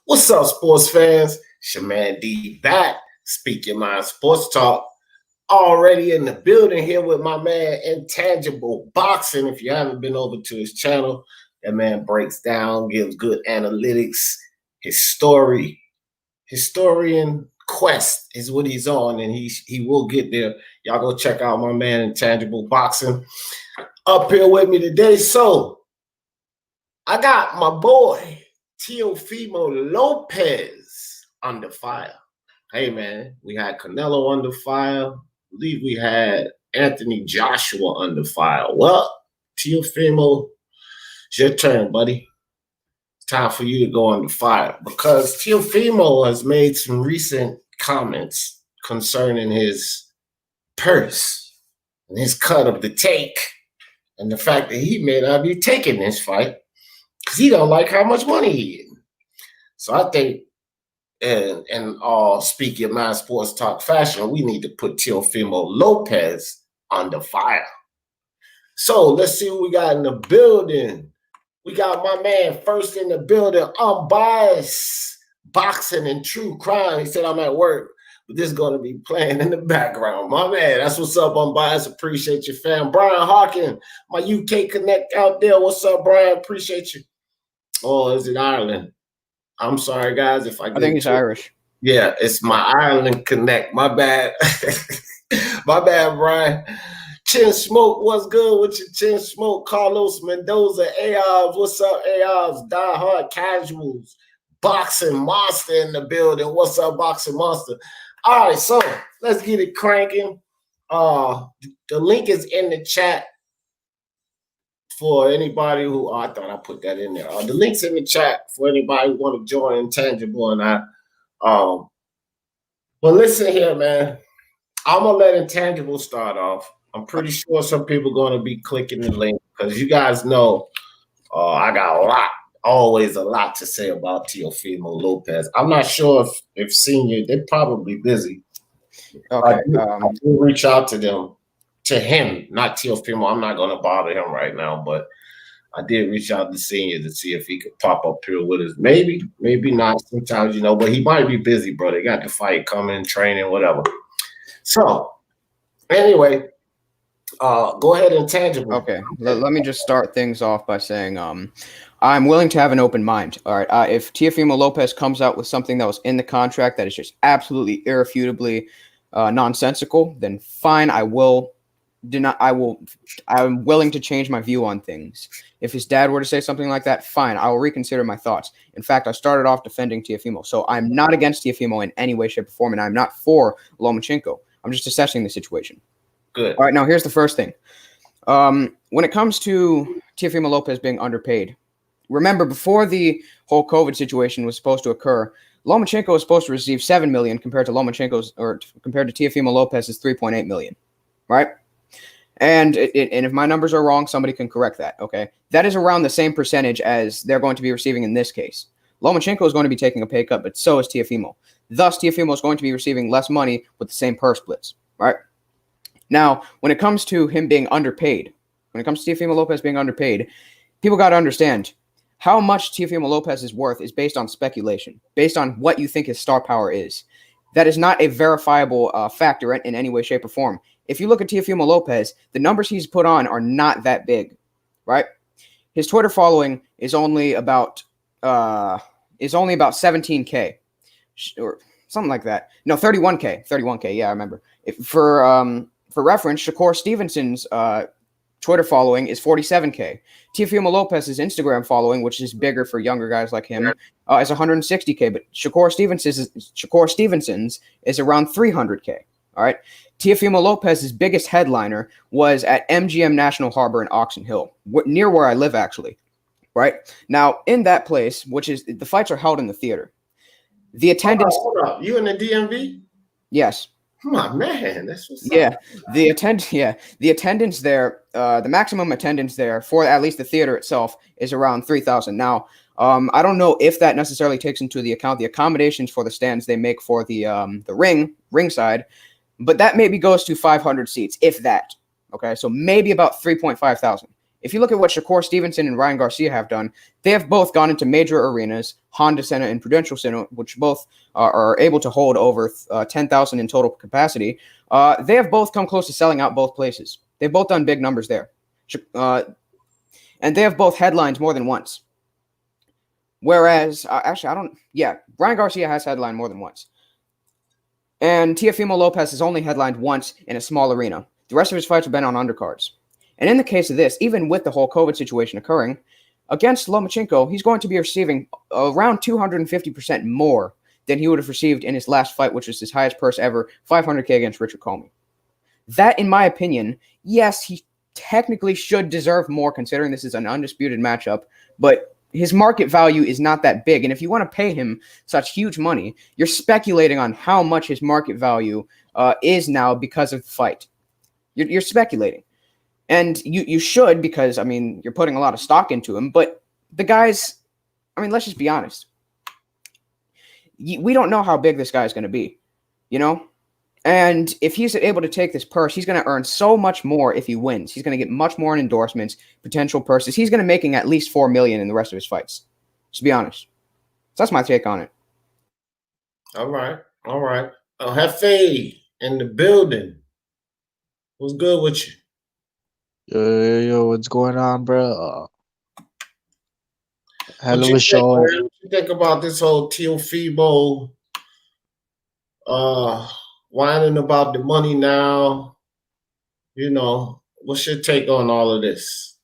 What's up, sports fans? It's your man D back. Speak Your Mind Sports Talk. Already in the building here with my man Intangible Boxing. If you haven't been over to his channel, that man breaks down, gives good analytics. His story, historian quest is what he's on, and he will get there. Y'all go check out my man Intangible Boxing up here with me today. So I got my boy Teofimo Lopez under fire. Hey, man, we had Canelo under fire. I believe we had Anthony Joshua under fire. Well, Teofimo, it's your turn, buddy. It's time for you to go under fire because Teofimo has made some recent comments concerning his purse and his cut of the take and the fact that he may not be taking this fight because he don't like how much money he is. So I think in all Speak Your Mind Sports Talk fashion, we need to put Teofimo Lopez under fire. So let's see what we got in the building. We got my man first in the building, unbiased boxing and true crime. He said I'm at work, but this is going to be playing in the background. My man, that's what's up, unbiased. Appreciate you, fam. Brian Hawkins, my UK Connect out there. What's up, Brian? Appreciate you. Oh, is it Ireland? I'm sorry, guys. If I think he's Irish. Yeah, it's my Ireland Connect. My bad. My bad, Brian. Chin Smoke, what's good with you? Chin Smoke, Carlos Mendoza, AOBs. What's up, AOBs? Die Hard Casuals. Boxing Monster in the building. What's up, Boxing Monster? All right, so let's get it cranking. The link is in the chat. For anybody who, I thought I put that in there. The link's in the chat for anybody who want to join Intangible and I. But listen here, man. I'm going to let Intangible start off. I'm pretty sure some people are going to be clicking the link because you guys know I got always a lot to say about Teofimo Lopez. I'm not sure if senior, they're probably busy. Okay. I do reach out to them. To him, not Teofimo. I'm not going to bother him right now, but I did reach out to Senior to see if he could pop up here with us. Maybe, maybe not. Sometimes, but he might be busy, bro. They got the fight coming, training, whatever. So, anyway, go ahead, Intangible. Okay, let me just start things off by saying I'm willing to have an open mind. All right, if Teofimo Lopez comes out with something that was in the contract that is just absolutely irrefutably nonsensical, then fine, I'm willing to change my view on things. If his dad were to say something like that, fine, I will reconsider my thoughts. In fact, I started off defending Teofimo. So I'm not against Teofimo in any way, shape, or form, and I'm not for Lomachenko. I'm just assessing the situation. Good. All right, now here's the first thing. When it comes to Teofimo Lopez being underpaid, remember before the whole COVID situation was supposed to occur, Lomachenko was supposed to receive $7 million compared to Teofimo Lopez's $3.8 million, right? And if my numbers are wrong, somebody can correct that, okay? That is around the same percentage as they're going to be receiving in this case. Lomachenko is going to be taking a pay cut, but so is Teofimo. Thus, Teofimo is going to be receiving less money with the same purse splits, right? Now, when it comes to him being underpaid, when it comes to Teofimo Lopez being underpaid, people got to understand how much Teofimo Lopez is worth is based on speculation, based on what you think his star power is. That is not a verifiable factor in any way, shape, or form. If you look at Teofimo Lopez, the numbers he's put on are not that big, right? His Twitter following is only about 17K or something like that. No, 31K. Yeah, I remember. For reference, Shakur Stevenson's Twitter following is 47K. Teofimo Lopez's Instagram following, which is bigger for younger guys like him, is 160K. But Shakur Stevenson's is around 300K. All right. Teofimo Lopez's biggest headliner was at MGM National Harbor in Oxon Hill, near where I live, actually. Right now, in that place, which is the fights are held in the theater. The attendance. Hold up. You in the DMV? Yes. My man, that's what's up. The attendance there, the maximum attendance there for at least the theater itself is around 3,000. Now, I don't know if that necessarily takes into the account the accommodations for the stands they make for the ringside, but that maybe goes to 500 seats, if that. Okay, so maybe about 3,500. If you look at what Shakur Stevenson and Ryan Garcia have done, they have both gone into major arenas, Honda Center and Prudential Center, which both are able to hold over 10,000 in total capacity. They have both come close to selling out both places. They've both done big numbers there. And they have both headlined more than once. Whereas, Ryan Garcia has headlined more than once. And Teofimo Lopez has only headlined once in a small arena. The rest of his fights have been on undercards. And in the case of this, even with the whole COVID situation occurring, against Lomachenko, he's going to be receiving around 250% more than he would have received in his last fight, which was his highest purse ever, $500K against Richard Comey. That, in my opinion, yes, he technically should deserve more considering this is an undisputed matchup, but his market value is not that big. And if you want to pay him such huge money, you're speculating on how much his market value is now because of the fight. You're speculating. And you should, because, I mean, you're putting a lot of stock into him. But the guys, I mean, let's just be honest. We don't know how big this guy is going to be, you know? And if he's able to take this purse, he's going to earn so much more if he wins. He's going to get much more in endorsements, potential purses. He's going to making at least $4 million in the rest of his fights, to be honest. So that's my take on it. All right. All right. Hefe in the building. What's good with you? Yo, what's going on, bro? Hell What of you a show. think, man? What you think about this whole Teofimo whining about the money now? You know, what's your take on all of this?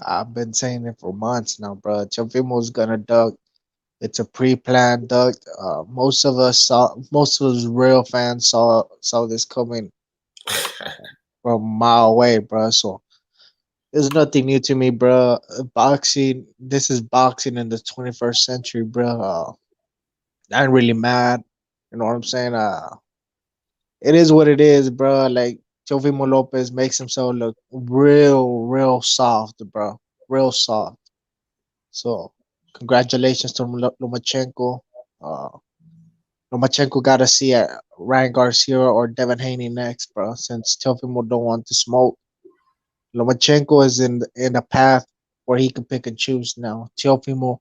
I've been saying it for months now, bro. Teofimo's gonna duck. It's a pre-planned duck. Most of us real fans saw this coming from a mile away, bro. So it's nothing new to me, bro. Boxing, this is boxing in the 21st century, bro. I ain't really mad. You know what I'm saying? It is what it is, bro. Like, Teofimo Lopez makes himself look real soft, bro. Real soft. So, congratulations to Lomachenko. Lomachenko got to see Ryan Garcia or Devin Haney next, bro. Since Teofimo don't want to smoke, Lomachenko is in a path where he can pick and choose now. Teofimo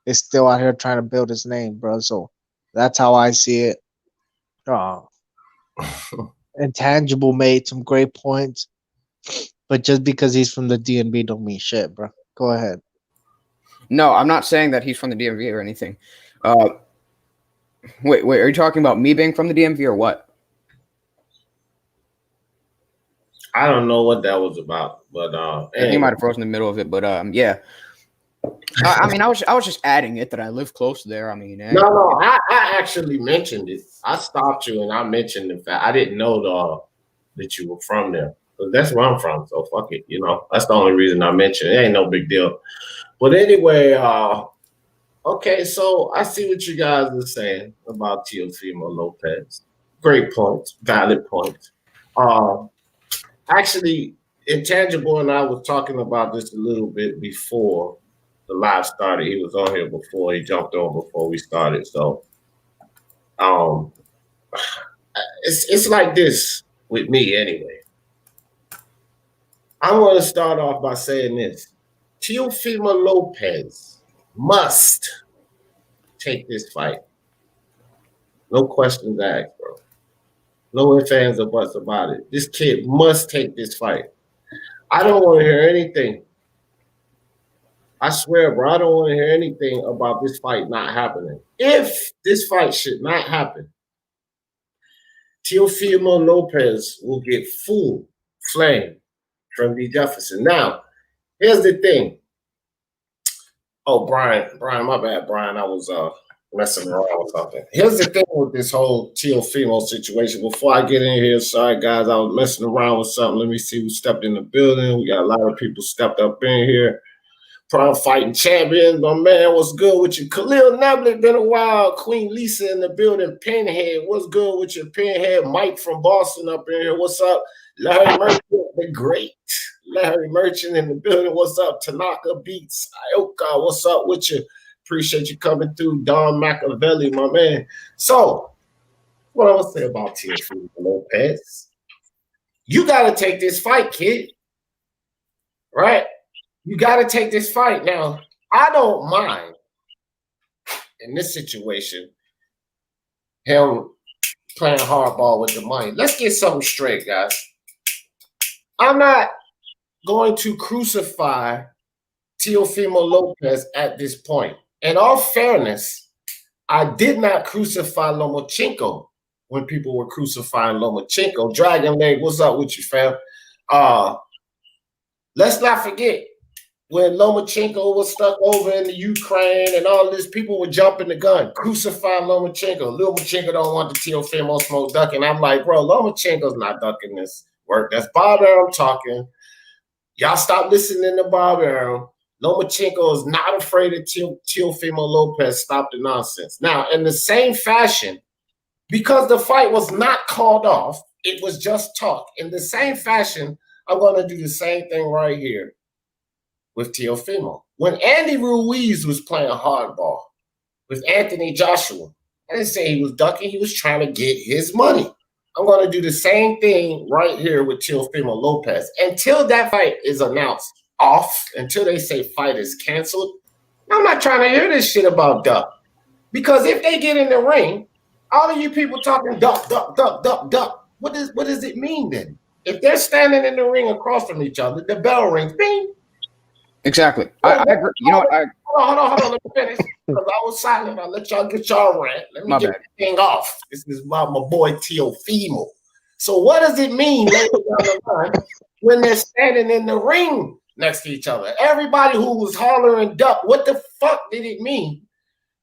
is still out here trying to build his name, bro. So that's how I see it. Intangible made some great points, but just because he's from the DNB don't mean shit, bro. Go ahead. No, I'm not saying that he's from the DMV or anything. Wait, are you talking about me being from the DMV or what? I don't know what that was about, but I think he might have frozen in the middle of it, but yeah. I mean, I was just adding it that I live close there. I mean, no, I actually mentioned it. I stopped you and I mentioned the fact I didn't know that you were from there. But that's where I'm from, so fuck it. You know, that's the only reason I mentioned it. It ain't no big deal. But anyway, okay, so I see what you guys are saying about Teofimo Lopez. Great points, valid points. Actually, Intangible and I was talking about this a little bit before the live started. He was on here before. He jumped on before we started. So it's like this with me anyway. I want to start off by saying this. Teofimo Lopez must take this fight. No questions asked, bro. No ifs, ands, or buts about it. This kid must take this fight. I don't want to hear anything. I swear, bro, I don't want to hear anything about this fight not happening. If this fight should not happen, Teofimo Lopez will get full flame from the Jefferson. Now, here's the thing. Oh, Brian, my bad, Brian. I was messing around with something. Here's the thing with this whole Teofimo situation. Before I get in here, sorry guys, I was messing around with something. Let me see who stepped in the building. We got a lot of people stepped up in here. Prime fighting champions, my man. What's good with you? Khalil Nablet, been a while. Queen Lisa in the building. Pinhead, what's good with you? Pinhead, Mike from Boston up in here. What's up? Larry Merchant, the great Larry Merchant in the building. What's up? Tanaka Beats, Ioka, what's up with you? Appreciate you coming through. Don Machiavelli, my man. So, what I want to say about Teofimo Lopez, you got to take this fight, kid. Right? You got to take this fight. Now, I don't mind in this situation him playing hardball with the money. Let's get something straight, guys. I'm not going to crucify Teofimo Lopez at this point. In all fairness, I did not crucify Lomachenko when people were crucifying Lomachenko. Dragon Leg, what's up with you, fam? Let's not forget when Lomachenko was stuck over in the Ukraine and all this, people were jumping the gun, crucifying Lomachenko. Lomachenko don't want the Teofimo smoke ducking. I'm like, bro, Lomachenko's not ducking this work. That's Bob Arum talking. Y'all stop listening to Bob Arum. Lomachenko is not afraid of Teofimo Lopez. Stop the nonsense. Now, in the same fashion, because the fight was not called off, it was just talk. In the same fashion, I'm going to do the same thing right here with Teofimo. When Andy Ruiz was playing hardball with Anthony Joshua, I didn't say he was ducking. He was trying to get his money. I'm going to do the same thing right here with Teofimo Lopez. Until that fight is announced off, until they say fight is canceled, I'm not trying to hear this shit about duck. Because if they get in the ring, all of you people talking duck, duck, duck, duck, duck, what does it mean then? If they're standing in the ring across from each other, the bell rings, bing. Exactly. I agree. You know what? Hold on. Let me finish. Because I was silent. I'll let y'all get y'all rant. Let me get the thing off. This is about my boy Teofimo. So what does it mean later down the line when they're standing in the ring next to each other? Everybody who was hollering duck, what the fuck did it mean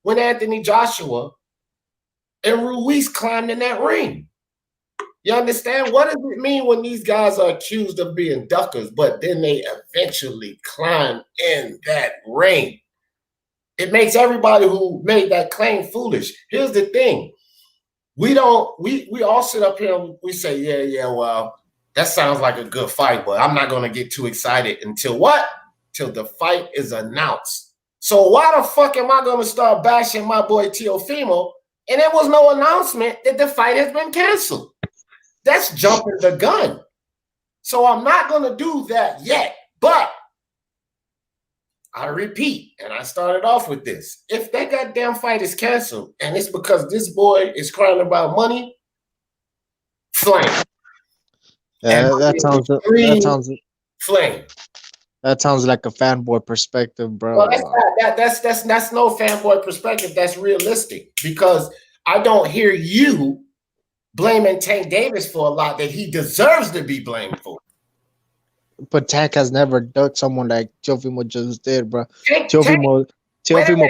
when Anthony Joshua and Ruiz climbed in that ring? You understand? What does it mean when these guys are accused of being duckers, but then they eventually climb in that ring? It makes everybody who made that claim foolish. Here's the thing. We all sit up here and we say, yeah, well, that sounds like a good fight, but I'm not going to get too excited until what? Till the fight is announced. So why the fuck am I going to start bashing my boy Teofimo and there was no announcement that the fight has been canceled? That's jumping the gun. So I'm not going to do that yet. But I repeat, and I started off with this. If that goddamn fight is canceled and it's because this boy is crying about money, flame. Yeah, that sounds like a fanboy perspective, bro. Well, that's no fanboy perspective. That's realistic because I don't hear you blaming Tank Davis for a lot that he deserves to be blamed for. But Tank has never ducked someone like Teofimo just did, bro. Teofimo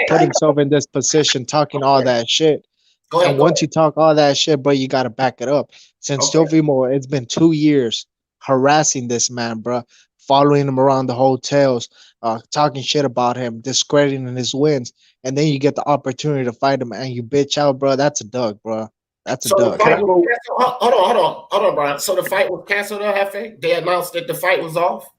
put himself in this position talking all that shit. And once you talk all that shit, bro, you got to back it up. Since Teofimo, it's been 2 years harassing this man, bro, following him around the hotels, talking shit about him, discrediting his wins. And then you get the opportunity to fight him and you bitch out, bro. That's a duck, bro. That's a duck. Hold on, Brian. So the fight was canceled, Hefe? They announced that the fight was off?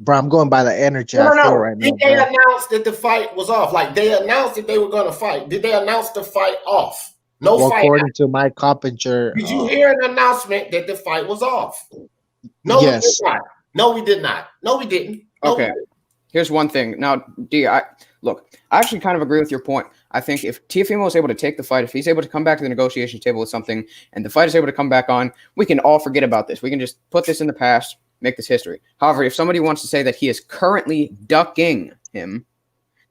Bro, I'm going by the energy I feel right now. Did they announce that the fight was off? Like they announced that they were going to fight. Did they announce the fight off? No fight. According to Mike Coppinger. Did you hear an announcement that the fight was off? No, yes. We did not. No, we did not. No, we didn't. No, okay. Here's one thing. Now, D, I actually kind of agree with your point. I think if Teofimo is able to take the fight, if he's able to come back to the negotiation table with something, and the fight is able to come back on, we can all forget about this. We can just put this in the past, make this history. However, if somebody wants to say that he is currently ducking him,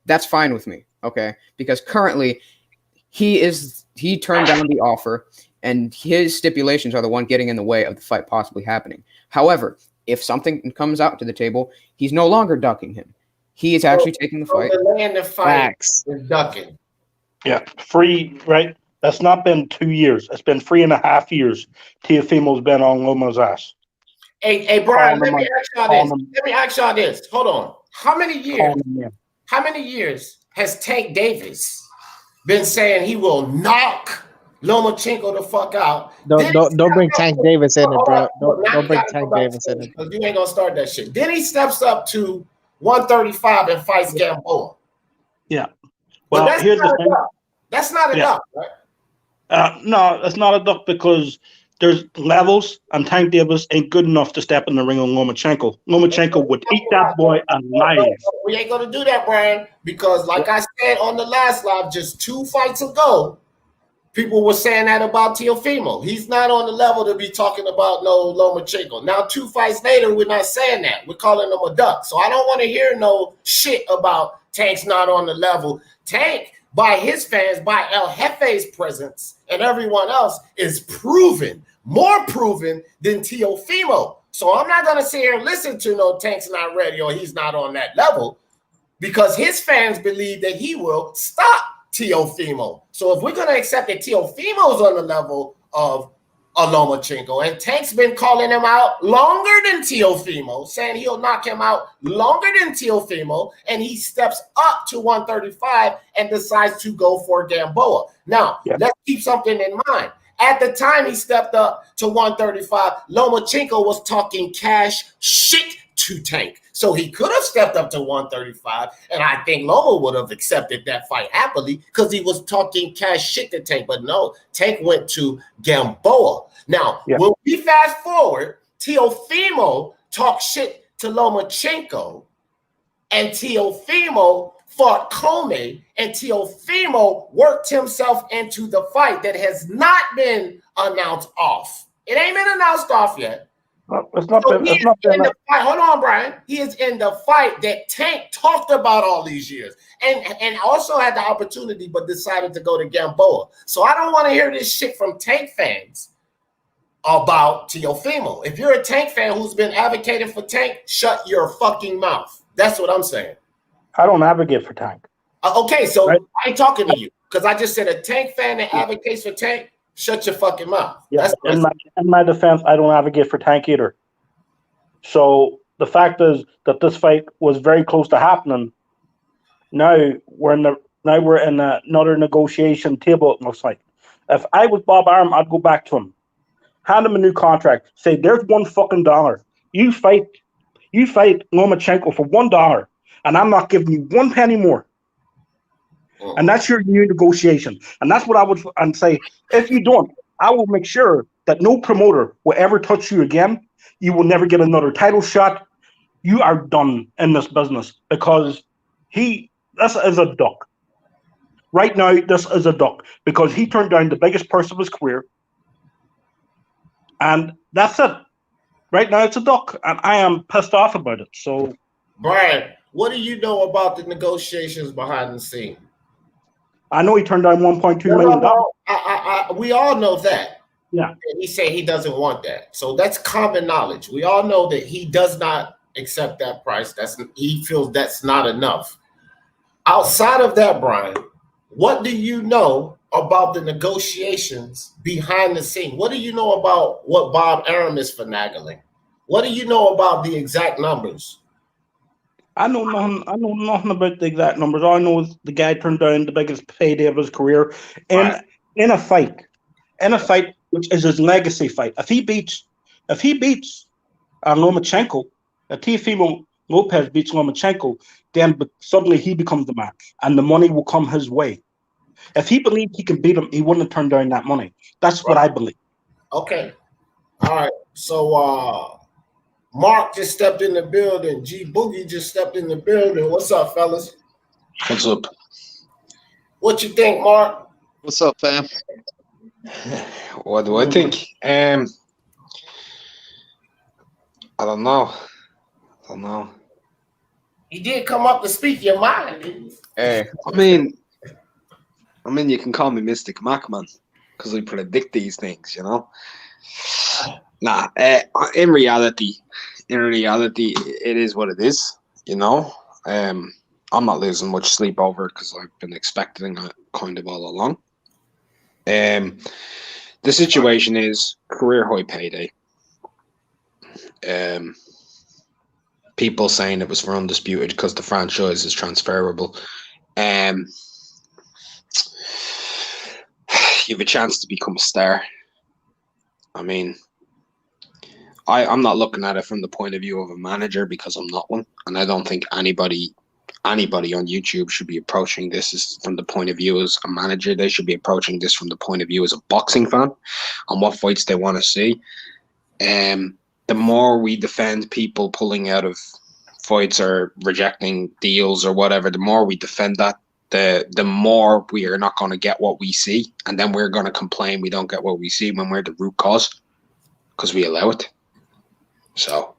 that's fine with me, okay? Because currently, he turned down the offer, and his stipulations are the one getting in the way of the fight possibly happening. However, if something comes out to the table, he's no longer ducking him. He is actually taking the fight. The fight is ducking. Yeah, free, right? That's not been 2 years. It's been 3.5 years. Teofimo's been on Loma's ass. Hey, Brian, let me ask y'all this. Hold on. How many years has Tank Davis been saying he will knock Lomachenko the fuck out? Don't bring Tank Davis in it, bro. Don't bring Tank Davis in it. Because you ain't gonna start that shit. Then he steps up to 135 and fights Gamboa. Yeah. Well, here's the thing. That's not enough, right? No, that's not enough because there's levels, and Tank Davis ain't good enough to step in the ring on Lomachenko. Lomachenko would eat that boy alive. We ain't gonna do that, Brian, because like I said on the last live, just 2 fights ago, people were saying that about Teofimo. He's not on the level to be talking about no Lomachenko. Now, 2 fights later, we're not saying that. We're calling him a duck. So I don't want to hear no shit about Tank's not on the level. Tank, by his fans, by El Jefe's presence and everyone else, is proven, more proven than Teofimo. So I'm not going to sit here and listen to no Tank's not ready or he's not on that level, because his fans believe that he will stop Teofimo. So if we're going to accept that Teofimo's on the level of a Lomachenko, and Tank's been calling him out longer than Teofimo, saying he'll knock him out longer than Teofimo, and he steps up to 135 and decides to go for Gamboa. Now, let's keep something in mind. At the time he stepped up to 135, Lomachenko was talking cash shit to Tank. So he could have stepped up to 135, and I think Loma would have accepted that fight happily because he was talking cash shit to Tank. But no, Tank went to Gamboa. Now, when we fast forward, Teofimo talked shit to Lomachenko, and Teofimo fought Comey, and Teofimo worked himself into the fight that has not been announced off. It ain't been announced off yet. It's not been Hold on, Brian. He is in the fight that Tank talked about all these years, and also had the opportunity, but decided to go to Gamboa. So I don't want to hear this shit from Tank fans about Teofimo. If you're a Tank fan who's been advocating for Tank, shut your fucking mouth. That's what I'm saying. I don't advocate for Tank. Okay, so I ain't talking to you because I just said a Tank fan that advocates for Tank, shut your fucking mouth. Yeah, in my defense, I don't advocate for Tank either. So the fact is that this fight was very close to happening. Now we're in another negotiation table. It looks like. If I was Bob Arum, I'd go back to him, hand him a new contract, say there's $1 fucking. You fight Lomachenko for $1, and I'm not giving you 1 penny more. And that's your new negotiation. And that's what I would say. If you don't, I will make sure that no promoter will ever touch you again. You will never get another title shot. You are done in this business because this is a duck. Right now, this is a duck because he turned down the biggest purse of his career. And that's it. Right now, it's a duck. And I am pissed off about it. So, Brian, what do you know about the negotiations behind the scene? I know he turned down $1.2 million. We all know that. Yeah. And he said he doesn't want that. So that's common knowledge. We all know that he does not accept that price. He feels that's not enough. Outside of that, Brian, what do you know about the negotiations behind the scene? What do you know about what Bob Arum is finagling? What do you know about the exact numbers? I know nothing about the exact numbers. All I know is the guy turned down the biggest payday of his career in a fight which is his legacy fight. If he beats Lomachenko, if Teofimo Lopez beats Lomachenko, then suddenly he becomes the man, and the money will come his way. If he believed he can beat him, he wouldn't have turned down that money. That's what I believe. Okay. All right. So Mark just stepped in the building. G Boogie just stepped in the building. What's up, fellas? What's up? What you think, Mark? What's up, fam? What do I think? I don't know. You did come up to speak your mind, didn't you? Hey. I mean, you can call me Mystic Mac, man, because I predict these things, you know. Nah, in reality, it is what it is, you know. I'm not losing much sleep over it because I've been expecting it kind of all along. The situation is career high payday. People saying it was for Undisputed because the franchise is transferable. You have a chance to become a star. I mean, I'm not looking at it from the point of view of a manager because I'm not one, and I don't think anybody anybody on YouTube should be approaching this is from the point of view as a manager. They should be approaching this from the point of view as a boxing fan on what fights they want to see. The more we defend people pulling out of fights or rejecting deals or whatever, the more we defend that, the more we are not going to get what we see, and then we're going to complain we don't get what we see when we're the root cause because we allow it. So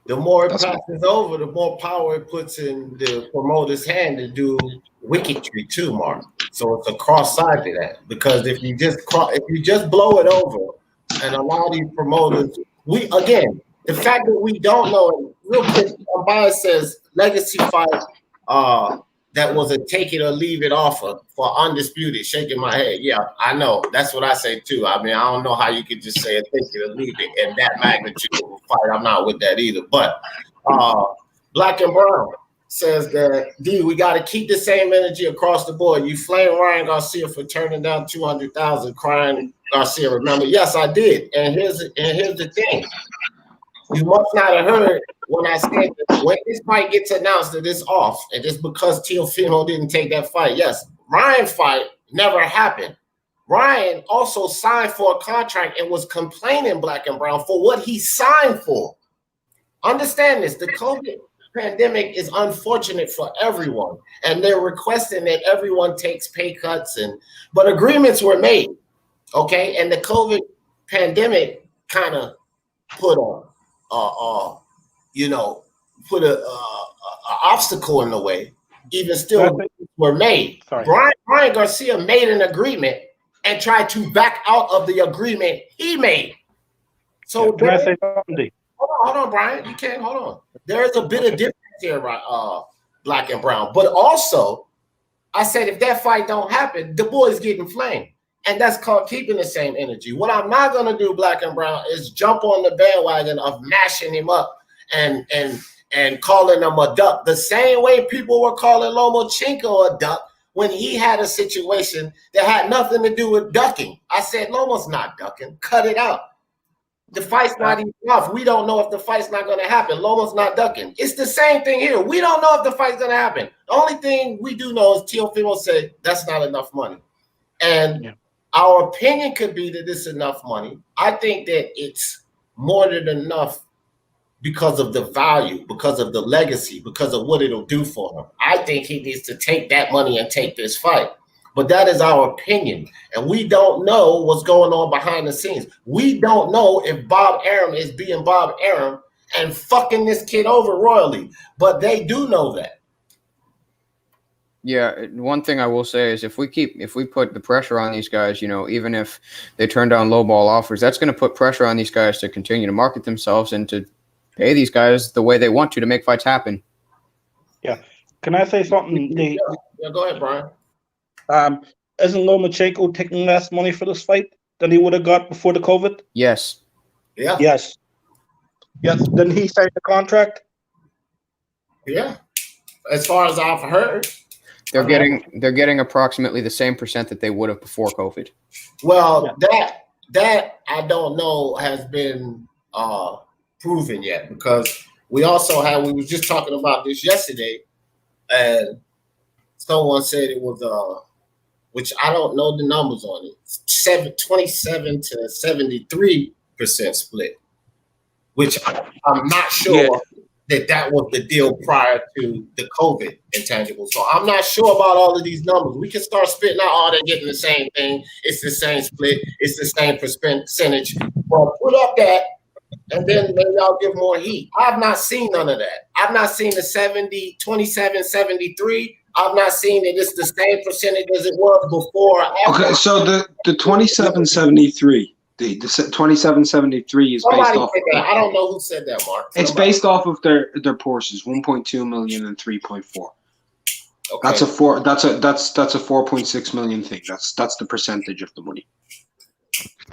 the more it passes over, the more power it puts in the promoter's hand to do wicketry too, Mark. So it's a cross side to that, because if you just blow it over and allow these promoters, the fact that we don't know, real quick, Bias says legacy fight that was a take it or leave it offer for Undisputed. Shaking my head. Yeah, I know. That's what I say too. I mean, I don't know how you could just say a take it or leave it in that magnitude of a fight. I'm not with that either. But Black and Brown says that, D, we got to keep the same energy across the board. You flame Ryan Garcia for turning down 200,000, crying Garcia. Remember? Yes, I did. And here's the thing. You must not have heard when I said that when this fight gets announced that it's off, and it's because Teofimo didn't take that fight. Yes, Ryan's fight never happened. Ryan also signed for a contract and was complaining, Black and Brown, for what he signed for. Understand this. The COVID pandemic is unfortunate for everyone, and they're requesting that everyone takes pay cuts, but agreements were made, okay? And the COVID pandemic kind of put put a obstacle in the way. Even still, were made. Ryan Garcia made an agreement and tried to back out of the agreement he made. So can I say something? Hold on, Brian. You can't hold on. There is a bit of difference here, Black and Brown. But also, I said if that fight don't happen, the boy's getting flamed. And that's called keeping the same energy. What I'm not going to do, Black and Brown, is jump on the bandwagon of mashing him up and calling him a duck. The same way people were calling Lomachenko a duck when he had a situation that had nothing to do with ducking. I said, Loma's not ducking. Cut it out. The fight's not even off. We don't know if the fight's not going to happen. Loma's not ducking. It's the same thing here. We don't know if the fight's going to happen. The only thing we do know is Teofimo said that's not enough money. And our opinion could be that it's enough money. I think that it's more than enough because of the value, because of the legacy, because of what it'll do for him. I think he needs to take that money and take this fight. But that is our opinion. And we don't know what's going on behind the scenes. We don't know if Bob Arum is being Bob Arum and fucking this kid over royally. But they do know that. Yeah, one thing I will say is if we put the pressure on these guys, even if they turn down low ball offers, that's going to put pressure on these guys to continue to market themselves and to pay these guys the way they want to make fights happen. Yeah. Can I say something? Yeah, go ahead, Brian. Isn't Lomachenko taking less money for this fight than he would have got before the COVID? Yes. Yeah. Yes. Didn't he sign the contract? Yeah. As far as I've heard. They're getting approximately the same percent that they would have before COVID. Well, that I don't know has been proven yet, because we were just talking about this yesterday, and someone said it was which I don't know the numbers on it, 27 to 73% split, which I'm not sure that was the deal prior to the COVID intangible. So I'm not sure about all of these numbers. We can start spitting out, they're getting the same thing. It's the same split. It's the same percentage. Well, put up that, and then maybe I'll give more heat. I've not seen none of that. I've not seen the 27, 73. I've not seen that it's the same percentage as it was before. Okay, so the 2773. The 2773 is based off. I don't know who said that, Mark. It's based off of their Porsches, 1.2 million and 3.4. Okay. That's a 4.6 million thing. That's the percentage of the money.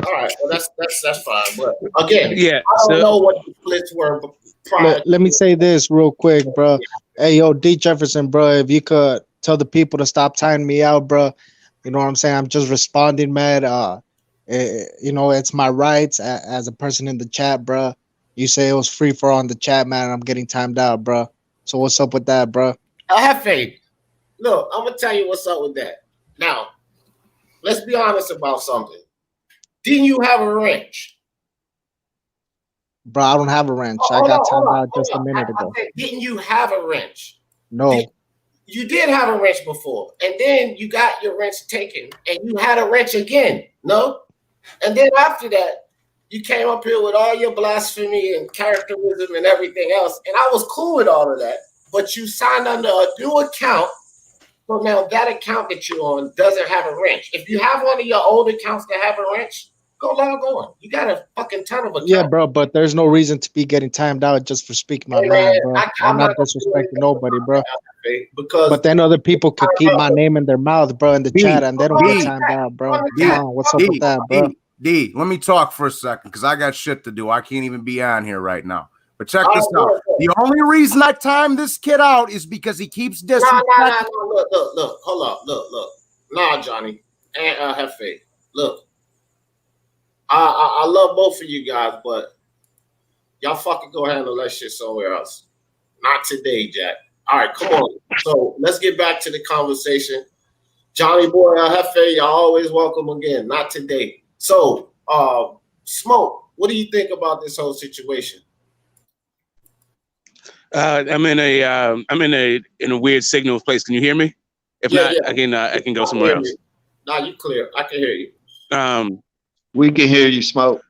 All right, well that's fine. But again, I don't know what the splits were prior. Let me say this real quick, bro. Hey, yo, D Jefferson, bro. If you could tell the people to stop tying me out, bro. You know what I'm saying? I'm just responding, man. It's my rights as a person in the chat, bro. You say it was free for all in the chat, man. I'm getting timed out, bro. So what's up with that, bro? Jefe, look, I'm gonna tell you what's up with that. Now, let's be honest about something. Didn't you have a wrench? Bro, I don't have a wrench. I got timed out just a minute ago. I said, didn't you have a wrench? No. You did have a wrench before, and then you got your wrench taken, and you had a wrench again. No? And then after that, you came up here with all your blasphemy and characterism and everything else, and I was cool with all of that, but you signed under a new account, so now that account that you're on doesn't have a wrench. If you have one of your old accounts that have a wrench, go log on. You got a fucking ton of accounts. Yeah, bro, but there's no reason to be getting timed out just for speaking my mind, bro. I'm not disrespecting nobody, bro. But then other people could keep my name in their mouth, bro, in the chat, and they don't get timed out, bro. Come on, what's up with that, bro? D, let me talk for a second because I got shit to do. I can't even be on here right now. But check this out. The only reason I timed this kid out is because he keeps disrespecting. No, look, hold up, look. Nah, Johnny, and have faith. Look, I love both of you guys, but y'all fucking go handle that shit somewhere else. Not today, Jack. All right, come on. So let's get back to the conversation. Johnny boy, Jefe, y'all always welcome again. Not today. So, Smoke, what do you think about this whole situation? I'm in a weird signal place. Can you hear me? If not, yeah. I can go somewhere else. No, you clear. I can hear you. We can hear you, Smoke.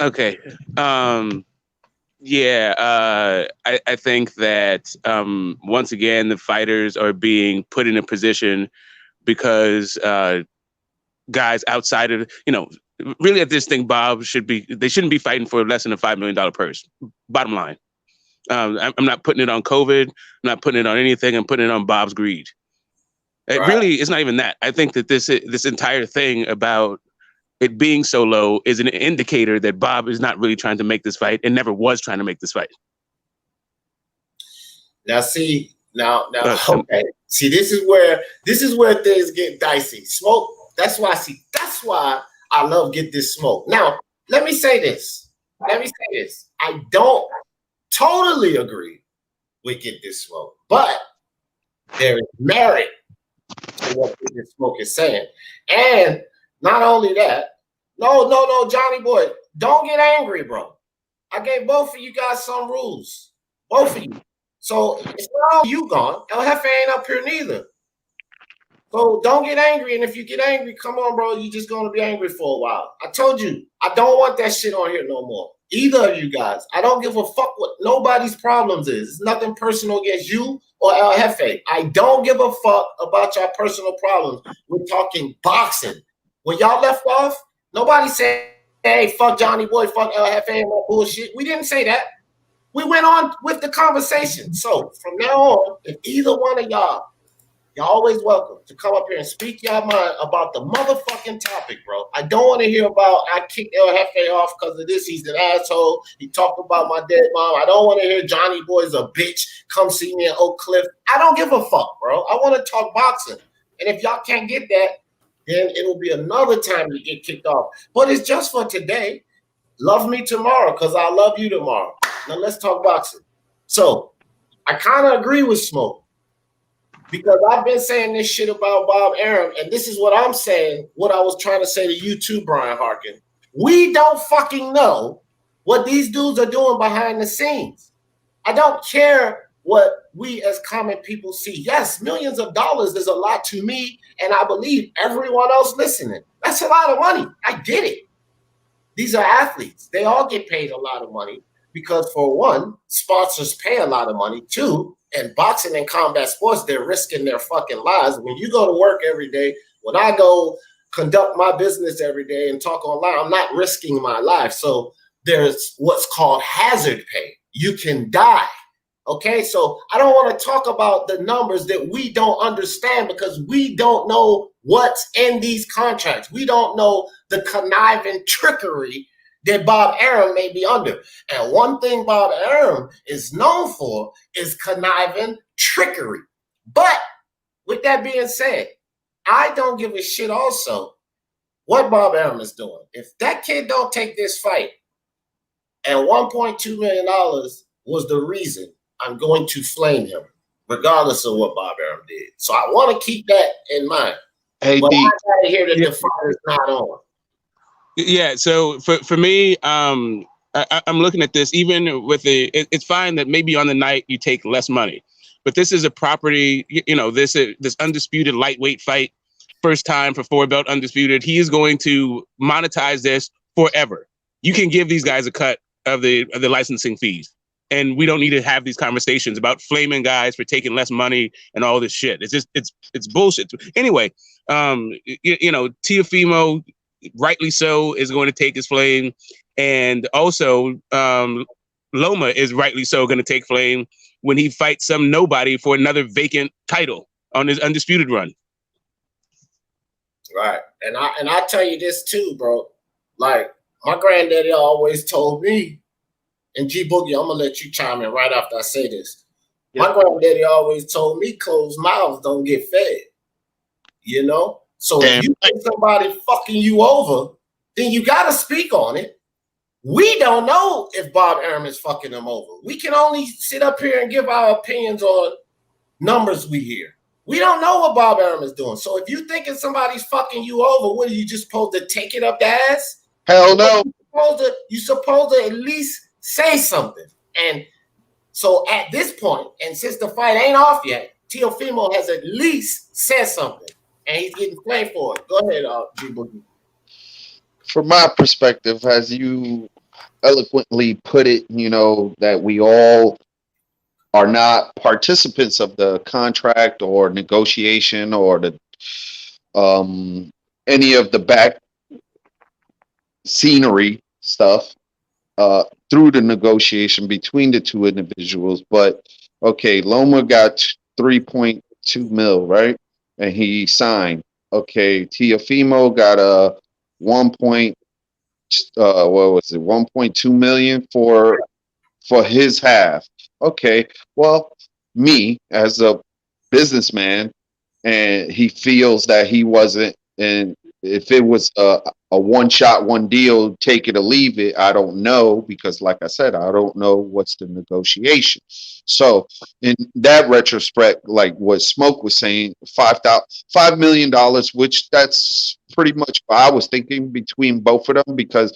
Okay. Yeah. I think that once again the fighters are being put in a position because guys outside of really at this thing, Bob they shouldn't be fighting for less than a $5 million purse. Bottom line. I'm not putting it on COVID. I'm not putting it on anything. I'm putting it on Bob's greed. It really, it's not even that. I think that this entire thing about it being so low is an indicator that Bob is not really trying to make this fight and never was trying to make this fight. Now, see, okay. See, this is where things get dicey. Smoke. That's why I love Get This Smoke. Now, let me say this. I don't totally agree with Get This Smoke, but there is merit to what Get This Smoke is saying. And not only that, no, Johnny boy, don't get angry, bro. I gave both of you guys some rules. Both of you. So it's not all you gone. El Jefe ain't up here neither. So don't get angry. And if you get angry, come on, bro. You're just going to be angry for a while. I told you, I don't want that shit on here no more. Either of you guys. I don't give a fuck what nobody's problems is. It's nothing personal against you or El Jefe. I don't give a fuck about your personal problems. We're talking boxing. When y'all left off, nobody said, hey, fuck Johnny boy, fuck El Jefe and that bullshit. We didn't say that. We went on with the conversation. So from now on, if either one of y'all always welcome to come up here and speak your mind about the motherfucking topic, bro. I don't want to hear about I kicked El Jefe off because of this. He's an asshole. He talked about my dead mom. I don't want to hear Johnny boy's a bitch. Come see me in Oak Cliff. I don't give a fuck, bro. I want to talk boxing. And if y'all can't get that, then it'll be another time you get kicked off. But it's just for today. Love me tomorrow because I love you tomorrow. Now let's talk boxing. So I kind of agree with Smoke. Because I've been saying this shit about Bob Arum, and this is what I'm saying, what I was trying to say to you too, Brian Harkin. We don't fucking know what these dudes are doing behind the scenes. I don't care what we as common people see. Yes, millions of dollars is a lot to me, and I believe everyone else listening. That's a lot of money. I get it. These are athletes. They all get paid a lot of money because, for one, sponsors pay a lot of money. Two, and boxing and combat sports, they're risking their fucking lives. When you go to work every day, when I go conduct my business every day and talk online, I'm not risking my life. So there's what's called hazard pay. You can die. Okay, so I don't want to talk about the numbers that we don't understand because we don't know what's in these contracts. We don't know the conniving trickery that Bob Arum may be under. And one thing Bob Arum is known for is conniving trickery. But with that being said, I don't give a shit also what Bob Arum is doing. If that kid don't take this fight and $1.2 million was the reason, I'm going to flame him. regardless of what Bob Arum did. So I want to keep that in mind. Hey, But D. I gotta hear that the fight is not on. Yeah. So for me, I'm looking at this. Even with it's fine that maybe on the night you take less money, but this is a property. This undisputed lightweight fight, first time for 4-belt undisputed. He is going to monetize this forever. You can give these guys a cut of the licensing fees, and we don't need to have these conversations about flaming guys for taking less money and all this shit. It's just it's bullshit. Anyway, Teofimo, rightly so, is going to take his flame, and also Loma is rightly so going to take flame when he fights some nobody for another vacant title on his undisputed run. Right. And I tell you this too, bro. Like, my granddaddy always told me, and G Boogie, I'm gonna let you chime in right after I say this. Yeah. My granddaddy always told me closed mouths don't get fed. You know? So if you think somebody fucking you over, then you gotta speak on it. We don't know if Bob Arum is fucking them over. We can only sit up here and give our opinions on numbers we hear. We don't know what Bob Arum is doing. So if you thinking somebody's fucking you over, what are you just supposed to take it up the ass? Hell no. You're supposed to at least say something. And so at this point, and since the fight ain't off yet, Teofimo has at least said something. And he's getting played for it. Go ahead, G Boogie. From my perspective, as you eloquently put it, that we all are not participants of the contract or negotiation or the any of the back scenery stuff through the negotiation between the two individuals. But okay, Loma got 3.2 mil, right? And he signed. Okay, Teofimo got a 1.2 million for his half. Okay, well, me as a businessman, and he feels that he wasn't, and if it was a one shot, one deal, take it or leave it, I don't know, because like I said, I don't know what's the negotiation. So in that retrospect, like what Smoke was saying, $5 million, which that's pretty much what I was thinking between both of them, because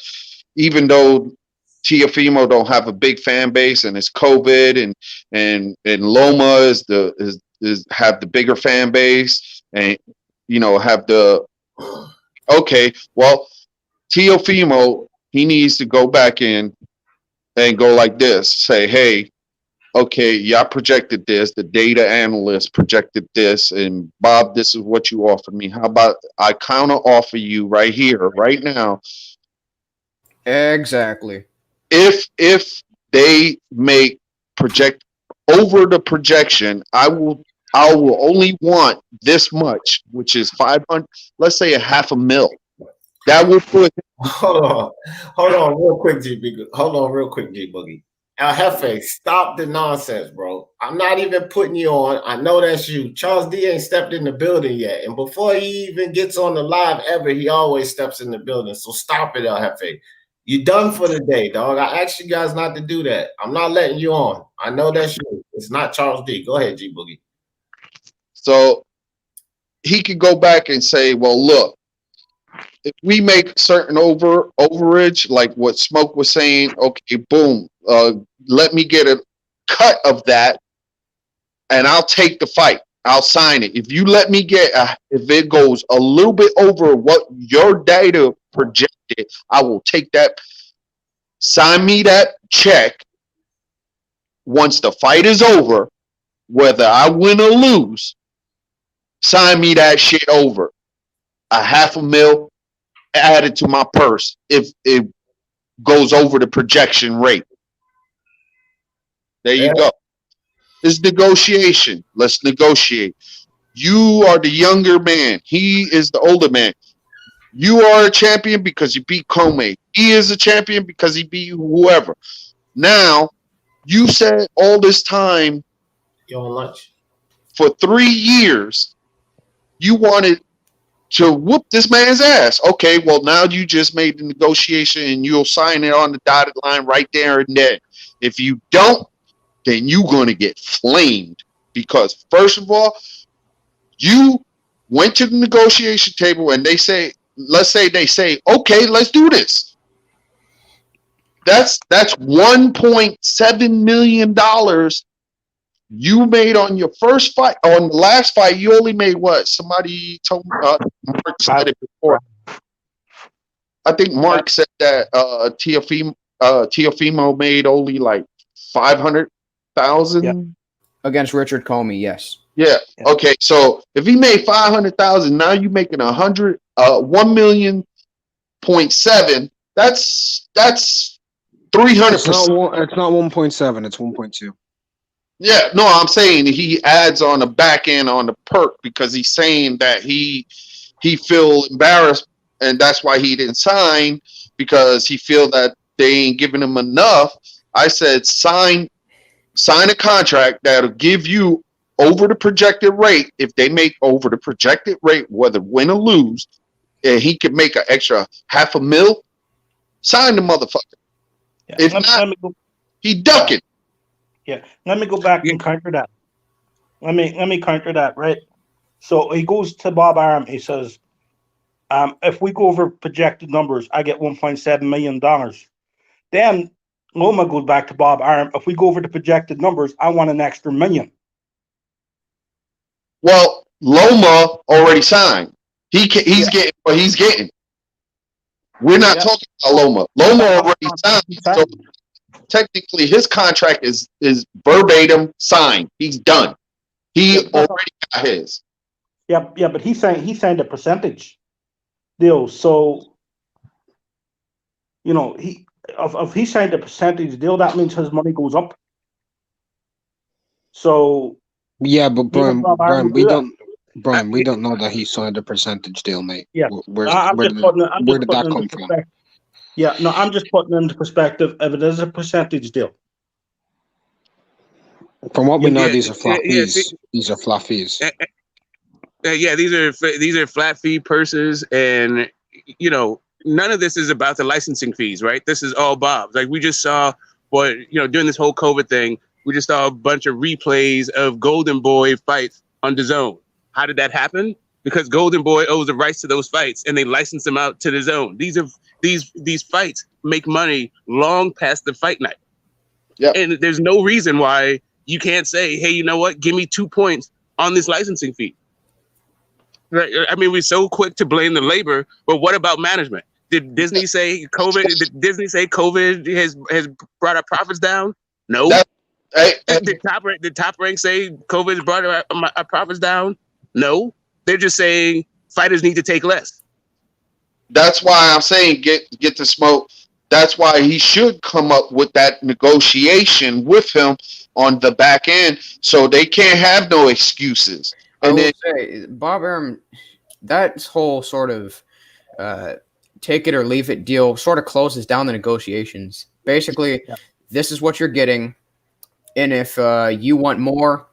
even though Teofimo don't have a big fan base and it's COVID, and Loma is have the bigger fan base, and have the okay, well, Teofimo, he needs to go back in and go like this, say, hey, okay, y'all projected this, the data analyst projected this, and Bob, this is what you offered me. How about I counter offer you right here, right now? Exactly. If they make project over the projection, I will only want this much, which is 500, let's say $500,000. That will put. Hold on, real quick, G Boogie. Hold on, real quick, G Boogie. El Jefe, stop the nonsense, bro. I'm not even putting you on. I know that's you. Charles D ain't stepped in the building yet, and before he even gets on the live ever, he always steps in the building. So stop it, El Jefe. You done for the day, dog. I asked you guys not to do that. I'm not letting you on. I know that's you. It's not Charles D. Go ahead, G Boogie. So he could go back and say, well, look, if we make certain overage, like what Smoke was saying, okay, boom, let me get a cut of that, and I'll take the fight. I'll sign it. If you let me get, if it goes a little bit over what your data projected, I will take that. Sign me that check. Once the fight is over, whether I win or lose, sign me that shit over. $500,000 added to my purse if it goes over the projection rate. There you go. It's negotiation. Let's negotiate. You are the younger man. He is the older man. You are a champion because you beat Comey. He is a champion because he beat whoever. Now, you said all this time, you on lunch for 3 years, you wanted to whoop this man's ass. Okay, well, now you just made the negotiation and you'll sign it on the dotted line right there and then. If you don't, then you're going to get flamed. because first of all, you went to the negotiation table and they say, let's say they say, okay, let's do this. That's $1.7 million you made on your first fight. On the last fight, you only made what? Somebody told me, Mark said it before. I think Mark said that Teofimo made only like 500,000 against Richard Comey. Yes. Yeah. Okay. So if he made 500,000, now you're making 1,000,000.7. That's 300%. It's not 1.7. It's 1.2. Yeah. No, I'm saying he adds on the back end on the perk because he's saying that he feel embarrassed and that's why he didn't sign because he feel that they ain't giving him enough. I said sign a contract that'll give you over the projected rate. If they make over the projected rate, whether win or lose, and he could make an extra $500,000, sign the motherfucker. Yeah. If not, he ducking. Yeah, let me go back and counter that. Let me counter that, right? So he goes to Bob Arum. He says, if we go over projected numbers, I get $1.7 million. Then Loma goes back to Bob Arum. If we go over the projected numbers, I want an extra $1 million. Well, Loma already signed. He's getting what he's getting. We're not talking about Loma. Loma already signed. So technically, his contract is verbatim signed. He's done. He already got his. Yeah, but he signed a percentage deal. So if he signed a percentage deal, that means his money goes up. So yeah, but Brian, we don't know that he signed a percentage deal, mate. Yeah, where did that come from? Yeah, no, I'm just putting into perspective if it is a percentage deal. From what we know, these are flat fees. These are flat fees. Yeah, these are flat fee purses, and none of this is about the licensing fees, right? This is all Bob's. Like we just saw, during this whole COVID thing, we just saw a bunch of replays of Golden Boy fights on DAZN. How did that happen? Because Golden Boy owes the rights to those fights, and they license them out to DAZN. These fights make money long past the fight night. Yep. And there's no reason why you can't say, hey, you know what? Give me 2 points on this licensing fee. Right? I mean, we're so quick to blame the labor, but what about management? Did Disney say COVID? Did Disney say COVID has brought our profits down? No. Did Top Rank say COVID has brought our profits down? No. They're just saying fighters need to take less. That's why I'm saying get the smoke. That's why he should come up with that negotiation with him on the back end, so they can't have no excuses. And I will say, Bob Arum, that whole sort of take it or leave it deal sort of closes down the negotiations. Basically, this is what you're getting, and if you want more,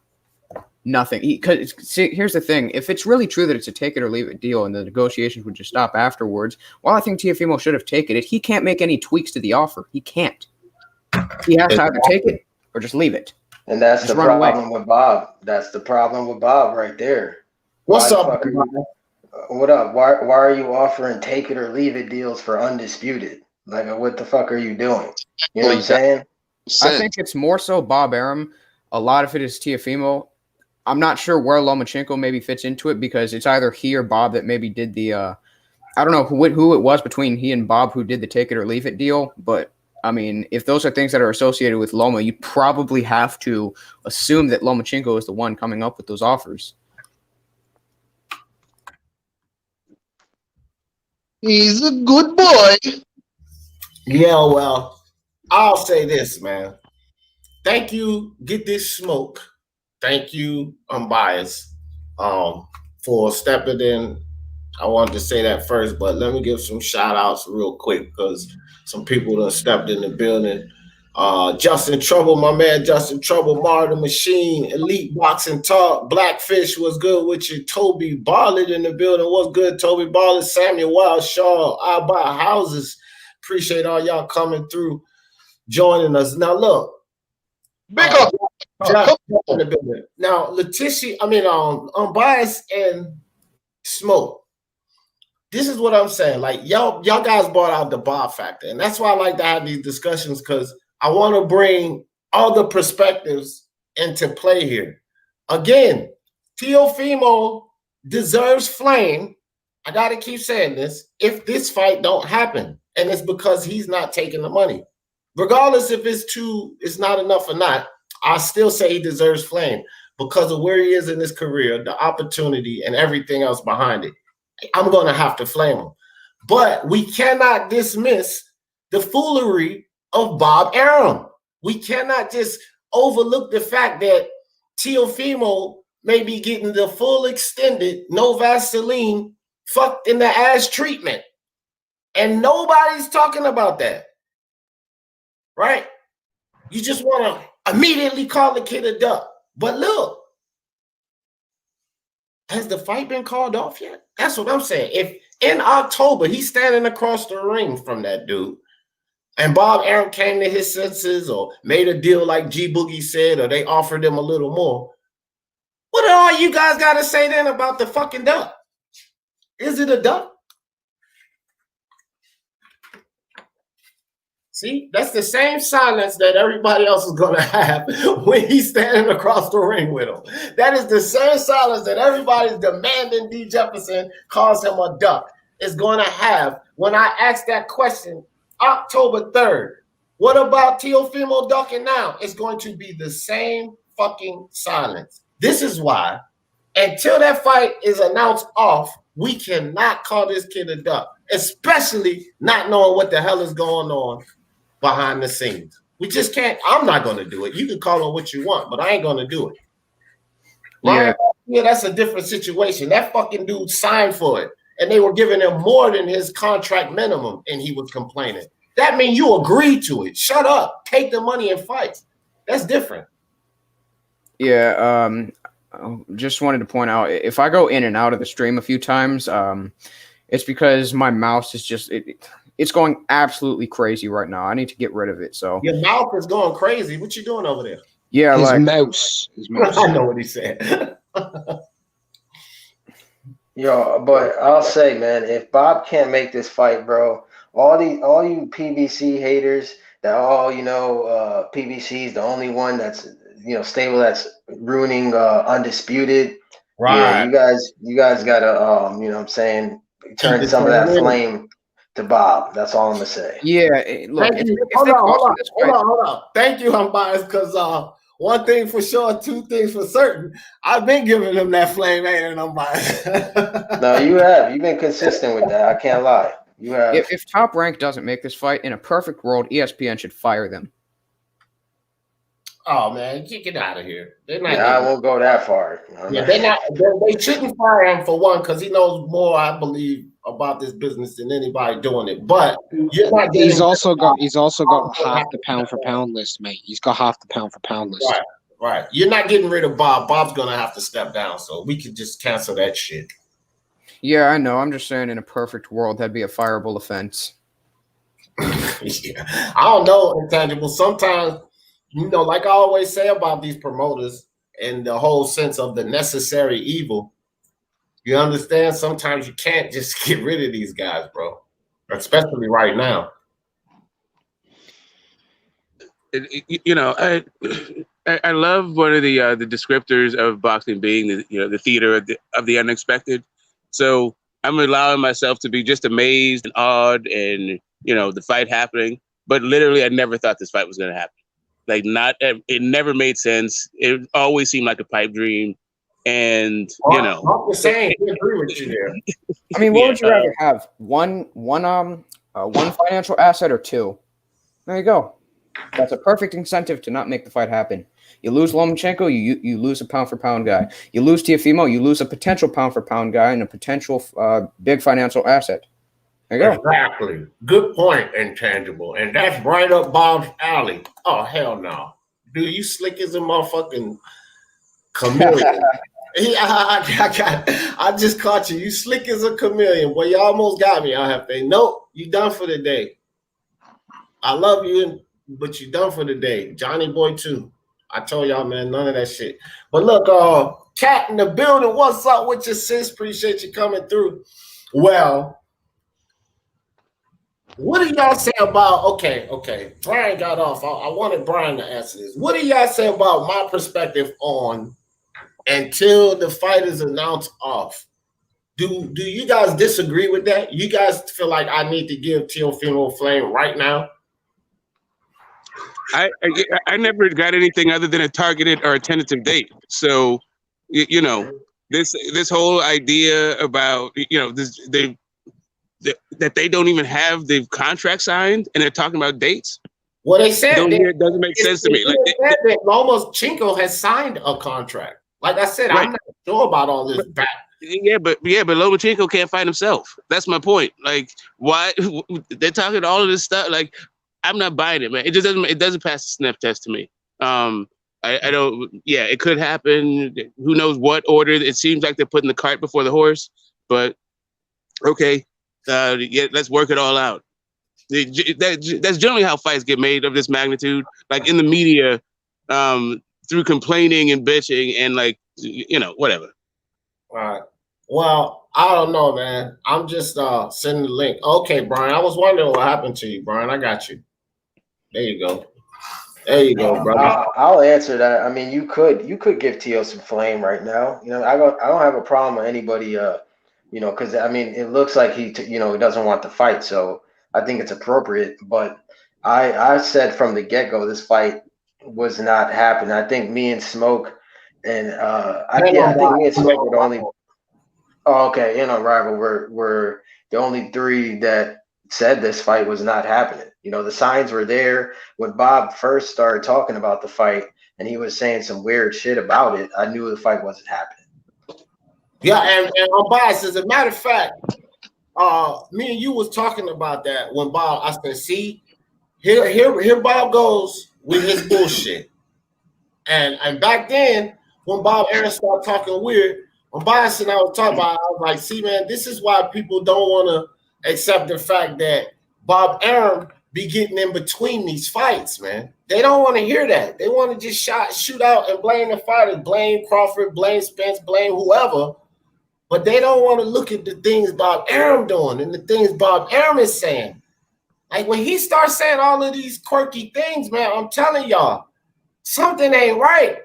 nothing. Because here's the thing: if it's really true that it's a take it or leave it deal, and the negotiations would just stop afterwards, while I think Teofimo should have taken it, he can't make any tweaks to the offer. He can't. He has to either take it or just leave it. And that's the problem with Bob. That's the problem with Bob right there. What's up? What up? Why are you offering take it or leave it deals for undisputed? Like, what the fuck are you doing? You know what I'm saying? I think it's more so Bob Arum. A lot of it is Teofimo. I'm not sure where Lomachenko maybe fits into it because it's either he or Bob that maybe did the I don't know who it was between he and Bob who did the take it or leave it deal, but I mean, if those are things that are associated with Loma, you probably have to assume that Lomachenko is the one coming up with those offers. he's a good boy. Yeah, well, I'll say this, man. Thank you, Get This Smoke. Thank you, Unbiased, for stepping in. I wanted to say that first, but let me give some shout outs real quick because some people that stepped in the building. Justin Trouble, my man Justin Trouble, Mar the Machine, Elite Boxing Talk, Blackfish was good with you, Toby Barlett in the building. What's good, Toby Barlett, Samuel Wild, Shaw, I Buy Houses. Appreciate all y'all coming through, joining us. Now look, Big up. Josh in the building. Now, Letitia, Unbiased and Smoke. This is what I'm saying. Like, y'all guys brought out the Bob factor. And that's why I like to have these discussions, because I want to bring all the perspectives into play here. Again, Teofimo deserves flame. I got to keep saying this. If this fight don't happen, and it's because he's not taking the money. Regardless if it's not enough or not, I still say he deserves flame because of where he is in his career, the opportunity, and everything else behind it. I'm going to have to flame him. But we cannot dismiss the foolery of Bob Arum. We cannot just overlook the fact that Teofimo may be getting the full extended, no Vaseline, fucked in the ass treatment. And nobody's talking about that. Right? You just want to immediately call the kid a duck. But look, has the fight been called off yet? That's what I'm saying. If in October he's standing across the ring from that dude, and Bob Arum came to his senses or made a deal like G Boogie said, or they offered him a little more, what do all you guys got to say then about the fucking duck? Is it a duck? See, that's the same silence that everybody else is going to have when he's standing across the ring with him. That is the same silence that everybody's demanding D. Jefferson calls him a duck is going to have when I ask that question October 3rd. What about Teofimo ducking now? It's going to be the same fucking silence. This is why, until that fight is announced off, we cannot call this kid a duck, especially not knowing what the hell is going on behind the scenes. We just can't. I'm not going to do it. You can call it what you want, but I ain't going to do it. Yeah, that's a different situation. That fucking dude signed for it, and they were giving him more than his contract minimum, and he was complaining. That means you agreed to it. Shut up. Take the money and fight. That's different. Yeah, just wanted to point out, if I go in and out of the stream a few times, it's because my mouse is just it's going absolutely crazy right now. I need to get rid of it. So your mouth is going crazy. What you doing over there? Yeah, his mouse. I know what he said. Yo, but I'll say, man, if Bob can't make this fight, bro, all you PBC haters that PBC is the only one that's stable, that's ruining Undisputed. Right. Yeah, you guys gotta turn some of that flame to Bob. That's all I'm gonna say. Yeah, look. Hold on. Thank you, Unbiased, because one thing for sure, two things for certain. I've been giving them that flame, ain't Unbiased. No, you have. You've been consistent with that. I can't lie. You have. If Top Rank doesn't make this fight, in a perfect world, ESPN should fire them. Oh man, get out of here. I won't go that far. Yeah, they shouldn't fire him for one, because he knows more, I believe, about this business than anybody doing it. But you're not. He's also got half the pound for pound list, mate. He's got half the pound for pound list. Right. You're not getting rid of Bob. Bob's gonna have to step down, so we could just cancel that shit. Yeah, I know. I'm just saying, in a perfect world, that'd be a fireable offense. Yeah. I don't know, Intangible. Sometimes, like I always say about these promoters and the whole sense of the necessary evil, you understand? Sometimes you can't just get rid of these guys, bro, especially right now. I love one of the descriptors of boxing being the theater of the unexpected. So I'm allowing myself to be just amazed and awed, and the fight happening. But literally, I never thought this fight was going to happen. It never made sense. It always seemed like a pipe dream, and I'm the same. I agree with you there. I mean, what would you rather have? One financial asset or two? There you go. That's a perfect incentive to not make the fight happen. You lose Lomachenko, you lose a pound for pound guy. You lose Teofimo, you lose a potential pound for pound guy and a potential big financial asset. There you go. Exactly. Good point, Intangible. And that's right up Bob's alley. Oh, hell no. Dude, you slick as a motherfucking chameleon. I just caught you. You slick as a chameleon. Boy, you almost got me. I have to say, nope, you done for the day. I love you, but you done for the day. Johnny Boy too. I told y'all, man, none of that shit. But look, Cat in the building, what's up with your sis? Appreciate you coming through. Well, what do y'all say about, okay, Brian got off. I wanted Brian to answer this. What do y'all say about my perspective on until the fight is announced off? Do you guys disagree with that? You guys feel like I need to give Teofimo Flame right now? I never got anything other than a targeted or a tentative date. So, you know, this whole idea about, you know, that they don't even have the contract signed and they're talking about dates. Well, they said it doesn't make sense to me. Like that Lomachenko has signed a contract. Like I said, right. I'm not sure about all this back. Yeah, but Lomachenko can't fight himself. That's my point. Like, why they're talking all of this stuff? Like, I'm not buying it, man. It just doesn't pass the sniff test to me. I don't. Yeah, it could happen. Who knows what order? It seems like they're putting the cart before the horse. But okay, yeah, let's work it all out. That's generally how fights get made of this magnitude. Like in the media, through complaining and bitching and like, you know, whatever. All right. Well, I don't know, man. I'm just sending the link. Okay, Brian. I was wondering what happened to you, Brian. I got you. There you go. There you go, brother. I'll answer that. I mean, you could give Teo some flame right now. You know, I don't have a problem with anybody. You know, because I mean, it looks like he doesn't want to fight, so I think it's appropriate. But I said from the get go, this fight was not happening. I think me and Smoke. And I think me and Smoke were the only. Oh, okay. In on Rival, we're the only three that said this fight was not happening. You know, the signs were there when Bob first started talking about the fight, and he was saying some weird shit about it. I knew the fight wasn't happening. Yeah, and I'm biased. As a matter of fact, me and you was talking about that when Bob. I said, "See, here Bob goes with his bullshit," and back then. When Bob Arum started talking weird, when Bias and I was talking about, I was like, see, man, this is why people don't want to accept the fact that Bob Arum be getting in between these fights, man. They don't want to hear that. They want to just shoot out and blame the fighters, blame Crawford, blame Spence, blame whoever. But they don't want to look at the things Bob Arum doing and the things Bob Arum is saying. Like when he starts saying all of these quirky things, man, I'm telling y'all, something ain't right.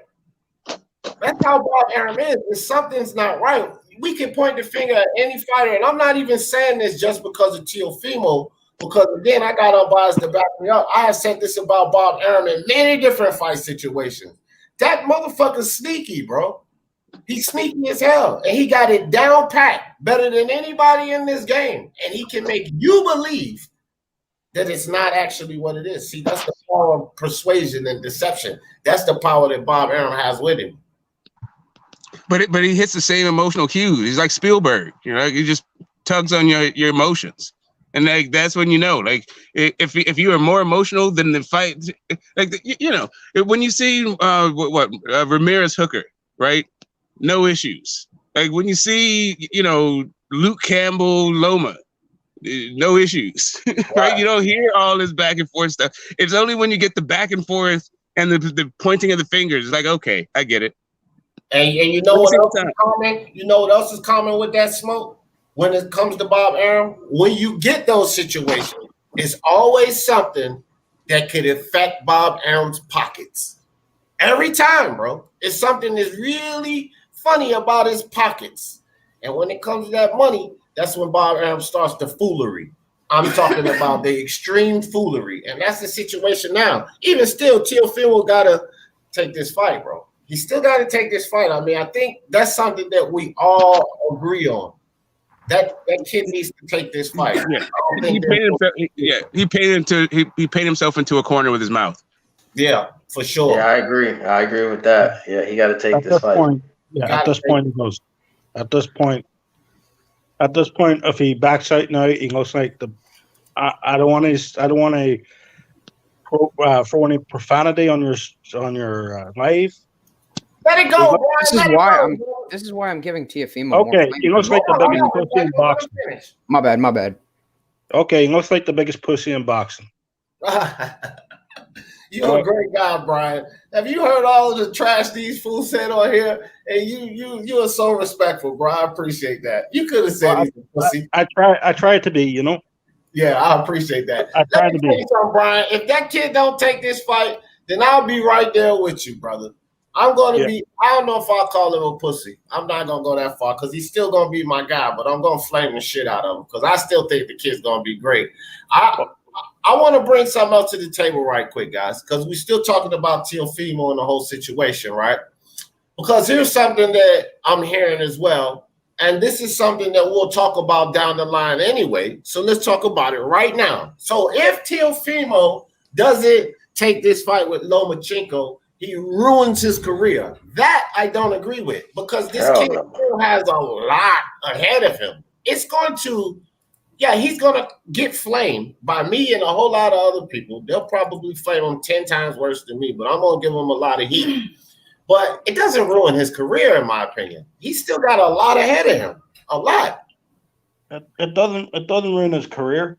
That's how Bob Arum is. If something's not right, we can point the finger at any fighter. And I'm not even saying this just because of Teofimo, because again, I got unbiased to back me up. I have said this about Bob Arum in many different fight situations. That motherfucker's sneaky, bro. He's sneaky as hell. And he got it down pat better than anybody in this game. And he can make you believe that it's not actually what it is. See, that's the power of persuasion and deception. That's the power that Bob Arum has with him. But he hits the same emotional cues. He's like Spielberg, you know. He just tugs on your emotions, and like that's when you know. Like if you are more emotional than the fight, like you know, when you see Ramirez Hooker, right? No issues. Like when you see Luke Campbell Loma, no issues, right? You don't hear all this back and forth stuff. It's only when you get the back and forth and the pointing of the fingers, like okay, I get it. And you know what else is common? You know what else is common with that Smoke? When it comes to Bob Arum, when you get those situations, it's always something that could affect Bob Arum's pockets. Every time, bro. It's something that's really funny about his pockets. And when it comes to that money, that's when Bob Arum starts the foolery. I'm talking about the extreme foolery. And that's the situation now. Even still, Teofimo got to take this fight, bro. He still got to take this fight. I mean, I think that's something that we all agree on. That kid needs to take this fight. Yeah. He painted himself into a corner with his mouth. Yeah, for sure. Yeah, I agree with that. Yeah, he got to take this fight. At this point, if he backs out now, he looks like the. I don't want to throw any profanity on your live. Let it go. This is why I'm giving Teofimo. Okay, he looks like the biggest pussy in boxing. My bad. Okay, he looks like the biggest pussy in boxing. You're a great guy, Brian. Have you heard all of the trash these fools said on here? And you are so respectful, bro. I appreciate that. You could have said he's a pussy. I try to be, you know. Yeah, I appreciate that. I try to tell you be. something, Brian. If that kid don't take this fight, then I'll be right there with you, brother. I'm going to be, I don't know if I'll call him a pussy. I'm not going to go that far because he's still going to be my guy, but I'm going to flame the shit out of him because I still think the kid's going to be great. I want to bring something else to the table right quick, guys, because we're still talking about Teofimo and the whole situation, right? Because here's something that I'm hearing as well, and this is something that we'll talk about down the line anyway, so let's talk about it right now. So if Teofimo doesn't take this fight with Lomachenko, he ruins his career. That I don't agree with because this kid still has a lot ahead of him. It's going to, he's going to get flamed by me and a whole lot of other people. They'll probably flame him 10 times worse than me, but I'm going to give him a lot of heat. But it doesn't ruin his career, in my opinion. He's still got a lot ahead of him. A lot. It doesn't ruin his career,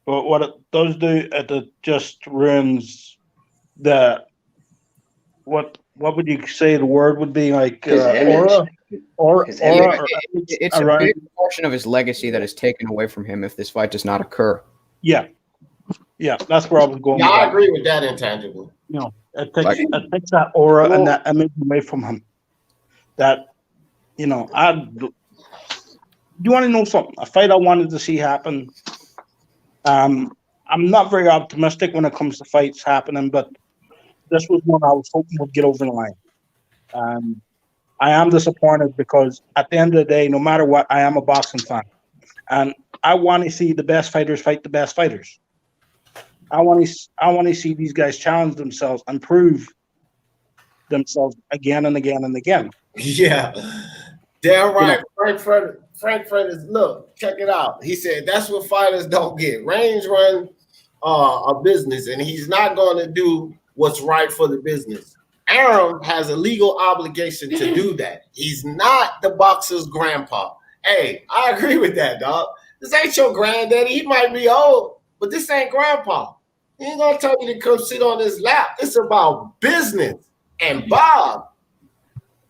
but what it does do, it just ruins the what would you say the word would be, like aura? It's a big portion of his legacy that is taken away from him if this fight does not occur. Yeah, that's where I was going. Yeah, I agree with that, intangible. You know, it takes that aura and that image away from him. That, you know, you want to know something? A fight I wanted to see happen. I'm not very optimistic when it comes to fights happening, but this was one I was hoping would get over the line. I am disappointed because at the end of the day, no matter what, I am a boxing fan. And I want to see the best fighters fight the best fighters. I want to see these guys challenge themselves and prove themselves again and again and again. Yeah. Damn right. You know, Frank Frederick, look, check it out. He said that's what fighters don't get. Range run a business, and he's not going to do what's right for the business. Arum has a legal obligation to do that. He's not the boxer's grandpa. Hey, I agree with that, dog. This ain't your granddaddy. He might be old, but this ain't grandpa. He ain't going to tell you to come sit on his lap. It's about business. And Bob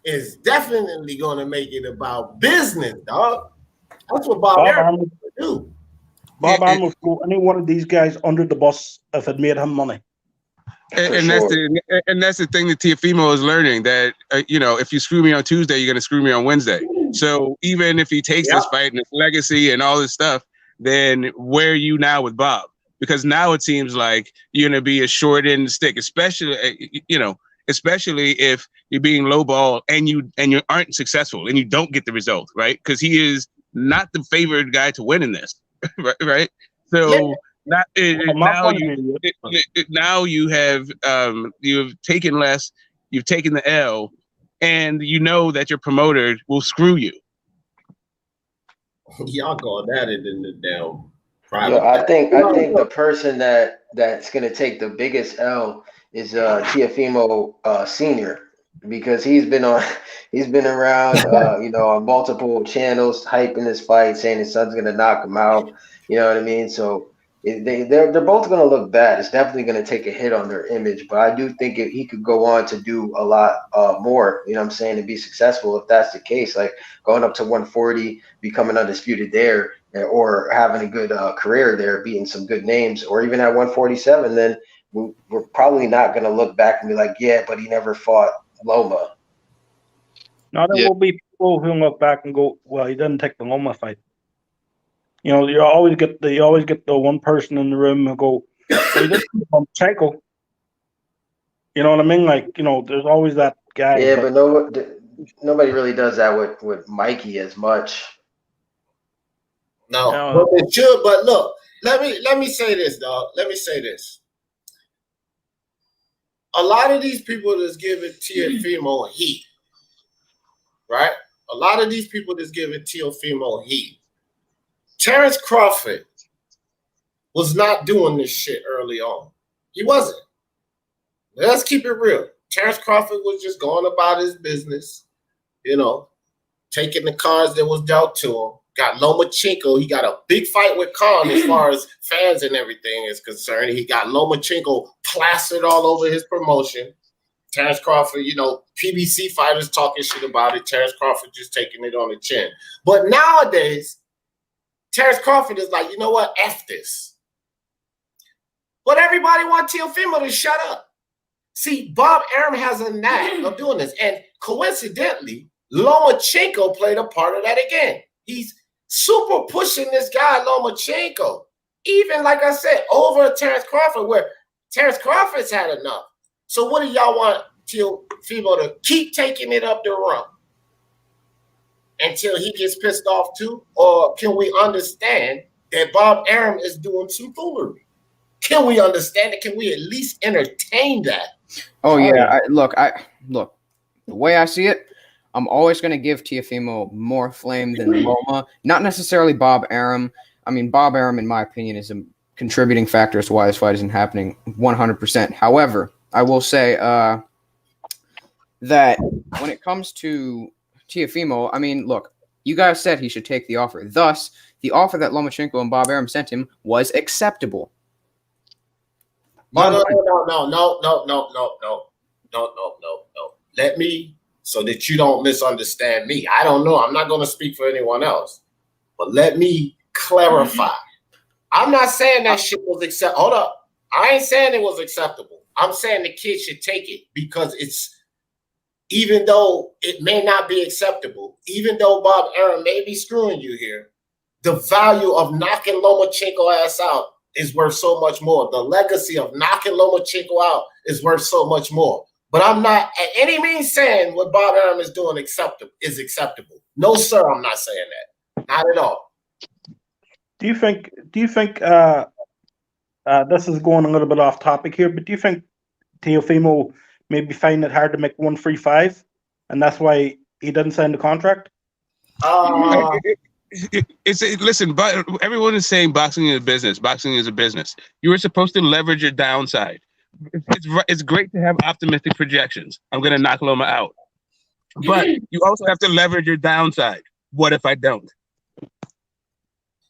is definitely going to make it about business, dog. That's what Bob Arum will do. Bob Arum will throw any one of these guys under the bus if it made him money. And that's the thing that Teofimo is learning, that you know, if you screw me on Tuesday, you're gonna screw me on Wednesday. So even if he takes this fight and his legacy and all this stuff, then where are you now with Bob? Because now it seems like you're gonna be a short end of the stick, especially if you're being lowball and you aren't successful and you don't get the result, right? Because he is not the favored guy to win in this, right? So. Now you have taken less, you've taken the L, and you know that your promoter will screw you. Y'all going at it in the damn private. Yo, I think the person that's gonna take the biggest L is Teofimo Senior, because he's been around on multiple channels hyping this fight, saying his son's gonna knock him out. You know what I mean? So. They're both going to look bad. It's definitely going to take a hit on their image, but I do think he could go on to do a lot more, you know what I'm saying, to be successful if that's the case, like going up to 140, becoming undisputed there, or having a good career there, beating some good names, or even at 147, then we're probably not going to look back and be like, yeah, but he never fought Loma. Now there will be people who look back and go, well, he didn't take the Loma fight. You know, you always get the one person in the room who go, well, this is Lomachenko. You know what I mean? Like, you know, there's always that guy. Yeah, but nobody really does that with Mikey as much. No, but it should. But look, let me say this, dog. Let me say this. A lot of these people that's giving Teofimo heat, right? A lot of these people that's giving Teofimo heat. Terrence Crawford was not doing this shit early on. He wasn't. Let's keep it real. Terrence Crawford was just going about his business, you know, taking the cards that was dealt to him. Got Lomachenko. He got a big fight with Khan as far as fans and everything is concerned. He got Lomachenko plastered all over his promotion. Terrence Crawford, you know, PBC fighters talking shit about it. Terrence Crawford just taking it on the chin. But nowadays, Terrence Crawford is like, you know what? F this. But everybody wants Teofimo to shut up. See, Bob Arum has a knack of doing this. And coincidentally, Lomachenko played a part of that again. He's super pushing this guy, Lomachenko. Even, like I said, over Terrence Crawford, where Terrence Crawford's had enough. So what do y'all want Teofimo to keep taking it up the run until he gets pissed off too? Or can we understand that Bob Arum is doing some foolery? Can we understand it? Can we at least entertain that? Oh yeah, look. The way I see it, I'm always going to give Teofimo more flame than Loma. Not necessarily Bob Arum. I mean, Bob Arum, in my opinion, is a contributing factor as to why this fight isn't happening 100%. However, I will say that when it comes to Teofimo, I mean, look, you guys said he should take the offer. Thus, the offer that Lomachenko and Bob Arum sent him was acceptable. No. Let me, so that you don't misunderstand me. I don't know. I'm not going to speak for anyone else. But let me clarify. I'm not saying that shit was acceptable. Hold up. I ain't saying it was acceptable. I'm saying the kid should take it because it's, even though it may not be acceptable, even though Bob Arum may be screwing you here, the value of knocking Lomachenko ass out is worth so much more. The legacy of knocking Lomachenko out is worth so much more. But I'm not at any means saying what Bob Arum is doing is acceptable. No, sir, I'm not saying that. Not at all. Do you think this is going a little bit off topic here, but do you think Teofimo maybe find it hard to make 135, and that's why he didn't sign the contract? Listen, but everyone is saying boxing is a business. Boxing is a business. You were supposed to leverage your downside. It's great to have optimistic projections. I'm going to knock Loma out. But you also have to leverage your downside. What if I don't?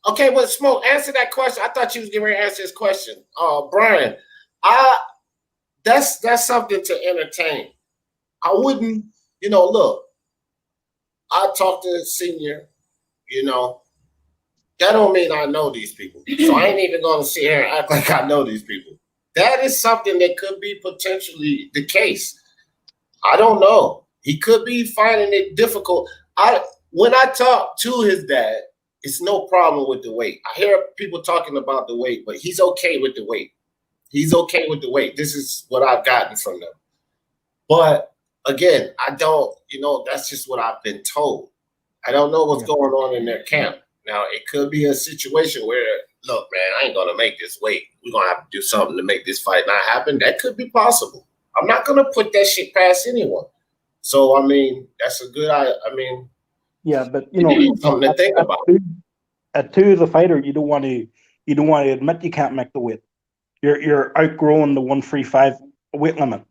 Okay, well, Smoke, answer that question. I thought you was getting ready to answer this question. Brian, that's something to entertain. I wouldn't, look, I talked to Senior, that don't mean I know these people. So I ain't even going to sit here and act like I know these people. That is something that could be potentially the case. I don't know. He could be finding it difficult. When I talk to his dad, it's no problem with the weight. I hear people talking about the weight, but he's okay with the weight. He's okay with the weight. This is what I've gotten from them. But again, I don't, that's just what I've been told. I don't know what's going on in their camp. Now, it could be a situation where, look, man, I ain't going to make this weight. We're going to have to do something to make this fight not happen. That could be possible. I'm not going to put that shit past anyone. So, I mean, that's a good, yeah, but, something to think about. At two as a fighter, you don't want to admit you can't make the weight. You're outgrowing the 135 weight limit,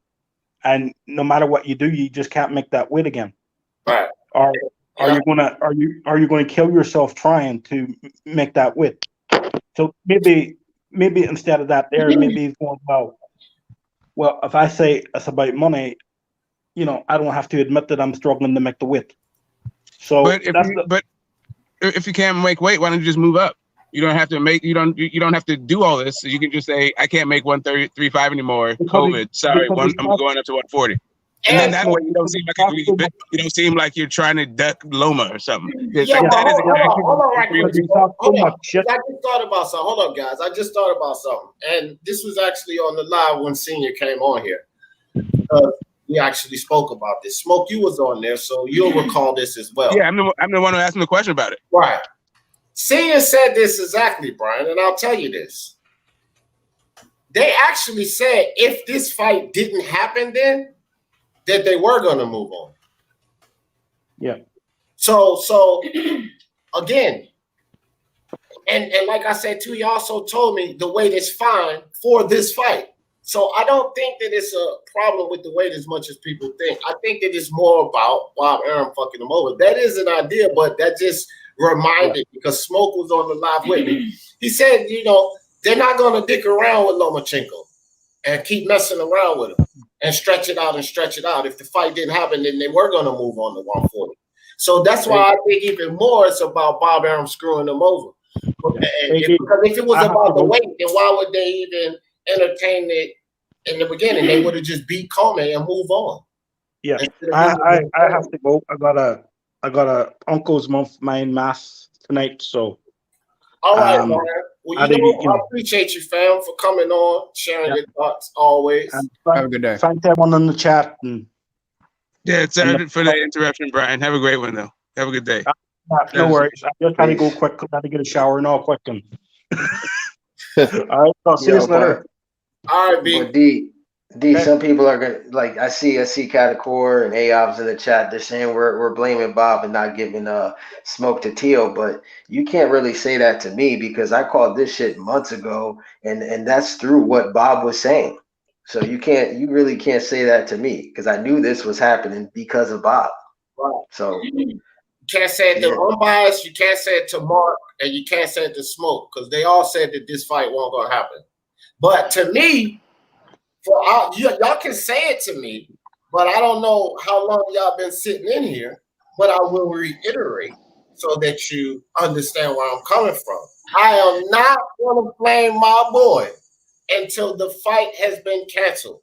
and no matter what you do, you just can't make that weight again. Right. Are you gonna kill yourself trying to make that weight? So maybe instead of that, maybe he's going, well, if I say it's about money, I don't have to admit that I'm struggling to make the weight. So, but if you can't make weight, why don't you just move up? You don't have to have to do all this. You can just say, I can't make 135 anymore. COVID. Sorry, I'm going up to 140. And then that way you don't seem like you're trying to duck Loma or something. Yeah, hold on, right quick. I just thought about something. Hold up, guys. I just thought about something. And this was actually on the live when Senior came on here. We actually spoke about this. Smoke, you was on there, so you'll recall this as well. Yeah, I'm the one who asked him the question about it. Right. Senior said this exactly, Brian, and I'll tell you this. They actually said if this fight didn't happen then, that they were going to move on. Yeah. So again, and like I said too, you also told me the weight is fine for this fight. So I don't think that it's a problem with the weight as much as people think. I think that it's more about Bob Arum fucking him over. That is an idea, but that just reminded, because Smoke was on the live with me. He said, they're not going to dick around with Lomachenko. and keep messing around with him and stretch it out and stretch it out. If the fight didn't happen, then they were going to move on to 140. So that's why I think even more it's about Bob Arum screwing them over. Because if it was about the weight, then why would they even entertain it in the beginning? They would have just beat Comey and move on. Yeah, I have to go. I got a uncle's mind mass tonight, so. All right, man. Well, I appreciate you, fam, for coming on, sharing your thoughts always. Have a good day. Thank everyone in the chat. Yeah, sorry for the interruption, Brian. Have a great one, though. Have a good day. No worries. I just had to go quick. I had to get a shower and all quick. All right, I'll see you later. All right, B. D, some people are gonna like. I see Catacor and Aobs in the chat. They're saying we're blaming Bob and not giving smoke to Teo, but you can't really say that to me because I called this shit months ago, and that's through what Bob was saying. So you really can't say that to me because I knew this was happening because of Bob. Right. So you can't say it to Unbiased, you can't say it to Mark, and you can't say it to Smoke because they all said that this fight won't gonna happen. But to me. Y'all can say it to me, but I don't know how long y'all been sitting in here, but I will reiterate so that you understand where I'm coming from. I am not going to blame my boy until the fight has been canceled.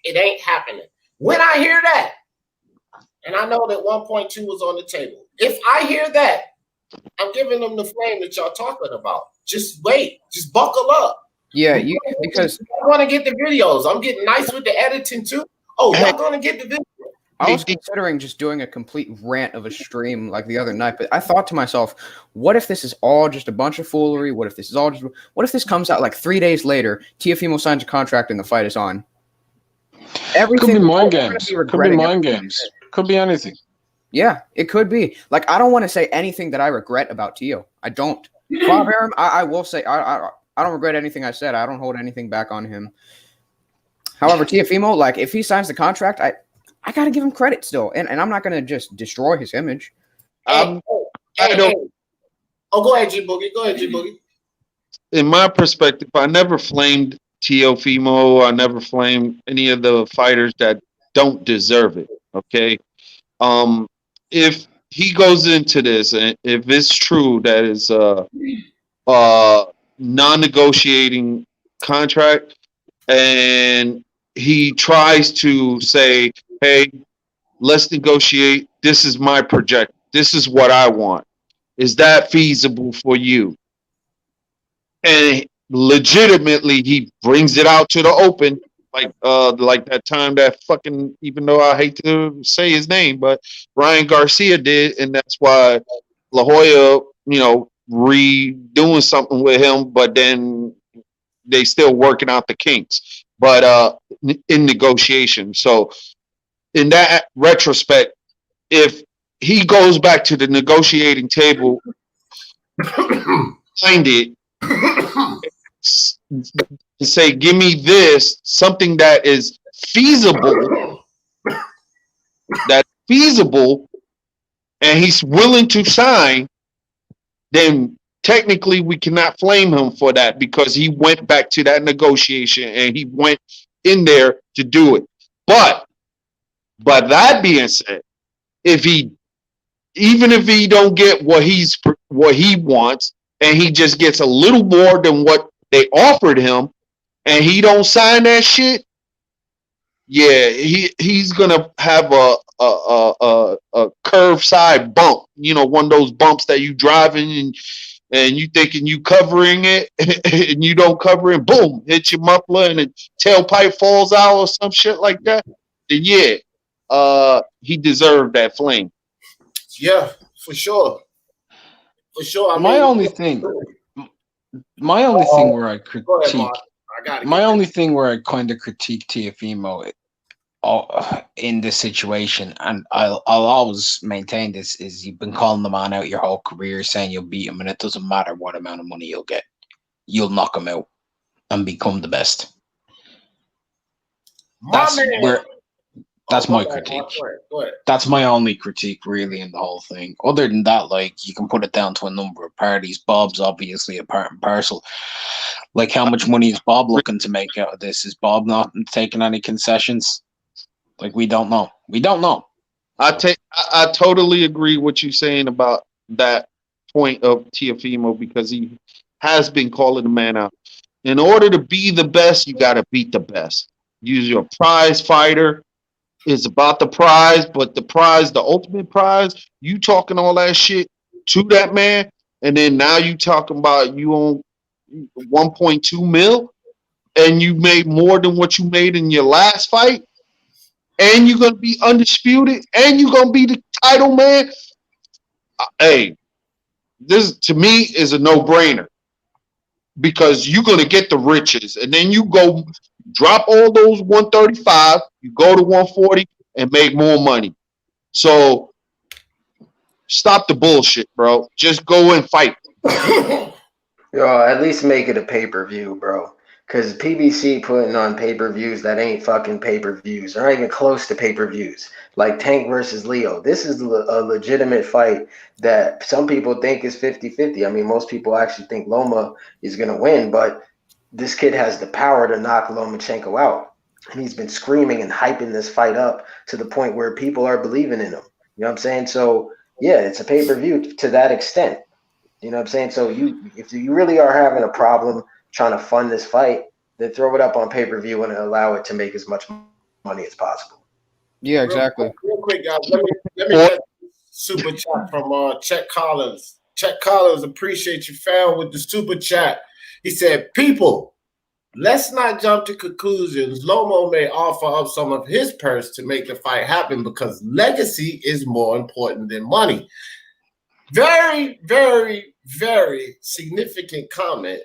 It ain't happening. When I hear that, and I know that 1.2 was on the table, if I hear that, I'm giving them the flame that y'all talking about. Just wait. Just buckle up. Yeah, because I want to get the videos. I'm getting nice with the editing too. Oh, y'all gonna get the video? I was considering just doing a complete rant of a stream like the other night, but I thought to myself, what if this is all just a bunch of foolery? What if this comes out like 3 days later, Teofimo signs a contract and the fight is on? Everything could be mind games. Could be mind games. Could be anything. Yeah, it could be. Like, I don't want to say anything that I regret about Teo. I don't. Bob Arum, I will say I don't regret anything I said. I don't hold anything back on him. However, Teofimo, like, if he signs the contract, I got to give him credit still. And I'm not going to just destroy his image. I don't. Oh, go ahead, G Boogie. Go ahead, G Boogie. In my perspective, I never flamed Teofimo. I never flamed any of the fighters that don't deserve it. Okay. If he goes into this, and if it's true that is non-negotiating contract, and he tries to say, hey, let's negotiate, this is my project, this is what I want, is that feasible for you? And legitimately he brings it out to the open, like that time that fucking, even though I hate to say his name, but Ryan Garcia did, and that's why La Hoya, redoing something with him, but then they still working out the kinks, but in negotiation. So in that retrospect, if he goes back to the negotiating table, find it, to say, give me this, something that is feasible, and he's willing to sign, then technically we cannot flame him for that because he went back to that negotiation and he went in there to do it. But that being said, even if he don't get what he wants, and he just gets a little more than what they offered him, and he don't sign that shit, yeah, he's gonna have a curved side bump, one of those bumps that you driving and you thinking you covering it and you don't cover it, boom, hit your muffler and the tailpipe falls out or some shit like that. Then yeah, he deserved that flame. Yeah, for sure. For sure. My only thing where I critique, my only thing where I kind of critique Teofimo in this situation, and I'll always maintain this, is you've been calling the man out your whole career, saying you'll beat him, and it doesn't matter what amount of money you'll get, you'll knock him out and become the best. That's my critique. Go ahead. That's my only critique, really, in the whole thing. Other than that, like, you can put it down to a number of parties. Bob's obviously a part and parcel. Like, how much money is Bob looking to make out of this? Is Bob not taking any concessions? Like, we don't know. We don't know. I totally agree what you're saying about that point of Teofimo, because he has been calling the man out. In order to be the best, you got to beat the best. Use your prize fighter. It's about the prize, but the prize, the ultimate prize, you talking all that shit to that man, and then now you talking about you own 1.2 mil, and you made more than what you made in your last fight, and you're gonna be undisputed, and you're gonna be the title man. Hey, this to me is a no-brainer, because you're gonna get the riches, and then you go drop all those 135, you go to 140 and make more money. So stop the bullshit, bro. Just go and fight. Yo, at least make it a pay-per-view, bro. Because PBC putting on pay-per-views that ain't fucking pay-per-views. They're not even close to pay-per-views. Like Tank versus Leo. This is a legitimate fight that some people think is 50-50. I mean, most people actually think Loma is going to win, but this kid has the power to knock Lomachenko out. And he's been screaming and hyping this fight up to the point where people are believing in him. You know what I'm saying? So, yeah, it's a pay-per-view to that extent. You know what I'm saying? So if you really are having a problem trying to fund this fight, then throw it up on pay-per-view and allow it to make as much money as possible. Yeah, exactly. Real quick, guys, let me get super chat from Chet Collins. Chet Collins, appreciate you, fam, with the super chat. He said, people, let's not jump to conclusions. Lomo may offer up some of his purse to make the fight happen because legacy is more important than money. Very, very, very significant comment.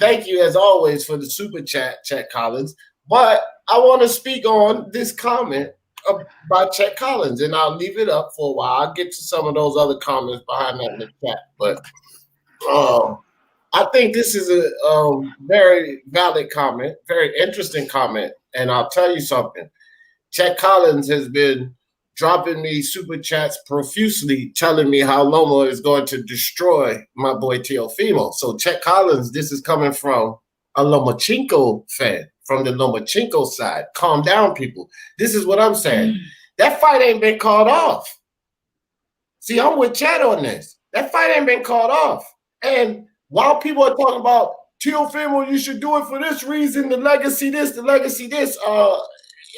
Thank you, as always, for the super chat, Chet Collins. But I want to speak on this comment by Chet Collins, and I'll leave it up for a while. I'll get to some of those other comments behind that in the chat. But I think this is a very valid comment, very interesting comment. And I'll tell you something. Chet Collins has been dropping me super chats profusely, telling me how Loma is going to destroy my boy Teofimo. So Chet Collins, this is coming from a Lomachenko fan, from the Lomachenko side. Calm down, people. This is what I'm saying. That fight ain't been called off. See, I'm with Chet on this. That fight ain't been called off. And while people are talking about Teofimo, you should do it for this reason, the legacy this,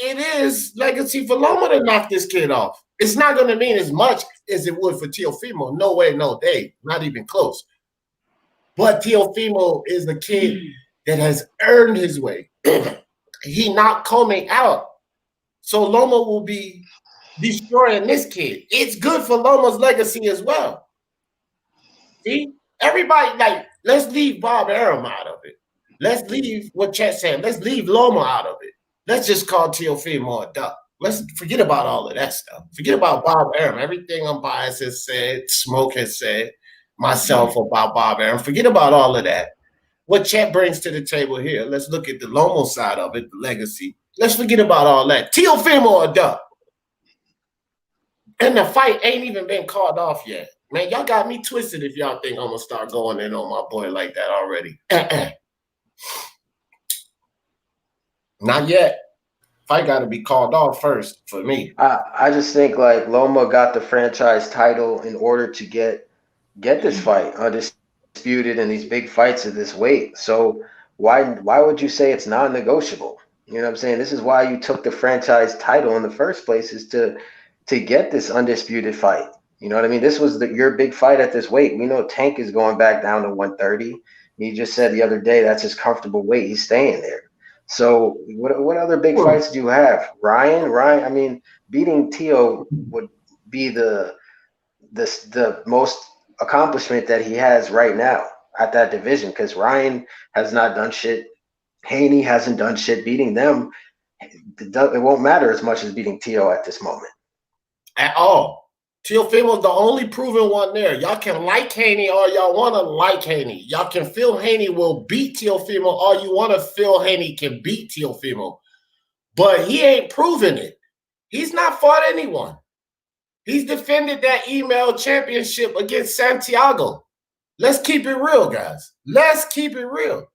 it is legacy for Loma to knock this kid off. It's not going to mean as much as it would for Teofimo. No way, no day. Not even close. But Teofimo is the kid that has earned his way. He knocked Comey out. So Loma will be destroying this kid. It's good for Loma's legacy as well. See? Everybody, like, let's leave Bob Arum out of it. Let's leave what Chet said. Let's leave Loma out of it. Let's just call Teofimo a duck. Let's forget about all of that stuff. Forget about Bob Arum. Everything Unbiased has said, Smoke has said, myself about Bob Arum. Forget about all of that. What Chet brings to the table here, let's look at the Lomo side of it, the legacy. Let's forget about all that. Teofimo a duck. And the fight ain't even been called off yet. Man, y'all got me twisted if y'all think I'm going to start going in on my boy like that already. Not yet. Fight got to be called off first for me. I just think, like, Loma got the franchise title in order to get this fight undisputed in these big fights of this weight. So why would you say it's non-negotiable? You know what I'm saying? This is why you took the franchise title in the first place, is to get this undisputed fight. You know what I mean? This was your big fight at this weight. We know Tank is going back down to 130. He just said the other day that's his comfortable weight. He's staying there. So what other big fights do you have? Ryan, I mean, beating Teo would be the most accomplishment that he has right now at that division, because Ryan has not done shit. Haney hasn't done shit. Beating them, it won't matter as much as beating Teo at this moment. At all. Teofimo's the only proven one there. Y'all can like Haney or y'all want to like Haney. Y'all can feel Haney will beat Teofimo or you want to feel Haney can beat Teofimo. But he ain't proven it. He's not fought anyone. He's defended that email championship against Santiago. Let's keep it real, guys. Let's keep it real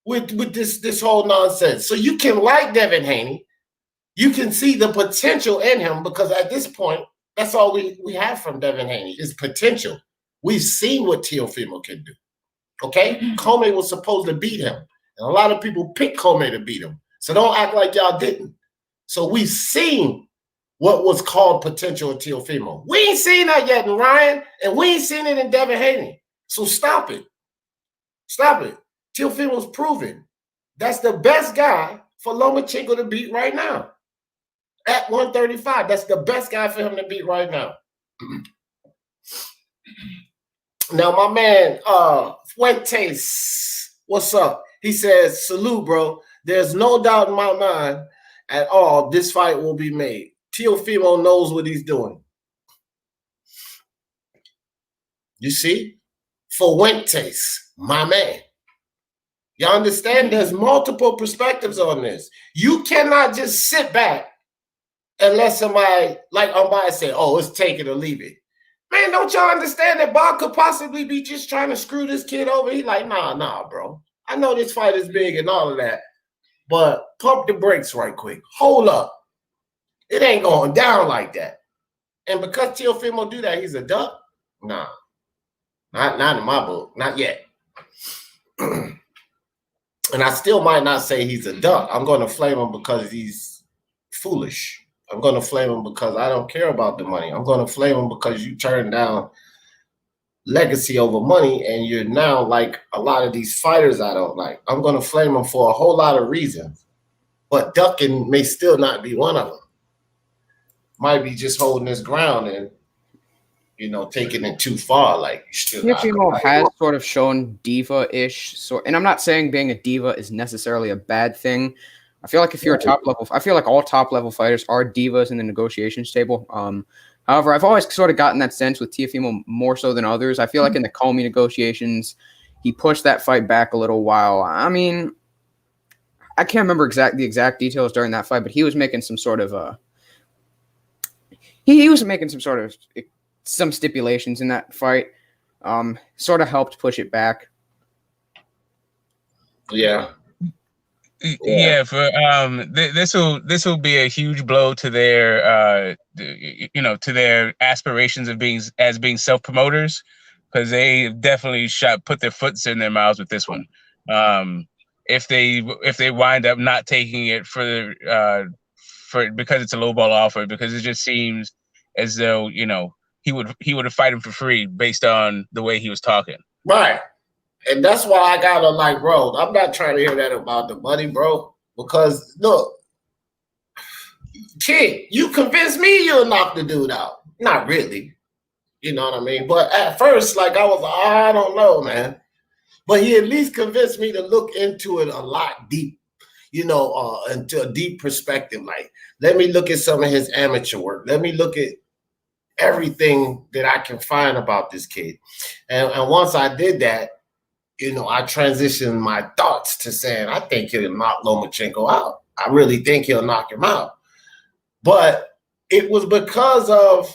with this whole nonsense. So you can like Devin Haney. You can see the potential in him because at this point, that's all we have from Devin Haney is potential. We've seen what Teofimo can do. Okay? Comey was supposed to beat him. And a lot of people picked Comey to beat him. So don't act like y'all didn't. So we've seen what was called potential in Teofimo. We ain't seen that yet in Ryan, and we ain't seen it in Devin Haney. So stop it. Stop it. Teofimo's proven. That's the best guy for Lomachenko to beat right now. At 135. That's the best guy for him to beat right now. Now, my man, Fuentes, what's up? He says, salute, bro. There's no doubt in my mind at all this fight will be made. Teofimo knows what he's doing. You see? Fuentes, my man. You understand? There's multiple perspectives on this. You cannot just sit back and let somebody like Umbaya say, oh, it's take it or leave it. Man, don't y'all understand that Bob could possibly be just trying to screw this kid over? He's like, nah, bro. I know this fight is big and all of that, but pump the brakes right quick. Hold up. It ain't going down like that. And because Teofimo do that, he's a duck? Nah. Not in my book. Not yet. And I still might not say he's a duck. I'm going to flame him because he's foolish. I'm going to flame him because I don't care about the money. I'm going to flame him because you turned down legacy over money and you're now like a lot of these fighters I don't like. I'm going to flame him for a whole lot of reasons. But ducking may still not be one of them. Might be just holding his ground and, you know, taking it too far. Like, Teofimo has sort of shown diva-ish sort, and I'm not saying being a diva is necessarily a bad thing. I feel like if you're a top level, I feel like all top level fighters are divas in the negotiations table. However, I've always sort of gotten that sense with Teofimo more so than others. I feel like in the Comey negotiations, he pushed that fight back a little while. I mean, I can't remember the exact details during that fight, but he was making some sort of he was making some stipulations in that fight. Sort of helped push it back. Yeah. Yeah, for this will be a huge blow to their to their aspirations of being self-promoters, because they definitely put their foots in their mouths with this one. If they wind up not taking it for because it's a lowball offer, because it just seems as though he would have fight him for free based on the way he was talking. Right. And that's why I gotta like, bro, I'm not trying to hear that about the money, bro. Because look, kid, you convinced me you'll knock the dude out. Not really. You know what I mean? But at first, like I was like, I don't know, man. But he at least convinced me to look into it a lot deep, into a deep perspective. Like, let me look at some of his amateur work. Let me look at everything that I can find about this kid. And once I did that, I transitioned my thoughts to saying, I think he'll knock Lomachenko out. I really think he'll knock him out. But it was because of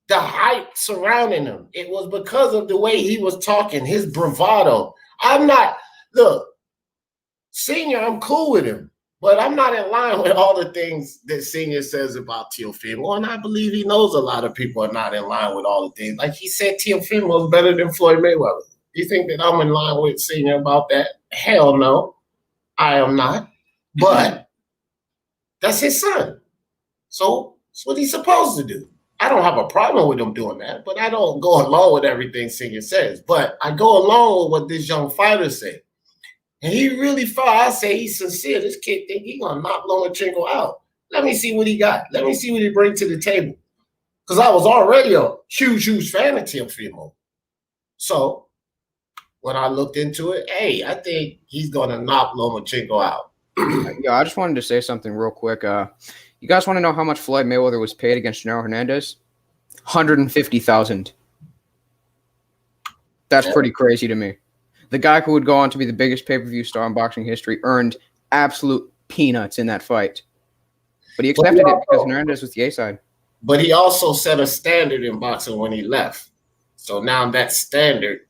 the hype surrounding him. It was because of the way he was talking, his bravado. Look, Senior, I'm cool with him, but I'm not in line with all the things that Senior says about Teofimo. And I believe he knows a lot of people are not in line with all the things. Like he said, Teofimo is better than Floyd Mayweather. You think that I'm in line with Senior about that? Hell no, I am not. But that's his son. So that's what he's supposed to do. I don't have a problem with him doing that, but I don't go along with everything Senior says. But I go along with what this young fighter said. And he really fought. I say he's sincere. This kid think he's going to knock Lomachenko out. Let me see what he got. Let me see what he brings to the table. Because I was already a huge fan of Teofimo. So when I looked into it, hey, I think he's going to knock Lomachenko out. Yeah, I just wanted to say something real quick. You guys want to know how much Floyd Mayweather was paid against Gennaro Hernandez? $150,000. That's pretty crazy to me. The guy who would go on to be the biggest pay-per-view star in boxing history earned absolute peanuts in that fight. But he accepted it because Hernandez was the A side. But he also set a standard in boxing when he left. So now that standard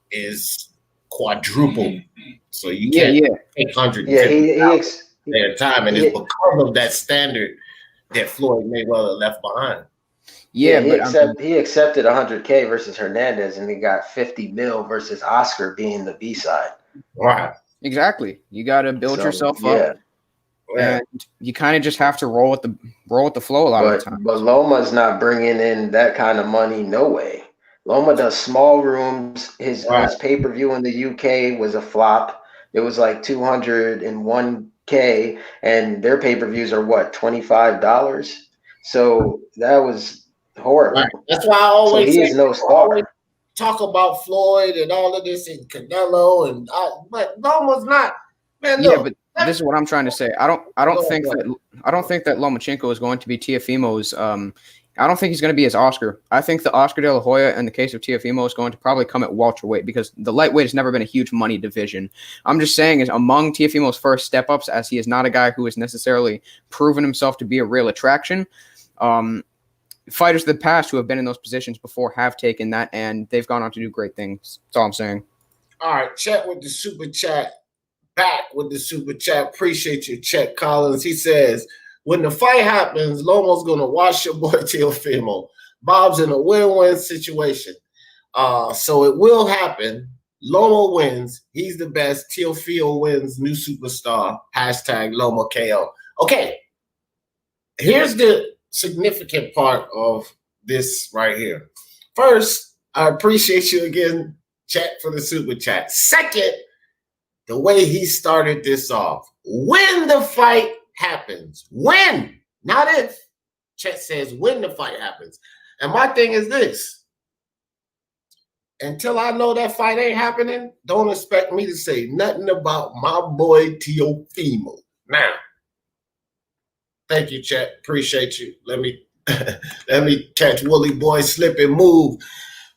is quadrupled. So you can't take 150 at a time, and it's because of that standard that Floyd Mayweather left behind. Yeah, he accepted 100K versus Hernandez, and he got 50 mil versus Oscar being the B side. Right. Exactly. You got to build yourself up, and you kind of just have to roll with the flow a lot of the time. But Loma's not bringing in that kind of money. No way. Loma does small rooms. His pay-per-view in the UK was a flop. It was like 201K, and their pay-per-views are what, $25? So that was horrible. Right. That's why I always he is no star. Talk about Floyd and all of this and Canelo but Loma's not. Man, look, but this is what I'm trying to say. I don't think that Lomachenko is going to be Teofimo's. I don't think he's going to be his Oscar. I think the Oscar De La Hoya in the case of Teofimo is going to probably come at welterweight because the lightweight has never been a huge money division. I'm just saying is among Teofimo's first step ups, as he is not a guy who has necessarily proven himself to be a real attraction. Fighters of the past who have been in those positions before have taken that, and they've gone on to do great things. That's all I'm saying. All right, chat with the super chat. Back with the super chat. Appreciate your check, Collins. He says, when the fight happens, Lomo's going to watch your boy Teofimo. Bob's in a win-win situation. So it will happen. Lomo wins. He's the best. Teofimo wins. New superstar. Hashtag Loma KO. Okay. Here's the significant part of this right here. First, I appreciate you again, chat, for the super chat. Second, the way he started this off. When the fight happens. When, not if. Chet says when the fight happens. And my thing is this. Until I know that fight ain't happening, don't expect me to say nothing about my boy Teofimo. Now, thank you, Chet. Appreciate you. Let me catch Wooly Boy slip and move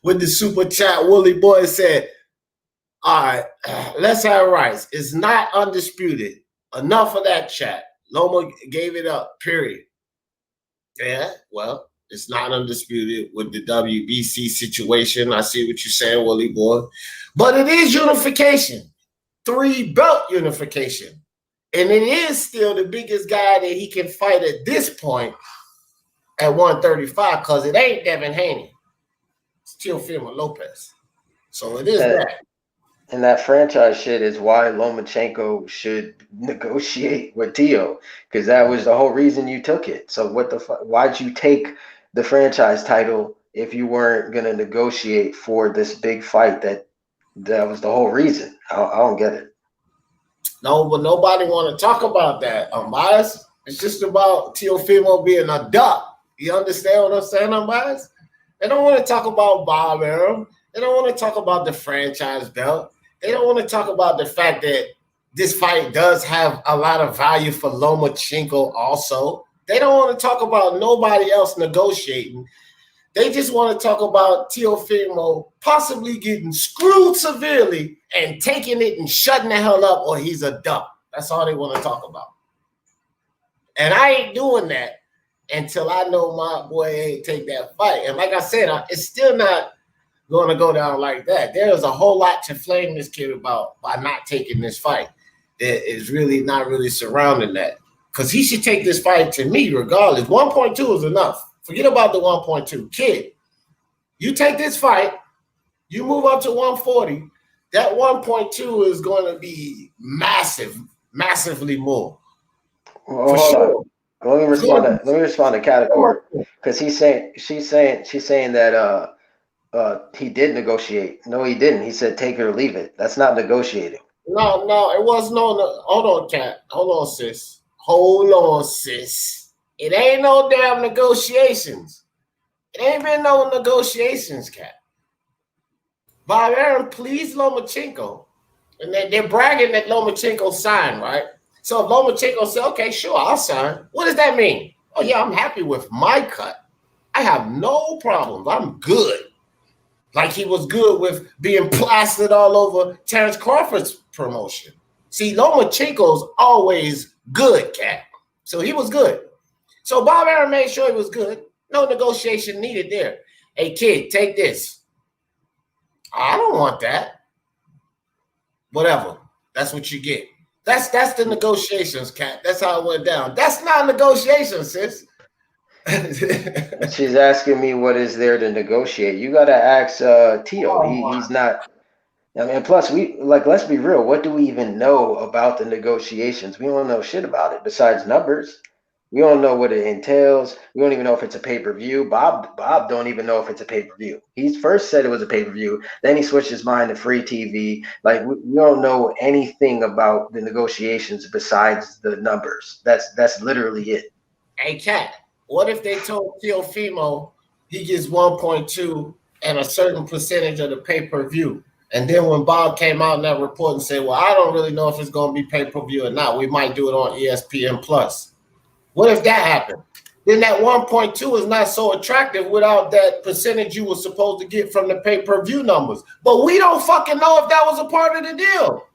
with the super chat. Wooly Boy said, all right, let's have rights. It's not undisputed. Enough of that chat. Loma gave it up, period. Yeah, well, it's not undisputed with the WBC situation. I see what you're saying, Wooly Boy. But it is unification. 3-belt unification. And it is still the biggest guy that he can fight at this point at 135 because it ain't Devin Haney. It's Teofimo Lopez. So it is that. And that franchise shit is why Lomachenko should negotiate with Teo, because that was the whole reason you took it. So what the fuck? Why'd you take the franchise title if you weren't gonna negotiate for this big fight? That was the whole reason. I don't get it. No, but nobody want to talk about that. Bias. It's just about Teofimo being a duck. You understand what I'm saying, Bias? They don't want to talk about Bob Arum. They don't want to talk about the franchise belt. They don't want to talk about the fact that this fight does have a lot of value for Lomachenko also. They don't want to talk about nobody else negotiating. They just want to talk about Teofimo possibly getting screwed severely and taking it and shutting the hell up, or he's a duck. That's all they want to talk about. And I ain't doing that until I know my boy ain't take that fight. And like I said, it's still not going to go down like that. There's a whole lot to flame this kid about by not taking this fight. That is really not really surrounding that. Because he should take this fight to me regardless. 1.2 is enough. Forget about the 1.2. Kid, you take this fight, you move up to 140, that 1.2 is going to be massively more. Well, hold on. Let me respond to Category, because she's saying that he did negotiate. No, he didn't. He said take it or leave it. That's not negotiating. No, it was no. Hold on, Cat. Hold on, sis. It ain't no damn negotiations. It ain't been no negotiations, Cat. Bob Arum pleased Lomachenko, and they're bragging that Lomachenko signed, right? So if Lomachenko said, okay, sure, I'll sign. What does that mean? Oh, yeah, I'm happy with my cut. I have no problems. I'm good. Like he was good with being plastered all over Terrence Crawford's promotion. See, Lomachenko's always good, Cat. So he was good. So Bob Arum made sure it was good. No negotiation needed there. Hey, kid, take this. I don't want that. Whatever. That's what you get. That's the negotiations, Cat. That's how it went down. That's not negotiations, sis. She's asking me what is there to negotiate. You gotta ask Teo. He's not. I mean, plus let's be real. What do we even know about the negotiations? We don't know shit about it besides numbers. We don't know what it entails. We don't even know if it's a pay-per-view. Bob don't even know if it's a pay-per-view. He first said it was a pay-per-view. Then he switched his mind to free TV. Like we don't know anything about the negotiations besides the numbers. That's literally it. Hey, Cat, what if they told Teofimo he gets 1.2 and a certain percentage of the pay-per-view? And then when Bob came out in that report and said, well, I don't really know if it's going to be pay-per-view or not. We might do it on ESPN Plus. What if that happened? Then that 1.2 is not so attractive without that percentage you were supposed to get from the pay-per-view numbers. But we don't fucking know if that was a part of the deal.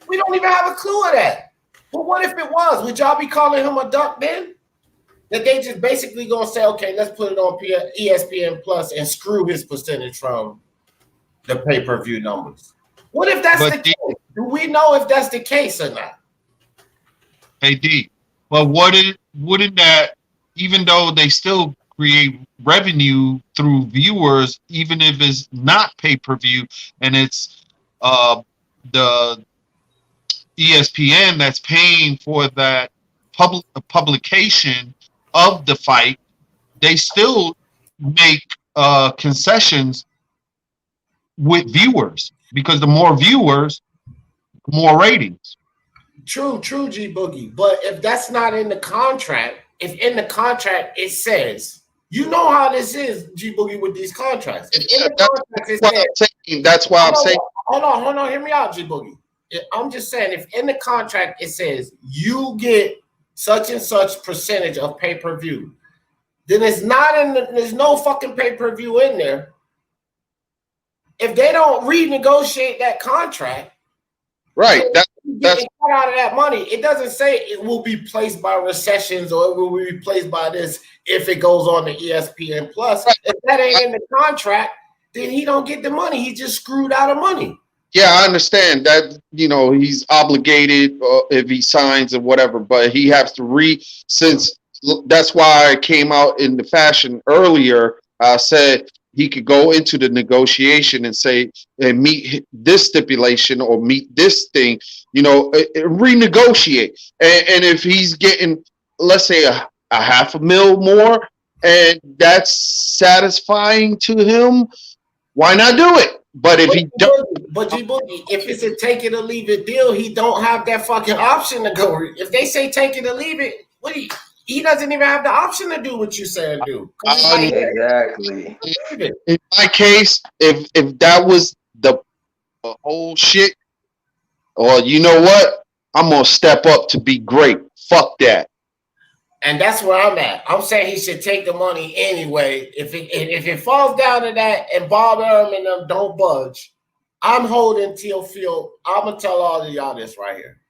We don't even have a clue of that. But what if it was? Would y'all be calling him a duck then? That they just basically going to say, okay, let's put it on ESPN Plus and screw his percentage from the pay-per-view numbers. What if that's the case? Do we know if that's the case or not? Hey, D, but wouldn't that, even though they still create revenue through viewers, even if it's not pay-per-view and it's the ESPN that's paying for that publication of the fight, they still make concessions with viewers, because the more viewers, the more ratings. True, G Boogie. But if that's not in the contract, if in the contract it says, you know how this is, G Boogie, with these contracts. If in the contract it says, that's why I'm saying. Hold on, hear me out, G Boogie. I'm just saying, if in the contract it says you get such and such percentage of pay-per-view, then it's not there's no fucking pay-per-view in there. If they don't renegotiate that contract, right, that's cut out of that money. It doesn't say it will be placed by recessions or it will be replaced by this if it goes on to ESPN Plus. Right. If that ain't in the contract, then he don't get the money. He just screwed out of money. Yeah, I understand that, he's obligated if he signs or whatever, but he has to since that's why I came out in the fashion earlier. I said he could go into the negotiation and say, and meet this stipulation or meet this thing, renegotiate. And if he's getting, let's say, a $500,000 more, and that's satisfying to him, why not do it? But if he don't, but G Boogie, if it's a take it or leave it deal, he don't have that fucking option to go. If they say take it or leave it, he doesn't even have the option to do what you say and do. Exactly. In my case, if that was the whole shit, or you know what, I'm gonna step up to be great. Fuck that. And that's where I'm at. I'm saying he should take the money anyway. If it falls down to that and Bob Arum and them don't budge, I'm holding Teofimo. I'm going to tell all of y'all this right here.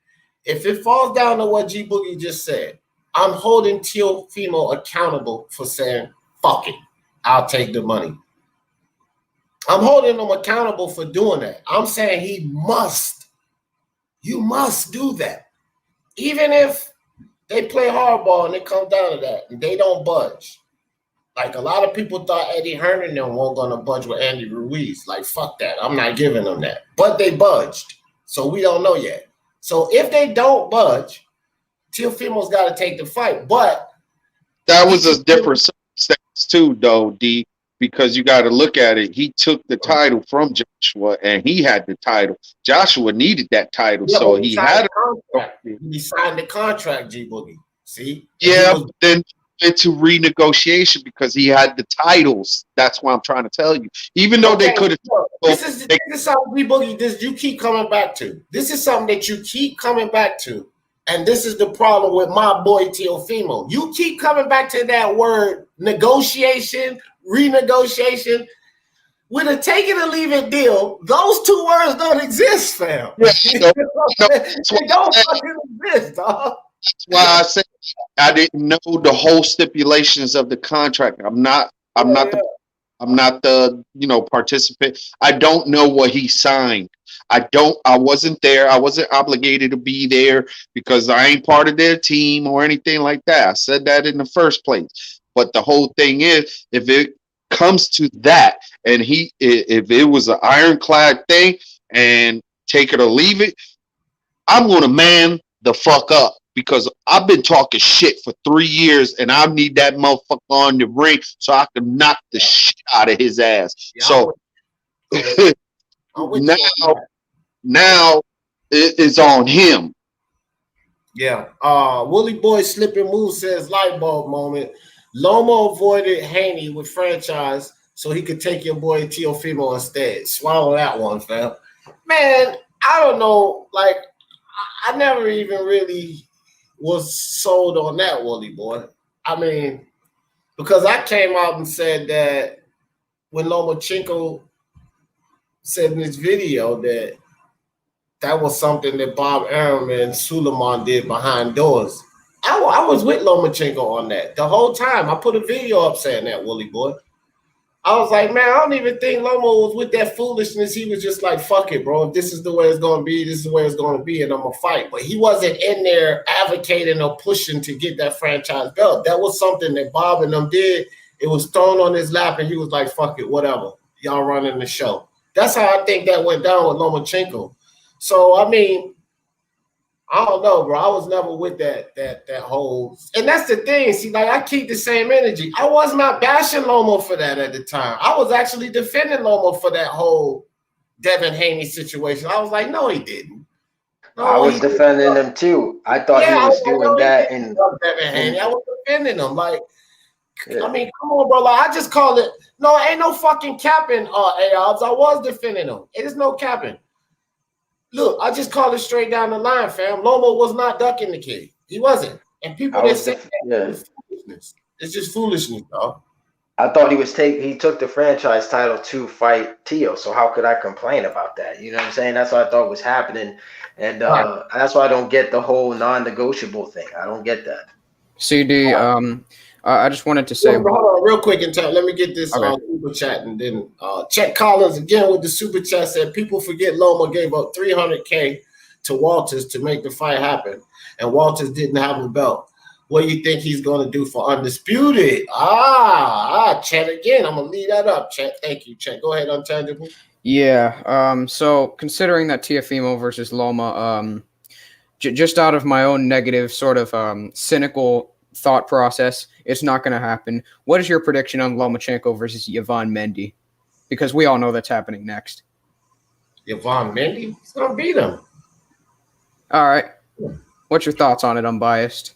If it falls down to what G Boogie just said, I'm holding Teofimo accountable for saying, fuck it, I'll take the money. I'm holding him accountable for doing that. I'm saying you must do that. Even if they play hardball and it comes down to that, and they don't budge. Like a lot of people thought Eddie Hearn and them weren't going to budge with Andy Ruiz. Like, fuck that. I'm not giving them that. But they budged. So we don't know yet. So if they don't budge, Teofimo's got to take the fight. But that was a different circumstance too, though, D, because you got to look at it. He took the title from Joshua, and he had the title. Joshua needed that title, so he had it. He signed the contract, G Boogie. See? Yeah, then into renegotiation because he had the titles. That's what I'm trying to tell you. Even though they could have. This is something, G Boogie, you keep coming back to. This is something that you keep coming back to. And this is the problem with my boy Teofimo. You keep coming back to that word negotiation, renegotiation. With a take it or leave it deal, those two words don't exist, fam. Yeah, they don't fucking exist, dog. That's why I said I didn't know the whole stipulations of the contract. I'm not the participant. I don't know what he signed. I wasn't there. I wasn't obligated to be there because I ain't part of their team or anything like that. I said that in the first place. But the whole thing is, if it comes to that, and if it was an ironclad thing and take it or leave it, I'm gonna man the fuck up because I've been talking shit for 3 years and I need that motherfucker on the ring so I can knock the shit out of his ass. Yeah, so now it's on him. Yeah. Willie Boy Slipping Move says light bulb moment. Loma avoided Haney with franchise so he could take your boy Teofimo instead. Swallow that one, fam. Man, I don't know. Like, I never even really was sold on that, Willie Boy. I mean, because I came out and said that when Lomachenko said in his video that was something that Bob Arum and Suleiman did behind doors. I was with Lomachenko on that the whole time. I put a video up saying that, Willie Boy. I was like, man, I don't even think Loma was with that foolishness. He was just like, fuck it, bro. If this is the way it's going to be, this is the way it's going to be, and I'm going to fight. But he wasn't in there advocating or pushing to get that franchise belt. That was something that Bob and them did. It was thrown on his lap, and he was like, fuck it, whatever. Y'all running the show. That's how I think that went down with Lomachenko. So, I mean, I don't know, bro. I was never with that whole, and that's the thing. See, like, I keep the same energy. I was not bashing Loma for that at the time. I was actually defending Loma for that whole Devin Haney situation. I was like, no, he didn't. No, I was defending him too. I thought he was doing that in Devin Haney. I was defending him. Like, I mean, come on, bro. Like, I just called it. No, ain't no fucking capping, AOBs. I was defending him. It is no capping. Look, I just called it straight down the line, fam. Loma was not ducking the kid. He wasn't. And people that say that is foolishness. It's just foolishness, dog. I thought he took the franchise title to fight Teo. So how could I complain about that? You know what I'm saying? That's what I thought was happening. And that's why I don't get the whole non-negotiable thing. I don't get that. CD, I just wanted to say, hold on real quick and let me get this super chat, and then Chet Collins again with the super chat said people forget Loma gave up $300K to Walters to make the fight happen, and Walters didn't have a belt. What do you think he's going to do for Undisputed? Chet again. I'm gonna leave that up, Chet. Thank you, Chet. Go ahead, Untangible. Yeah. So considering that Teofimo versus Loma, just out of my own negative sort of cynical thought process, it's not going to happen. What is your prediction on Lomachenko versus Yvonne Mendy? Because we all know that's happening next. Yvonne Mendy? He's going to beat him. All right. What's your thoughts on it, unbiased?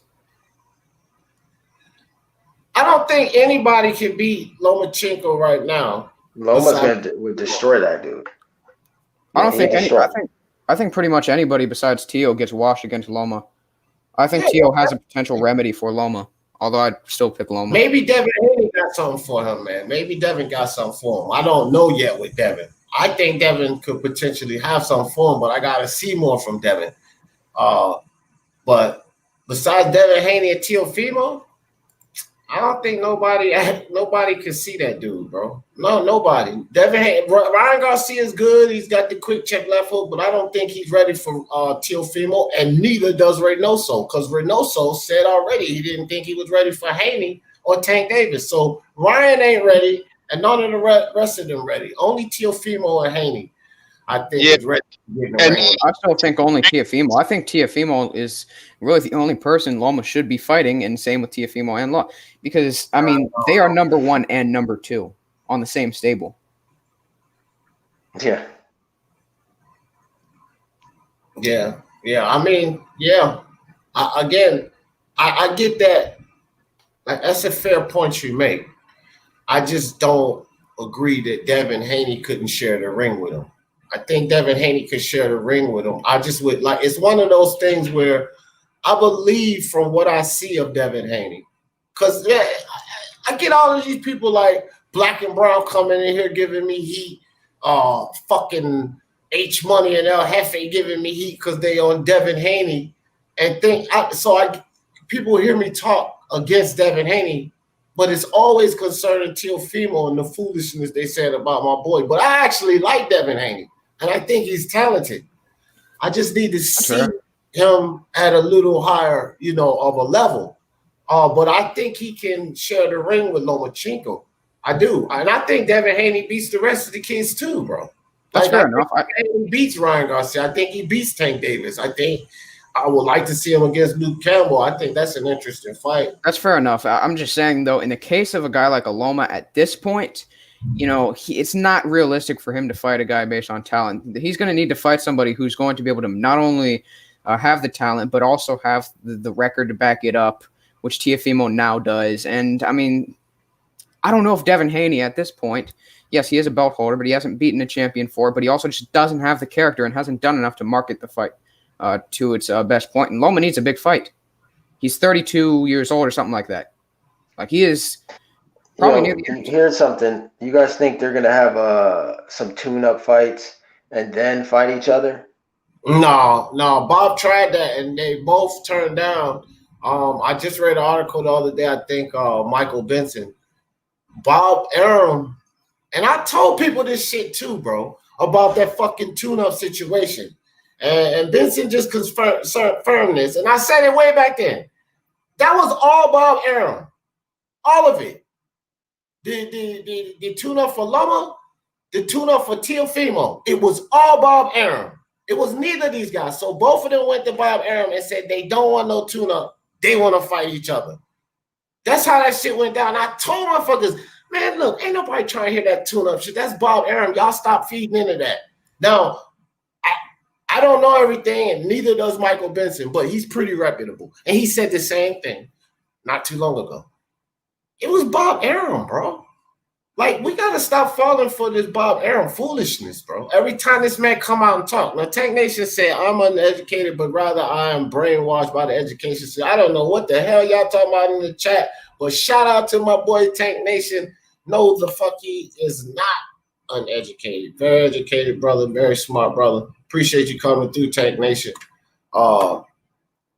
I don't think anybody can beat Lomachenko right now. Loma's would destroy that dude. I think pretty much anybody besides Teo gets washed against Loma. I think Teo has a potential remedy for Loma, although I'd still pick Loma. Maybe Devin Haney got something for him, man. Maybe Devin got something for him. I don't know yet with Devin. I think Devin could potentially have something for him, but I got to see more from Devin. But besides Devin Haney and Teofimo, I don't think nobody can see that dude, bro. No, nobody. Ryan Garcia is good. He's got the quick check left hook, but I don't think he's ready for Teofimo, and neither does Reynoso, because Reynoso said already he didn't think he was ready for Haney or Tank Davis. So Ryan ain't ready, and none of the rest of them ready. Only Teofimo and Haney, I think, is ready. And I still think only Teofimo. I think Teofimo is really the only person Loma should be fighting, and same with Teofimo and Loma, because I mean they are number 1 and number 2 on the same stable. Yeah. I mean, yeah. I get that. Like, that's a fair point you make. I just don't agree that Devin Haney couldn't share the ring with him. I think Devin Haney could share the ring with him. I just would like, it's one of those things where I believe from what I see of Devin Haney. Because I get all of these people like Black and Brown coming in here giving me heat, fucking H Money and El Jefe giving me heat because they on Devin Haney. and think people hear me talk against Devin Haney, but it's always concerning Teofimo and the foolishness they said about my boy. But I actually like Devin Haney, and I think he's talented. I just need to see him at a little higher, of a level. But I think he can share the ring with Lomachenko. I do. And I think Devin Haney beats the rest of the kids too, bro. That's fair enough. He beats Ryan Garcia. I think he beats Tank Davis. I think I would like to see him against Luke Campbell. I think that's an interesting fight. That's fair enough. I'm just saying, though, in the case of a guy like Loma at this point, it's not realistic for him to fight a guy based on talent. He's going to need to fight somebody who's going to be able to not only have the talent, but also have the record to back it up, which Teofimo now does. And, I mean, I don't know if Devin Haney at this point, yes, he is a belt holder, but he hasn't beaten a champion for it, but he also just doesn't have the character and hasn't done enough to market the fight to its best point. And Loma needs a big fight. He's 32 years old or something like that. Like, he is probably near the end. Here's something. You guys think they're going to have some tune-up fights and then fight each other? No. Bob tried that, and they both turned down. I just read an article the other day, I think Michael Benson. Bob Arum, and I told people this shit too, bro, about that fucking tune-up situation. And Benson just confirmed this, and I said it way back then. That was all Bob Arum. All of it. The tune-up for Loma, the tune-up for Teofimo. It was all Bob Arum. It was neither of these guys. So both of them went to Bob Arum and said they don't want no tune-up. They want to fight each other. That's how that shit went down. I told motherfuckers, man, look, ain't nobody trying to hear that tune-up shit. That's Bob Arum. Y'all stop feeding into that. Now, I don't know everything, and neither does Michael Benson, but he's pretty reputable. And he said the same thing not too long ago. It was Bob Arum, bro. Like, we got to stop falling for this Bob Arum foolishness, bro. Every time this man come out and talk. Now, Tank Nation said, I'm uneducated, but rather I am brainwashed by the education. So I don't know what the hell y'all talking about in the chat, but shout out to my boy Tank Nation. No, the fuck he is not uneducated. Very educated brother, very smart brother. Appreciate you coming through, Tank Nation. Y'all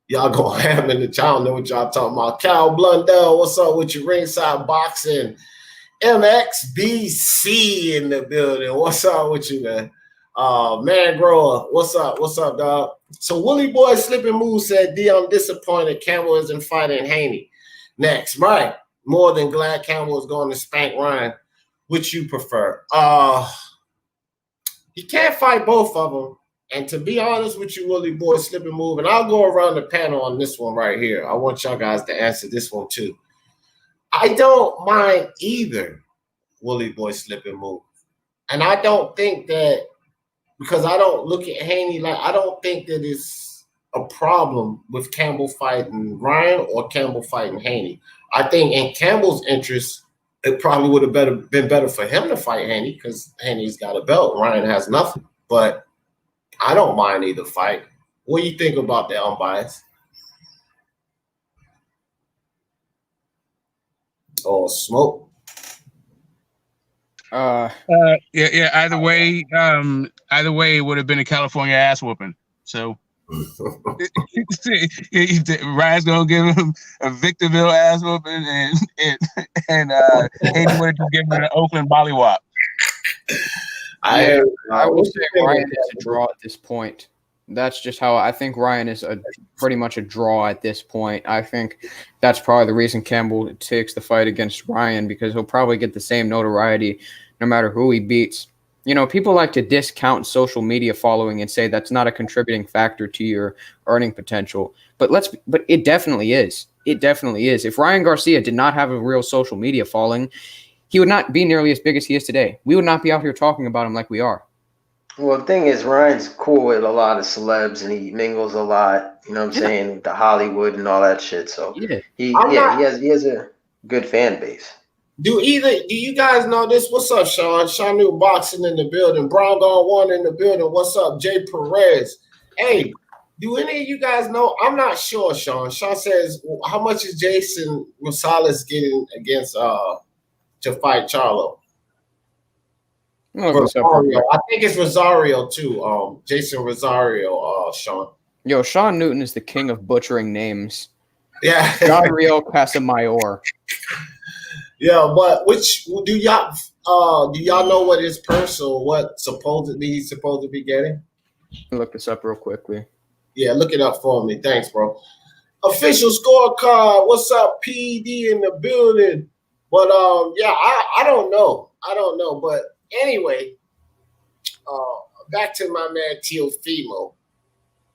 go ham in the chat. I don't know what y'all talking about. Cal Blundell, what's up with your ringside boxing? MXBC in the building. What's up with you, man? Man Grower, what's up? What's up, dog? So Willie Boy Slipping Move said, D, I'm disappointed Campbell isn't fighting Haney next. Right. More than glad Campbell is going to spank Ryan. Which you prefer? He can't fight both of them. And to be honest with you, Willie Boy Slipping Move, and I'll go around the panel on this one right here. I want y'all guys to answer this one too. I don't mind either Willie Boy Slipping Move. And I don't think that, because I don't look at Haney like, I don't think that it's a problem with Campbell fighting Ryan or Campbell fighting Haney. I think in Campbell's interest, it probably would have been better for him to fight Haney because Haney's got a belt. Ryan has nothing. But I don't mind either fight. What do you think about that, unbiased? Oh, smoke. Yeah. Either way, it would have been a California ass whooping. So Ryan's gonna give him a Victorville ass whooping, and Hayden would have given him an Oakland bollywop. I will say Ryan is a draw at this point. That's just how I think Ryan is pretty much a draw at this point. I think that's probably the reason Campbell takes the fight against Ryan, because he'll probably get the same notoriety no matter who he beats. You know, people like to discount social media following and say that's not a contributing factor to your earning potential. But it definitely is. It definitely is. If Ryan Garcia did not have a real social media following, he would not be nearly as big as he is today. We would not be out here talking about him like we are. Well, the thing is, Ryan's cool with a lot of celebs, and he mingles a lot. You know what I'm saying? The Hollywood and all that shit. So he has a good fan base. Do you guys know this? What's up, Sean? Sean New Boxing in the building. Brown Gone One in the building. What's up, Jay Perez? Hey, do any of you guys know? I'm not sure, Sean. Sean says, how much is Jason Rosales getting against to fight Charlo? I I think it's Rosario too. Jason Rosario, Sean. Yo, Sean Newton is the king of butchering names. Yeah. Gabriel Casamayor. Yeah, but which do y'all know what his purse or what supposedly he's supposed to be getting? Let me look this up real quickly. Yeah, look it up for me. Thanks, bro. Official scorecard. What's up, PD in the building? But yeah, I don't know. I don't know. But anyway, back to my man Teofimo.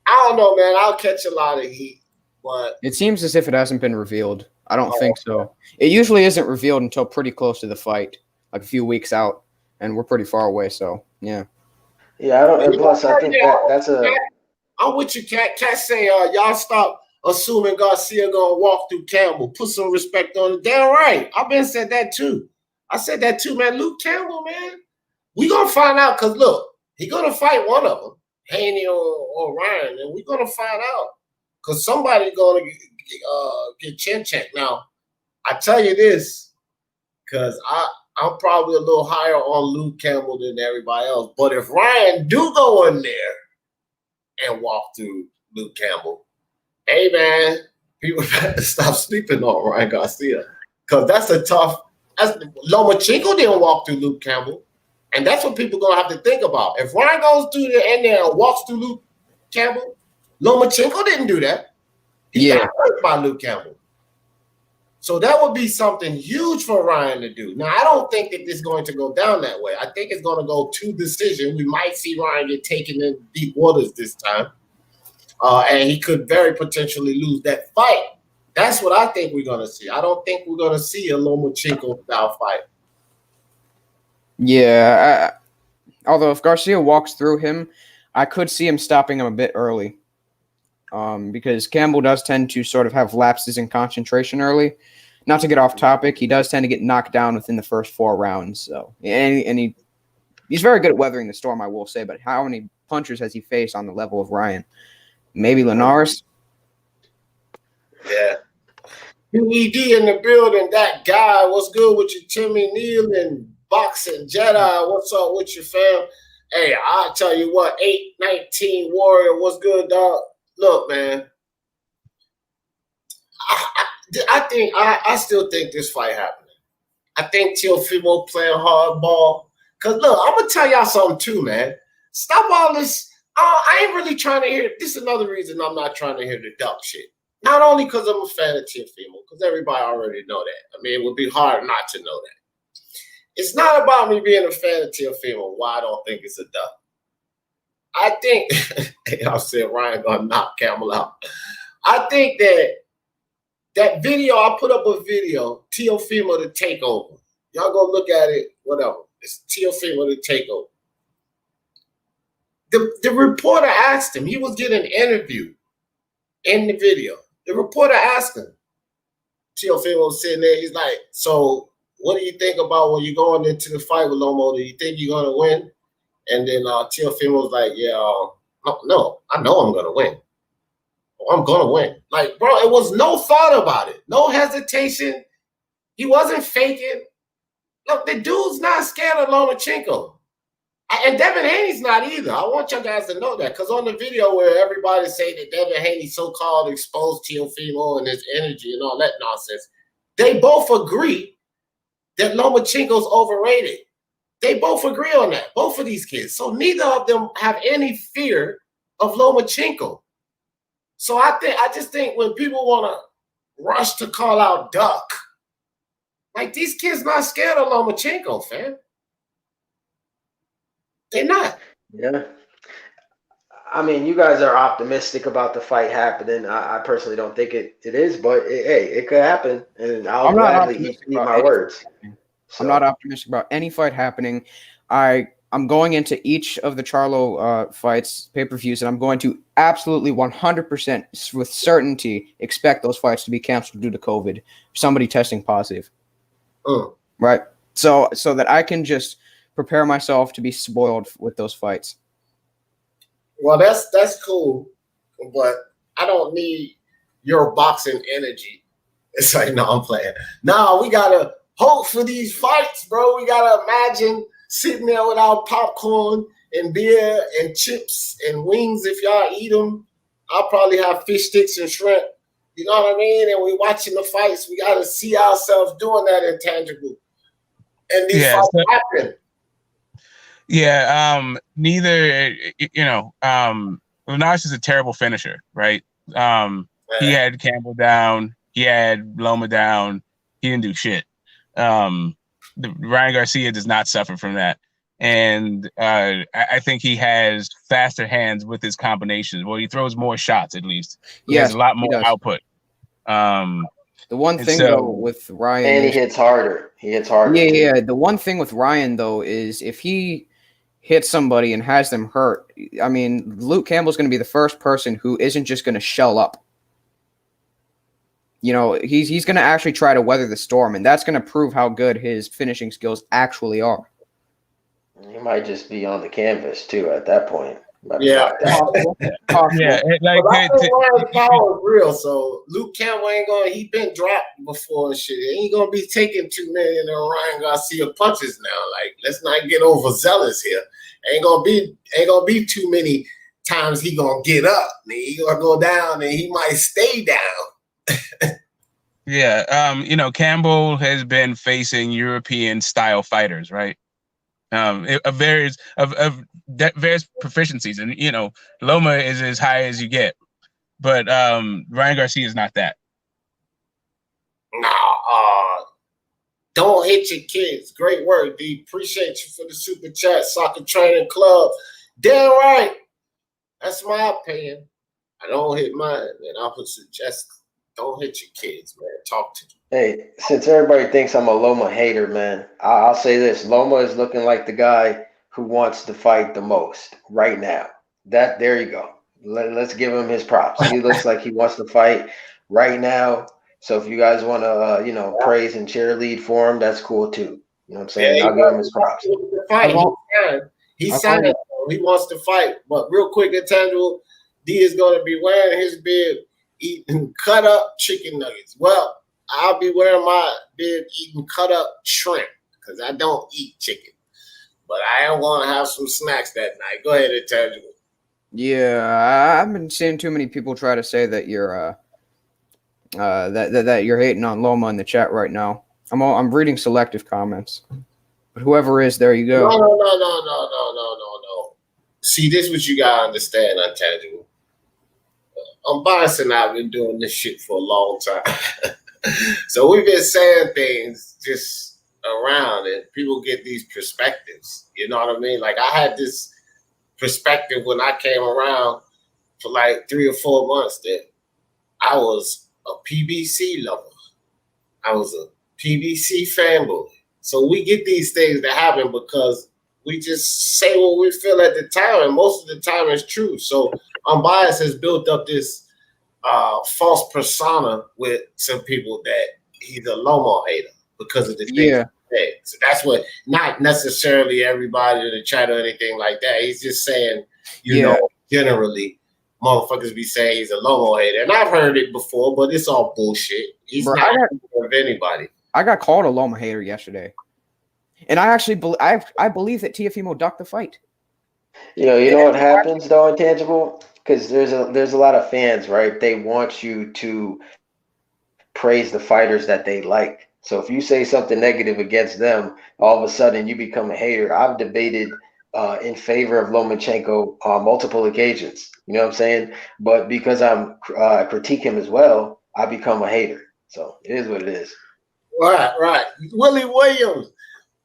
I don't know, man. I'll catch a lot of heat, but It seems as if it hasn't been revealed. I don't think so. It usually isn't revealed until pretty close to the fight, like a few weeks out, and we're pretty far away. So yeah. Yeah, I don't. And plus, I think that's a. I'm with you, Cat. Cat say, y'all stop assuming Garcia gonna walk through Campbell. Put some respect on it. Damn right. I've been said that too. I said that too, man. Luke Campbell, man. We gonna find out because look, he gonna fight one of them, Haney or Ryan, and we gonna find out because somebody gonna get chin checked. Now, I tell you this, because I'm probably a little higher on Luke Campbell than everybody else. But if Ryan do go in there and walk through Luke Campbell, hey man, people have to stop sleeping on Ryan Garcia. Because that's a tough. Lomachenko didn't walk through Luke Campbell. And that's what people gonna have to think about. If Ryan goes through there and there and walks through Luke Campbell, Lomachenko didn't do that. He got hurt by Luke Campbell. So that would be something huge for Ryan to do. Now, I don't think that this is going to go down that way. I think it's going to go to decision. We might see Ryan get taken in deep waters this time. And he could very potentially lose that fight. That's what I think we're going to see. I don't think we're going to see a Lomachenko-style fight. Yeah. Although if Garcia walks through him, I could see him stopping him a bit early. Because Campbell does tend to sort of have lapses in concentration early. Not to get off topic, he does tend to get knocked down within the first 4 rounds. So, and he's very good at weathering the storm, I will say. But how many punchers has he faced on the level of Ryan? Maybe Linares? Yeah. UED in the building. That guy. What's good with you, Timmy Neal and Boxing Jedi? What's up with you, fam? Hey, I'll tell you what. 819 Warrior. What's good, dog? Look, man, I still think this fight happening. I think Teofimo playing hardball. Because, look, I'm going to tell y'all something, too, man. Stop all this. I ain't really trying to hear. This is another reason I'm not trying to hear the duck shit. Not only because I'm a fan of Teofimo, because everybody already know that. I mean, it would be hard not to know that. It's not about me being a fan of Teofimo, why I don't think it's a duck. I think, I said Ryan gonna knock Campbell out. I think that video, I put up a video, Teofimo the takeover. Y'all go look at it, whatever. It's Teofimo the takeover. The reporter asked him, he was getting interviewed in the video. The reporter asked him, Teofimo was sitting there, he's like, so what do you think about when you're going into the fight with Lomo? Do you think you're gonna win? And then Teofimo was like, yeah, no, I know I'm going to win. I'm going to win. Like, bro, it was no thought about it. No hesitation. He wasn't faking. Look, the dude's not scared of Lomachenko. And Devin Haney's not either. I want you guys to know that. Because on the video where everybody say that Devin Haney so-called exposed Teofimo and his energy and all that nonsense, they both agree that Lomachenko's overrated. They both agree on that, both of these kids. So neither of them have any fear of Lomachenko. So I just think when people want to rush to call out Duck, like these kids not scared of Lomachenko, fam. They're not. Yeah. I mean, you guys are optimistic about the fight happening. I personally don't think it is, but hey, it could happen, and I'll gladly eat my words. I'm not optimistic about any fight happening. I'm going into each of the Charlo fights, pay-per-views, and I'm going to absolutely 100% with certainty expect those fights to be canceled due to COVID. Somebody testing positive. Right? So that I can just prepare myself to be spoiled with those fights. Well, that's cool, but I don't need your boxing energy. It's like, no, I'm playing. No, we got to hope for these fights, bro. We gotta imagine sitting there with our popcorn and beer and chips and wings if y'all eat them. I'll probably have fish sticks and shrimp. You know what I mean? And we watching the fights. We got to see ourselves doing that intangible. And these fights happen. Yeah, neither, Linares is a terrible finisher, right? He had Campbell down, he had Loma down, he didn't do shit. Ryan Garcia does not suffer from that. And I think he has faster hands with his combinations. Well, he throws more shots, at least. He has a lot more output. The one thing though with Ryan, and he hits harder. He hits harder. Yeah. The one thing with Ryan though is if he hits somebody and has them hurt, I mean, Luke Campbell's going to be the first person who isn't just going to shell up. You know, he's going to actually try to weather the storm, and that's going to prove how good his finishing skills actually are. He might just be on the canvas too at that point. Yeah. Like power is real. So Luke Campbell ain't gonna. He been dropped before and shit. He ain't gonna be taking 2 million and Ryan Garcia punches now. Like, let's not get overzealous here. Ain't gonna be too many times he gonna get up. He gonna go down and he might stay down. Yeah. Campbell has been facing European style fighters, right? Of various proficiencies, and Loma is as high as you get, but Ryan Garcia is not that. Don't hit your kids. Great work, D. Appreciate you for the super chat. Soccer Training Club. Damn right. That's my opinion. I don't hit mine, and I would suggest don't hit your kids, man. Talk to them. Hey, since everybody thinks I'm a Loma hater, man, I'll say this. Loma is looking like the guy who wants to fight the most right now. There you go. Let's give him his props. He looks like he wants to fight right now. So if you guys want to, praise and cheerlead for him, that's cool too. You know what I'm saying? Yeah, I'll give him his props. He signed. He wants to fight. But real quick, intangible, D is going to be wearing his bib, eating cut up chicken nuggets. Well, I'll be wearing my bib, eating cut up shrimp because I don't eat chicken. But I am going to have some snacks that night. Go ahead, intangible. Yeah, I've been seeing too many people try to say that you're that you're hating on Loma in the chat right now. I'm reading selective comments, but whoever is, there you go. No. See, this is what you gotta understand, intangible. Unbiased and I've been doing this shit for a long time, so we've been saying things just around, and people get these perspectives. You know what I mean? Like I had this perspective when I came around for like 3 or 4 months that I was a PBC lover. I was a PBC fanboy. So we get these things that happen because we just say what we feel at the time, and most of the time it's true. So Unbiased has built up this false persona with some people that he's a Loma hater because of the things he said. So that's what, not necessarily everybody in the chat or anything like that. He's just saying, you know, generally, motherfuckers be saying he's a Loma hater. And I've heard it before, but it's all bullshit. He's not of anybody. I got called a Loma hater yesterday. And I actually I believe that Teofimo ducked the fight. You know what happens though, intangible? Because there's a lot of fans, right? They want you to praise the fighters that they like. So if you say something negative against them, all of a sudden you become a hater. I've debated in favor of Lomachenko on multiple occasions. You know what I'm saying? But because I'm critique him as well, I become a hater. So it is what it is. Right. Willie Williams.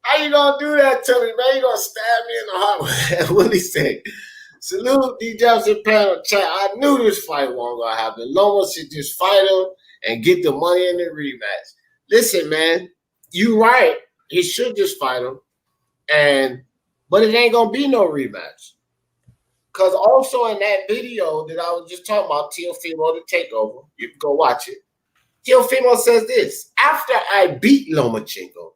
How you gonna do that to me, man? You gonna stab me in the heart? Willie said, salute D Jefferson panel chat. I knew this fight wasn't gonna happen. Loma should just fight him and get the money in the rematch. Listen, man, you right. He should just fight him. But it ain't gonna be no rematch. Because also in that video that I was just talking about, Teofimo the Takeover, you can go watch it. Teofimo says this: after I beat Lomachenko,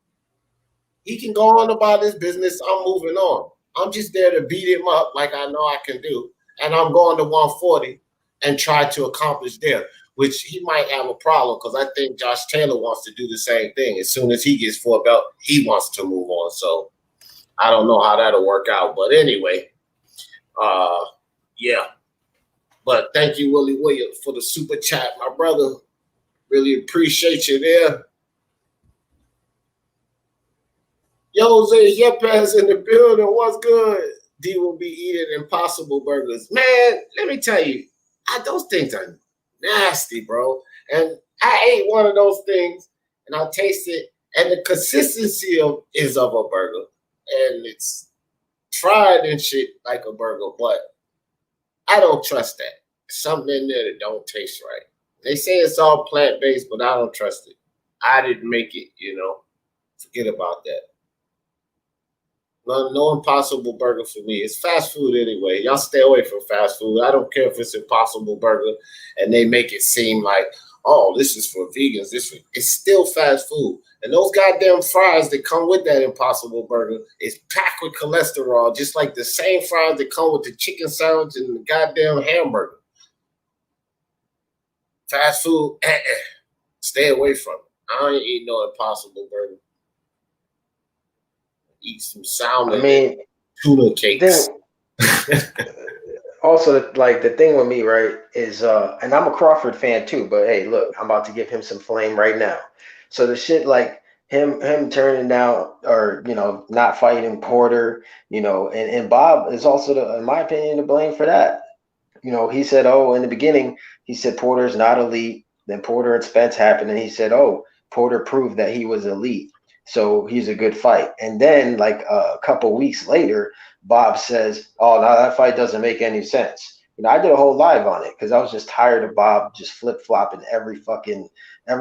he can go on about his business. I'm moving on. I'm just there to beat him up like I know I can do. And I'm going to 140 and try to accomplish there, which he might have a problem because I think Josh Taylor wants to do the same thing. As soon as he gets 4 belt, he wants to move on. So I don't know how that'll work out. But anyway, yeah. But thank you, Willie Williams, for the super chat, my brother. Really appreciate you there. Yo, Jose Yepes in the building. What's good? D will be eating Impossible Burgers. Man, let me tell you, those things are nasty, bro. And I ate one of those things, and I tasted it, and the consistency is of a burger. And it's fried and shit like a burger, but I don't trust that. Something in there that don't taste right. They say it's all plant-based, but I don't trust it. I didn't make it, Forget about that. No Impossible Burger for me. It's fast food anyway. Y'all stay away from fast food. I don't care if it's Impossible Burger and they make it seem like, oh, this is for vegans. It's still fast food. And those goddamn fries that come with that Impossible Burger is packed with cholesterol, just like the same fries that come with the chicken sandwich and the goddamn hamburger. Fast food, stay away from it. I ain't eat no Impossible Burger. Eat some salmon, tuna cakes. Also, the thing with me, right, is and I'm a Crawford fan too, but hey, look, I'm about to give him some flame right now. So the shit like him turning down or not fighting Porter, and Bob is also in my opinion to blame for that. He said, oh, in the beginning, he said Porter's not elite. Then Porter and Spence happened, and he said, oh, Porter proved that he was elite. So he's a good fight. And then like a couple weeks later, Bob says, oh, now that fight doesn't make any sense. I did a whole live on it because I was just tired of Bob just flip-flopping every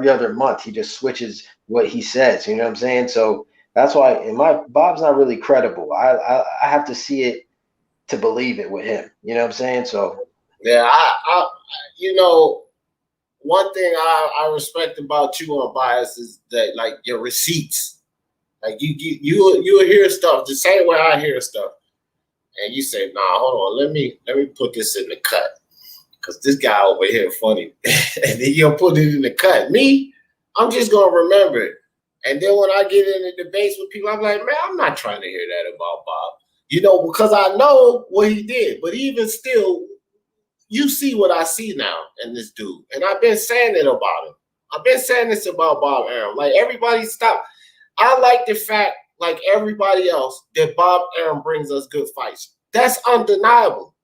other month. He just switches what he says. You know what I'm saying? So that's why Bob's not really credible. I have to see it to believe it with him. You know what I'm saying? So yeah, one thing I respect about you Unbiased is that like your receipts. Like you'll hear stuff the same way I hear stuff. And you say, nah, hold on, let me put this in the cut. Cause this guy over here funny. And then you'll put it in the cut. Me, I'm just gonna remember it. And then when I get into debates with people, I'm like, man, I'm not trying to hear that about Bob. Because I know what he did. But even still, you see what I see now in this dude. And I've been saying it about him. I've been saying this about Bob Arum. Like, everybody stop. I like the fact, like everybody else, that Bob Arum brings us good fights. That's undeniable.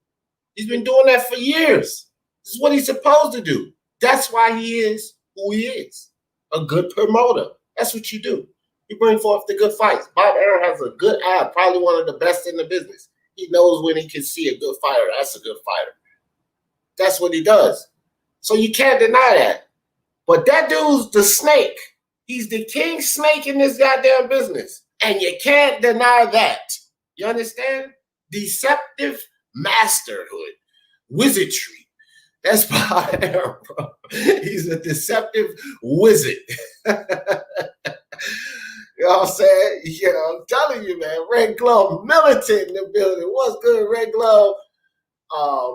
He's been doing that for years. This is what he's supposed to do. That's why he is who he is. A good promoter. That's what you do. You bring forth the good fights. Bob Arum has a good eye, probably one of the best in the business. He knows when he can see a good fighter. That's a good fighter. That's what he does. So you can't deny that. But that dude's the snake. He's the king snake in this goddamn business. And you can't deny that. You understand? Deceptive masterhood. Wizardry. That's Bob Arum, bro. He's a deceptive wizard. You know what I'm saying? I'm telling you, man. Red Glove Militant in the building. What's good, Red Glove?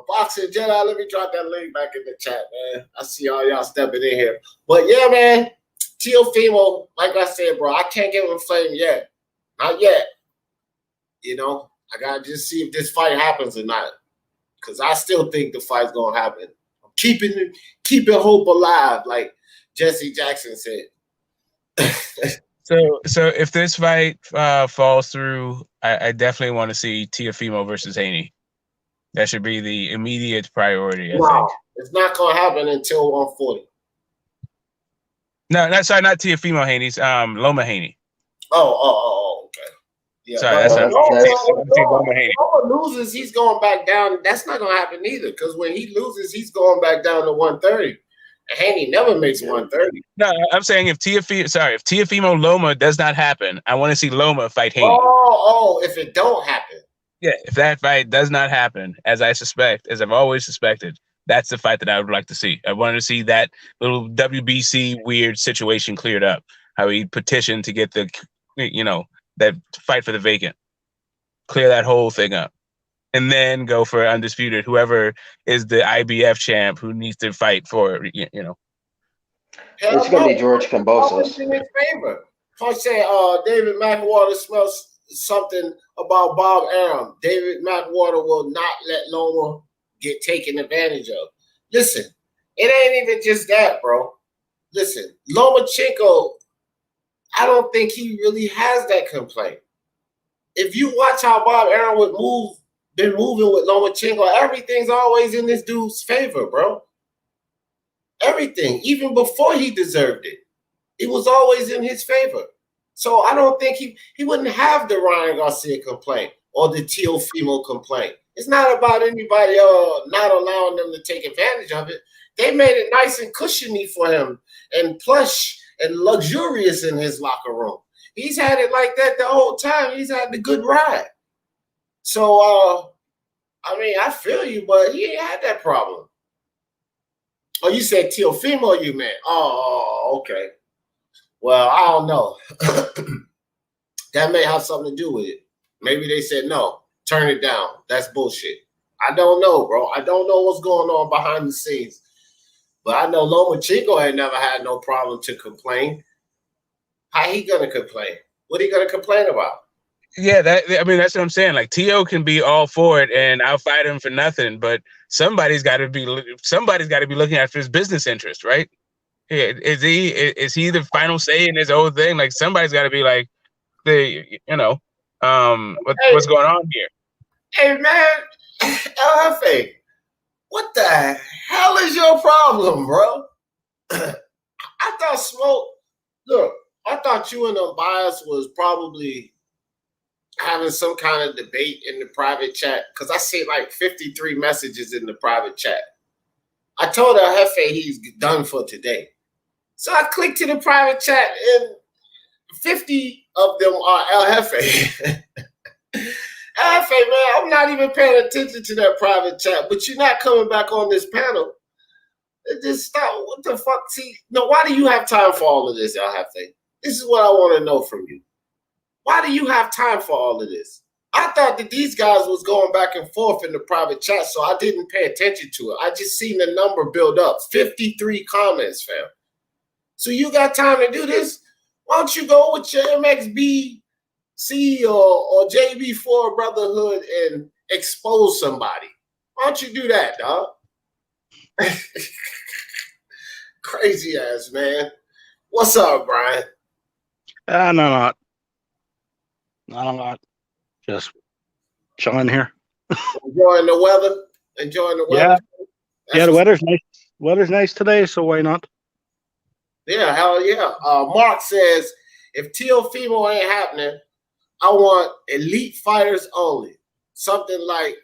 Boxing Jedi, let me drop that link back in the chat, man. I see all y'all stepping in here. But yeah, man, Teofimo, like I said, bro, I can't give him flame yet. Not yet. I gotta just see if this fight happens or not. Because I still think the fight's gonna happen. I'm keeping hope alive, like Jesse Jackson said. So if this fight falls through, I definitely want to see Teofimo versus Haney. That should be the immediate priority, I think. It's not going to happen until 140. No, not Teofimo Haney's, Loma Haney. Oh, okay. Yeah, sorry, Loma Haney. Loma loses, he's going back down. That's not going to happen either, because when he loses, he's going back down to 130. And Haney never makes 130. No, I'm saying if Teofimo Loma does not happen, I want to see Loma fight Haney. If it don't happen. Yeah, if that fight does not happen, as I've always suspected, that's the fight that I would like to see. I wanted to see that little WBC weird situation cleared up. How he petitioned to get that fight for the vacant. Clear that whole thing up. And then go for undisputed, whoever is the IBF champ who needs to fight for, It's going to be George Kambosos. In his favor. If I say David McWater smells something about Bob Arum, David McWater will not let Loma get taken advantage of. Listen, it ain't even just that, bro. Listen, Lomachenko, I don't think he really has that complaint. If you watch how Bob Arum been moving with Lomachenko, everything's always in this dude's favor, bro. Everything, even before he deserved it, it was always in his favor. So I don't think he wouldn't have the Ryan Garcia complaint or the Teofimo complaint. It's not about anybody not allowing them to take advantage of it. They made it nice and cushiony for him and plush and luxurious in his locker room. He's had it like that the whole time. He's had the good ride. So, I mean, I feel you, but he ain't had that problem. Oh, you said Teofimo, you meant? Oh, okay. Well, I don't know. That may have something to do with it. Maybe they said, no, turn it down. That's bullshit. I don't know, bro. I don't know what's going on behind the scenes. But I know Lomachenko ain't never had no problem to complain. How he gonna complain? What he gonna complain about? Yeah, I mean, that's what I'm saying. Like, Tio can be all for it, and I'll fight him for nothing. But somebody's got to be looking after his business interest, right? Yeah, is he the final say in his whole thing? Like, somebody's got to be like, what's going on here? Hey man, LFA, what the hell is your problem, bro? I thought Smoke. Look, I thought you and Bias was probably having some kind of debate in the private chat because I see like 53 messages in the private chat. I told El Jefe he's done for today. So I clicked to the private chat and 50 of them are El Jefe. El Jefe, man, I'm not even paying attention to that private chat, but you're not coming back on this panel. Just stop. What the fuck? See, no, why do you have time for all of this, El Jefe? This is what I want to know from you. Why do you have time for all of this? I thought that these guys was going back and forth in the private chat, so I didn't pay attention to it. I just seen the number build up. 53 comments, fam. So you got time to do this? Why don't you go with your MXBC or JB4 Brotherhood and expose somebody? Why don't you do that, dog? Crazy ass, man. What's up, Brian? No, not. Just chilling here. Enjoying the weather? Yeah. Yeah, the weather's nice. Weather's nice today, so why not? Yeah, hell yeah. Mark says, if Teofimo ain't happening, I want elite fighters only. Something like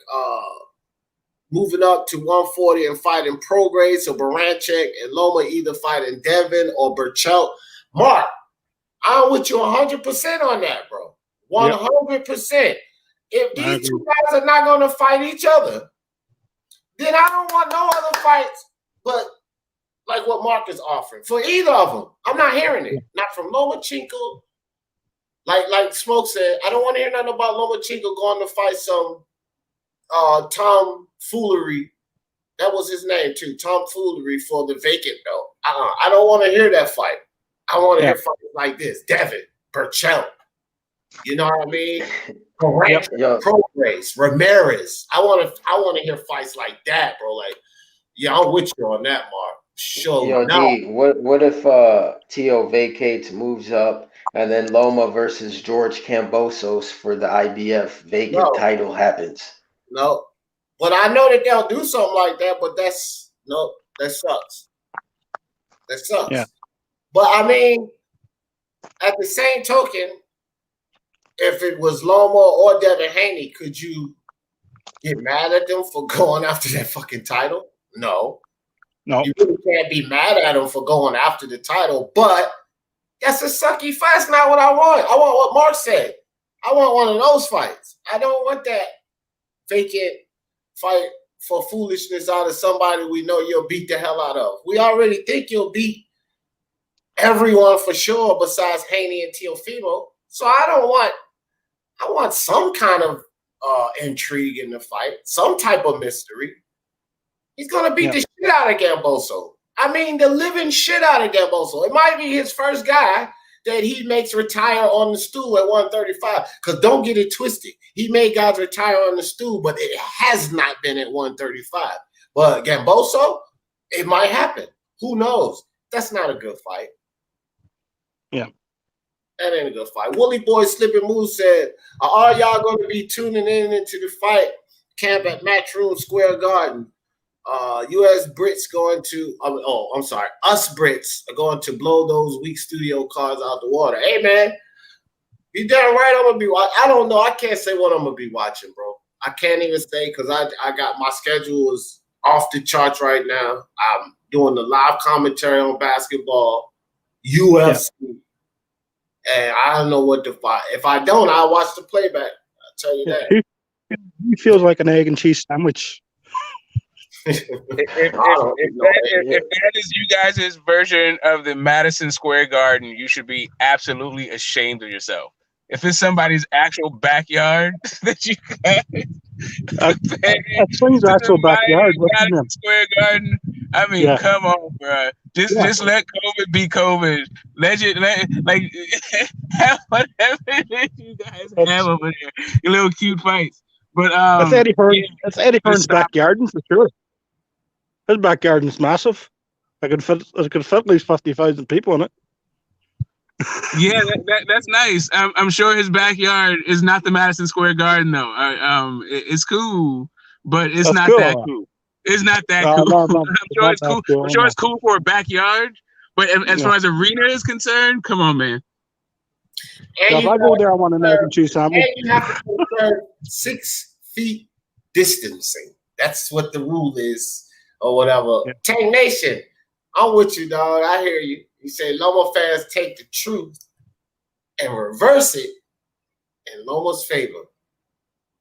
moving up to 140 and fighting Prograis or Baranchek and Loma either fighting Devin or Burchelt. Mark, I'm with you 100% on that, bro. 100%. If these two guys are not going to fight each other, then I don't want no other fights but like what Mark is offering. For either of them, I'm not hearing it. Not from Lomachenko. Like Smoke said, I don't want to hear nothing about Lomachenko going to fight some Tom Foolery. That was his name too, Tom Foolery for the vacant belt. I don't want to hear that fight. I want to hear fights like this. Devin, Burchelt. You know what I mean? Prograis, Ramirez. I want to hear fights like that, bro. Like, yeah, I'm with you on that, Mark. Sure. Yo, D, what if Tio vacates, moves up, and then Loma versus George Kambosos for the IBF vacant title happens? No. But I know that they'll do something like that, but that sucks. That sucks. Yeah. But I mean, at the same token, if it was Loma or Devin Haney, could you get mad at them for going after that fucking title? No. You really can't be mad at them for going after the title, but that's a sucky fight. That's not what I want. I want what Mark said. I want one of those fights. I don't want that vacant fight for foolishness out of somebody we know you'll beat the hell out of. We already think you'll beat everyone for sure besides Haney and Teofimo. So I want some kind of intrigue in the fight, some type of mystery. He's going to beat the shit out of Gamboso. I mean, the living shit out of Gamboso. It might be his first guy that he makes retire on the stool at 135. Because don't get it twisted. He made guys retire on the stool, but it has not been at 135. But Gamboso, it might happen. Who knows? That's not a good fight. Yeah. That ain't a good fight. Wooly Boy Slipping Moose said, are all y'all going to be tuning in into the fight camp at Matchroom Square Garden? U.S. Brits going to, I'm sorry, us Brits are going to blow those weak studio cards out the water. Hey, man, you damn right I'm going to be watching. I don't know. I can't say what I'm going to be watching, bro. I can't even say because I got my schedule is off the charts right now. I'm doing the live commentary on basketball, UFC, and I don't know what to fight. If I don't, I'll watch the playback. I'll tell you that. He feels like an egg and cheese sandwich. If that is you guys' version of the Madison Square Garden, you should be absolutely ashamed of yourself. If it's somebody's actual backyard that you guys that's Swing's actual backyard. Madison Square Garden, I mean, come on, bro. Just let COVID be COVID. Have whatever you guys have over there. Your little cute fights. But that's Eddie Hearn. That's Eddie Hearn's backyard for sure. His backyard's massive. I could fit at least 50,000 people in it. Yeah, that's nice. I'm sure his backyard is not the Madison Square Garden though. It's cool, but it's not that cool. It's not that cool. No, I'm sure it's cool. I'm sure it's cool for a backyard, but as far as arena is concerned, come on, man. And if I go there, I want an egg and cheese sandwich. And you have to conserve 6 feet distancing. That's what the rule is. Or whatever. Yeah. Tank Nation, I'm with you, dog. I hear you. You say Loma fans take the truth and reverse it in Loma's favor.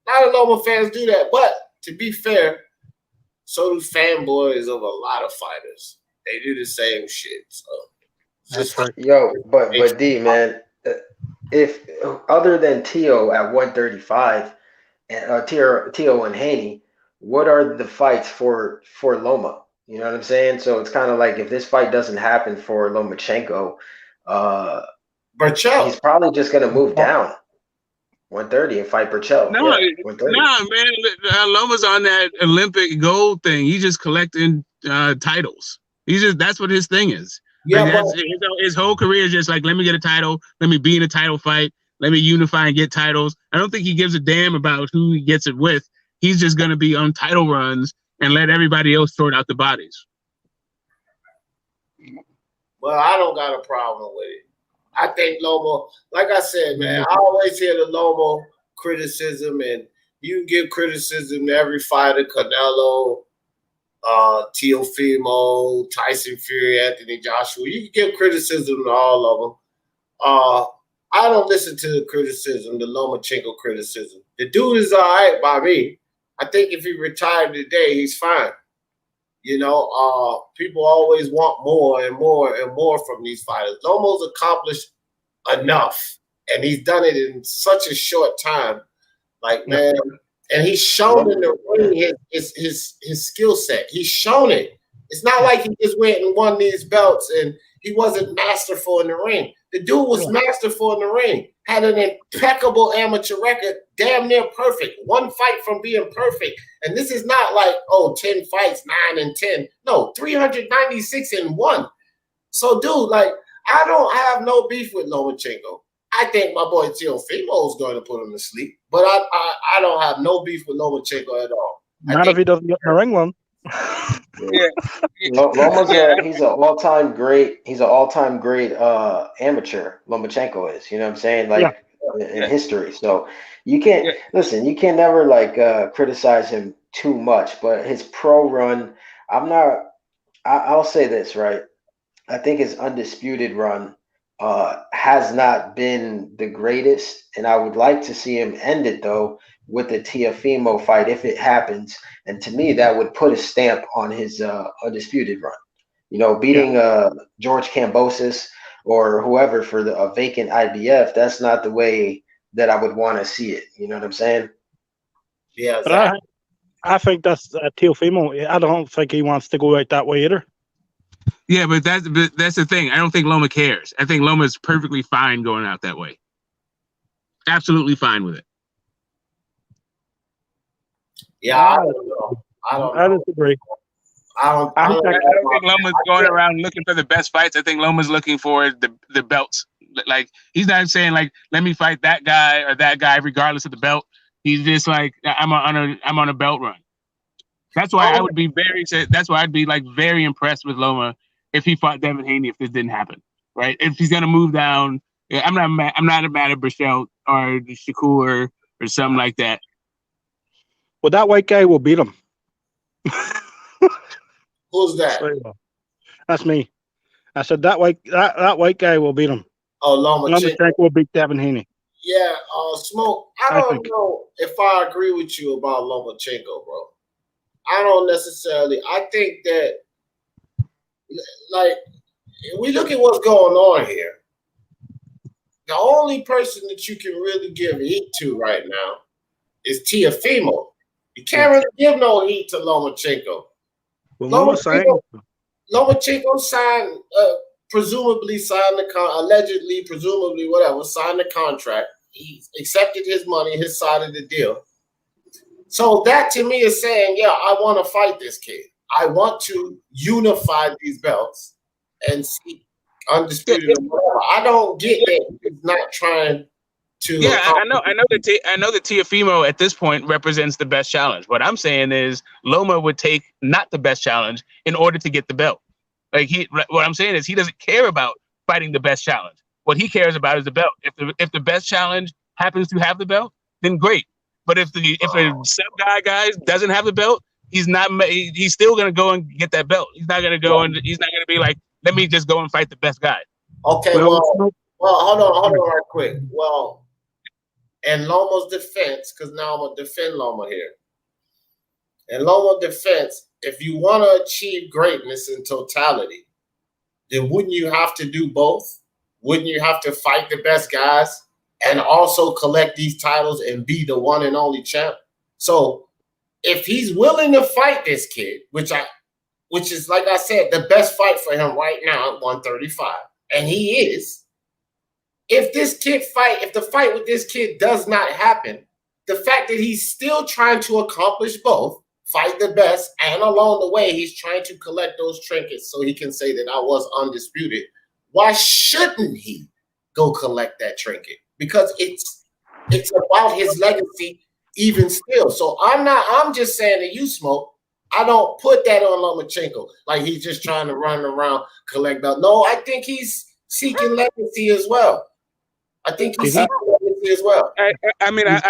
A lot of Loma fans do that, but to be fair, so do fanboys of a lot of fighters. They do the same shit. So that's right. Yo, but D, man, if other than Teo at 135 and Teo and Haney, what are the fights for Loma? You know what I'm saying? So it's kind of like if this fight doesn't happen for Lomachenko, he's probably just going to move down 130 and fight Burchell. No, man, Loma's on that Olympic gold thing. He's just collecting titles. That's what his thing is. Yeah, like his whole career is just like, let me get a title, let me be in a title fight, let me unify and get titles. I don't think he gives a damn about who he gets it with. He's just going to be on title runs and let everybody else sort out the bodies. Well, I don't got a problem with it. I think Loma, like I said, man, I always hear the Loma criticism, and you give criticism to every fighter, Canelo, Teofimo, Tyson Fury, Anthony Joshua. You can give criticism to all of them. I don't listen to the criticism, the Lomachenko criticism. The dude is all right by me. I think if he retired today, he's fine. You know, people always want more and more and more from these fighters. Lomo's accomplished enough, and he's done it in such a short time. Like, man, and he's shown in the ring his skill set. He's shown it. It's not like he just went and won these belts and he wasn't masterful in the ring. The dude was masterful in the ring, had an impeccable amateur record, damn near perfect. One fight from being perfect. And this is not like, 10 fights, 9-10. No, 396-1. So, dude, like, I don't have no beef with Lomachenko. I think my boy Teofimo is going to put him to sleep. But I don't have no beef with Lomachenko at all. Not if he doesn't get in the ring one. Loma's he's an all-time great. He's an all-time great amateur. Lomachenko is. You know what I'm saying? Like in history. So you can't listen. You can never like criticize him too much. But his pro run, I'll say this, right? I think his undisputed run has not been the greatest, and I would like to see him end it though with the Teofimo fight if it happens. And to me, that would put a stamp on his undisputed run. You know, beating George Kambosos or whoever for a vacant IBF, that's not the way that I would want to see it. You know what I'm saying? Yeah. But I think that's Teofimo. I don't think he wants to go out that way either. Yeah, but that's the thing. I don't think Loma cares. I think Loma is perfectly fine going out that way. Absolutely fine with it. Yeah, I don't know. I disagree. I don't think Loma's going around looking for the best fights. I think Loma's looking for the belts. Like, he's not saying like, let me fight that guy or that guy regardless of the belt. He's just like, I'm on a belt run. That's why I would be that's why I'd be like very impressed with Loma if he fought Devin Haney if this didn't happen. Right? If he's gonna move down, I'm not mad at Burchell or Shakur or something like that. Well, that white guy will beat him. Who's that? That's me. I said that white guy will beat him. Oh, Lomachenko will beat Devin Haney. Yeah, Smoke. I don't know if I agree with you about Lomachenko, bro. I don't necessarily. I think that, like, if we look at what's going on here, the only person that you can really give heat to right now is Teofimo. You can't really give no heat to Lomachenko. Well, Lomachenko signed, presumably signed allegedly, presumably, whatever, signed the contract. He accepted his money, his side of the deal. So that to me is saying, yeah, I want to fight this kid. I want to unify these belts and see undisputed or whatever. I don't get that he's not trying to. Yeah, I know that Teofimo at this point represents the best challenge. What I'm saying is Loma would take not the best challenge in order to get the belt. Like, what I'm saying is he doesn't care about fighting the best challenge. What he cares about is the belt. If the best challenge happens to have the belt, then great. But if a sub guy doesn't have the belt, he's still gonna go and get that belt. He's not gonna go and he's not gonna be like, let me just go and fight the best guy. Okay, well, hold on right quick. Well, in Loma's defense, because now I'm gonna defend Loma here. In Loma's defense, if you want to achieve greatness in totality, then wouldn't you have to do both? Wouldn't you have to fight the best guys and also collect these titles and be the one and only champ? So if he's willing to fight this kid, which is, like I said, the best fight for him right now at 135, and he is, if the fight with this kid does not happen, the fact that he's still trying to accomplish both, fight the best, and along the way, he's trying to collect those trinkets so he can say that I was undisputed. Why shouldn't he go collect that trinket? Because it's about his legacy even still. So I'm just saying to you, Smoke, I don't put that on Lomachenko. Like he's just trying to run around, collect belt. No, I think he's seeking legacy as well. I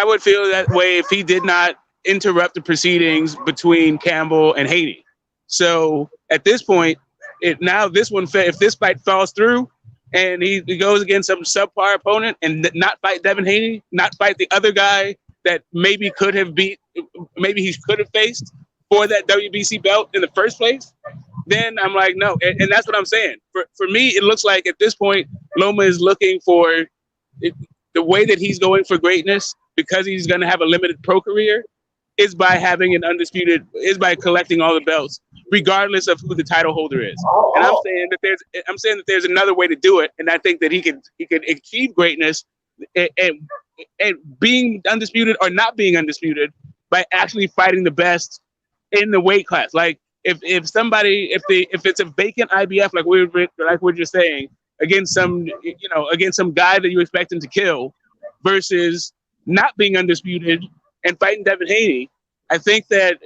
would feel that way if he did not interrupt the proceedings between Campbell and Haney. So at this point, if this fight falls through and he goes against some subpar opponent and not fight Devin Haney, not fight the other guy that maybe he could have faced for that WBC belt in the first place, then I'm like, no. And that's what I'm saying. For me, it looks like at this point, Loma is looking for the way that he's going for greatness, because he's going to have a limited pro career, is by by collecting all the belts, regardless of who the title holder is. And I'm saying that there's another way to do it, and I think that he could achieve greatness and being undisputed or not being undisputed by actually fighting the best in the weight class. Like if it's a vacant IBF, like we're just saying, against some guy that you expect him to kill, versus not being undisputed and fighting Devin Haney, I think that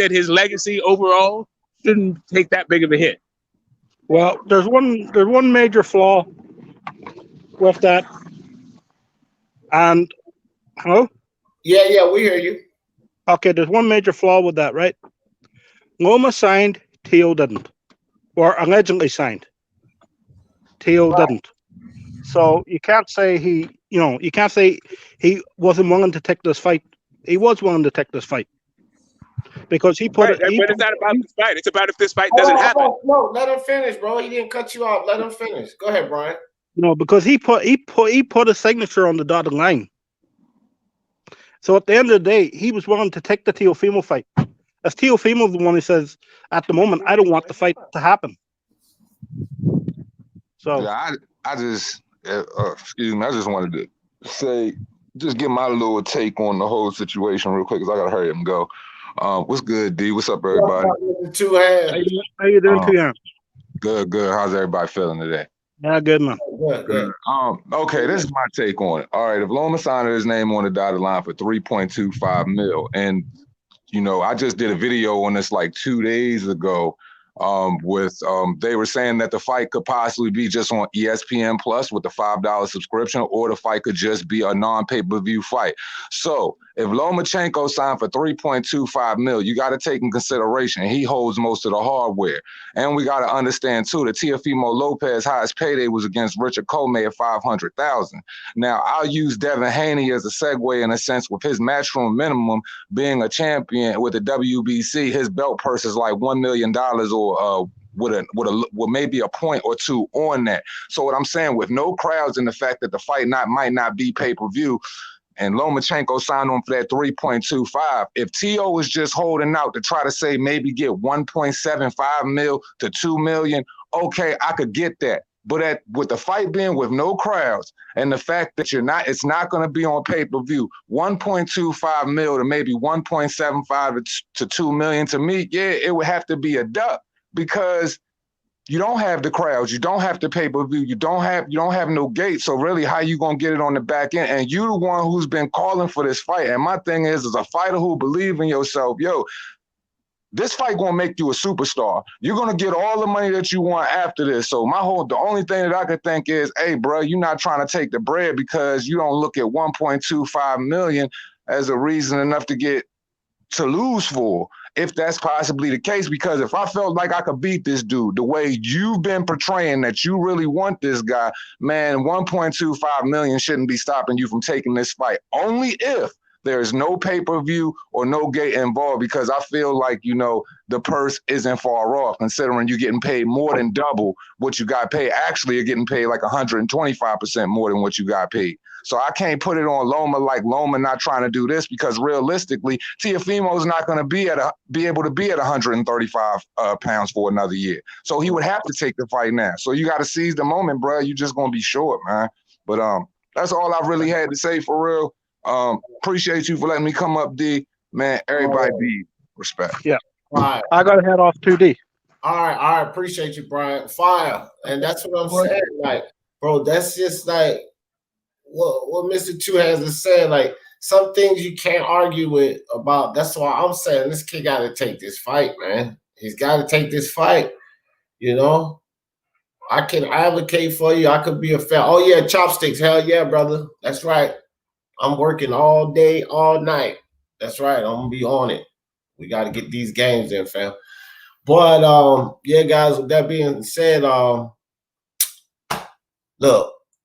his legacy overall shouldn't take that big of a hit. Well, there's one major flaw with that. And hello? Yeah, we hear you. Okay, there's one major flaw with that, right? Loma signed, Teo didn't, or allegedly signed. Teo didn't. So you can't say he wasn't willing to take this fight. He was willing to take this fight because he put it. But it's not about this fight. It's about if this fight doesn't happen. No, let him finish, bro. He didn't cut you off. Let him finish. Go ahead, Brian. No, because he put a signature on the dotted line. So at the end of the day, he was willing to take the Teofimo fight As Teofimo, the one who says, at the moment, I don't want the fight to happen. So yeah, I just excuse me. I just wanted to say, just get my little take on the whole situation real quick, because I gotta hurry up and go. What's good, D? What's up, everybody? Two hands. How you doing, Two Hands? Good, good. How's everybody feeling today? Yeah, good, man. Good. Okay, this is my take on it. All right, if Loma signed his name on the dotted line for 3.25 mil, and you know, I just did a video on this like 2 days ago. They were saying that the fight could possibly be just on ESPN Plus with the $5 subscription, or the fight could just be a non-pay-per-view fight. So if Lomachenko signed for 3.25 mil, you got to take in consideration he holds most of the hardware. And we got to understand too that Teofimo Lopez highest payday was against Richard Comey at $500,000. Now I'll use Devin Haney as a segue in a sense, with his matchroom minimum being a champion with the WBC, his belt purse is like $1 million or with maybe a point or two on that. So what I'm saying, with no crowds and the fact that the fight might not be pay-per-view, and Lomachenko signed on for that 3.25, if T.O. was just holding out to try to say maybe get 1.75 mil to 2 million, okay, I could get that. But with the fight being with no crowds and the fact that it's not going to be on pay-per-view, 1.25 mil to maybe 1.75 to 2 million, to me, yeah, it would have to be a duck, because you don't have the crowds, you don't have the pay-per-view, you don't have no gate. So really, how you gonna get it on the back end? And you the one who's been calling for this fight. And my thing is, as a fighter who believe in yourself, yo, this fight gonna make you a superstar. You're gonna get all the money that you want after this. So the only thing that I could think is, hey, bro, you're not trying to take the bread because you don't look at 1.25 million as a reason enough to lose for, if that's possibly the case. Because if I felt like I could beat this dude the way you've been portraying that you really want this guy, man, 1.25 million shouldn't be stopping you from taking this fight. Only if there's no pay-per-view or no gate involved, because I feel like, you know, the purse isn't far off, considering you're getting paid more than double what you got paid. Actually, you're getting paid like 125% more than what you got paid. So I can't put it on Loma like Loma not trying to do this, because realistically, Teofimo's not going to be able to be at 135 pounds for another year. So he would have to take the fight now. So you got to seize the moment, bro. You're just going to be short, man. But that's all I really had to say, for real. Appreciate you for letting me come up, D. Man, everybody be respect. Yeah. All right. I got to head off 2D. All right. Appreciate you, Brian. Fire. And that's what I'm saying. Like, bro, that's just like what Mr. Two has to say. Like, some things you can't argue with about. That's why I'm saying this kid got to take this fight, man. He's got to take this fight. You know, I can advocate for you. I could be a fan. Oh, yeah, chopsticks. Hell yeah, brother. That's right. I'm working all day, all night. That's right. I'm going to be on it. We got to get these games in, fam. But, yeah, guys, with that being said, look,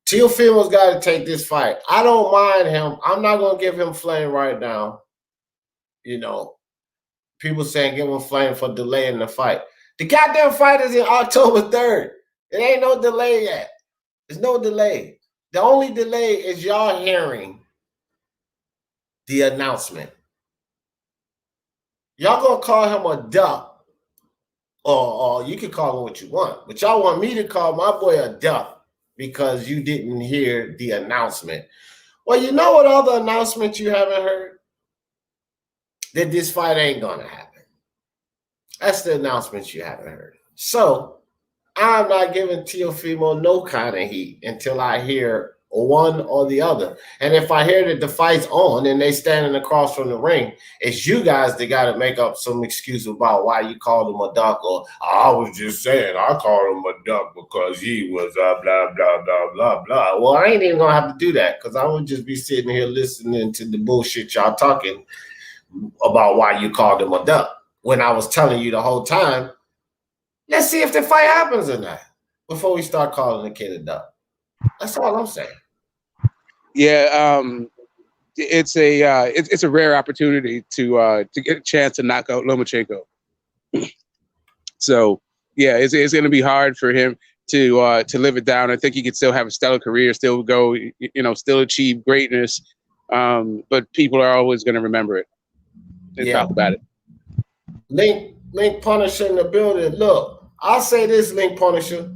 Teofimo's got to take this fight. I don't mind him. I'm not going to give him flame right now. You know, people saying give him flame for delaying the fight. The goddamn fight is in October 3rd. It ain't no delay yet. There's no delay. The only delay is y'all hearing the announcement. Y'all gonna call him a duck, or you can call him what you want, but y'all want me to call my boy a duck because you didn't hear the announcement. Well, you know what other announcement you haven't heard? That this fight ain't gonna happen. That's the announcement you haven't heard. So I'm not giving Teofimo no kind of heat until I hear one or the other. And if I hear that the fight's on and they standing across from the ring, it's you guys that got to make up some excuse about why you called him a duck, or I was just saying I called him a duck because he was blah, blah, blah, blah, blah. Well, I ain't even going to have to do that, because I would just be sitting here listening to the bullshit y'all talking about why you called him a duck, when I was telling you the whole time, let's see if the fight happens or not before we start calling the kid a duck. That's all I'm saying. Yeah, it's a rare opportunity to get a chance to knock out Lomachenko. So yeah, it's going to be hard for him to live it down. I think he could still have a stellar career, still go, still achieve greatness. But people are always going to remember it and talk about it. Link Punisher in the building. Look, I'll say this, Link Punisher.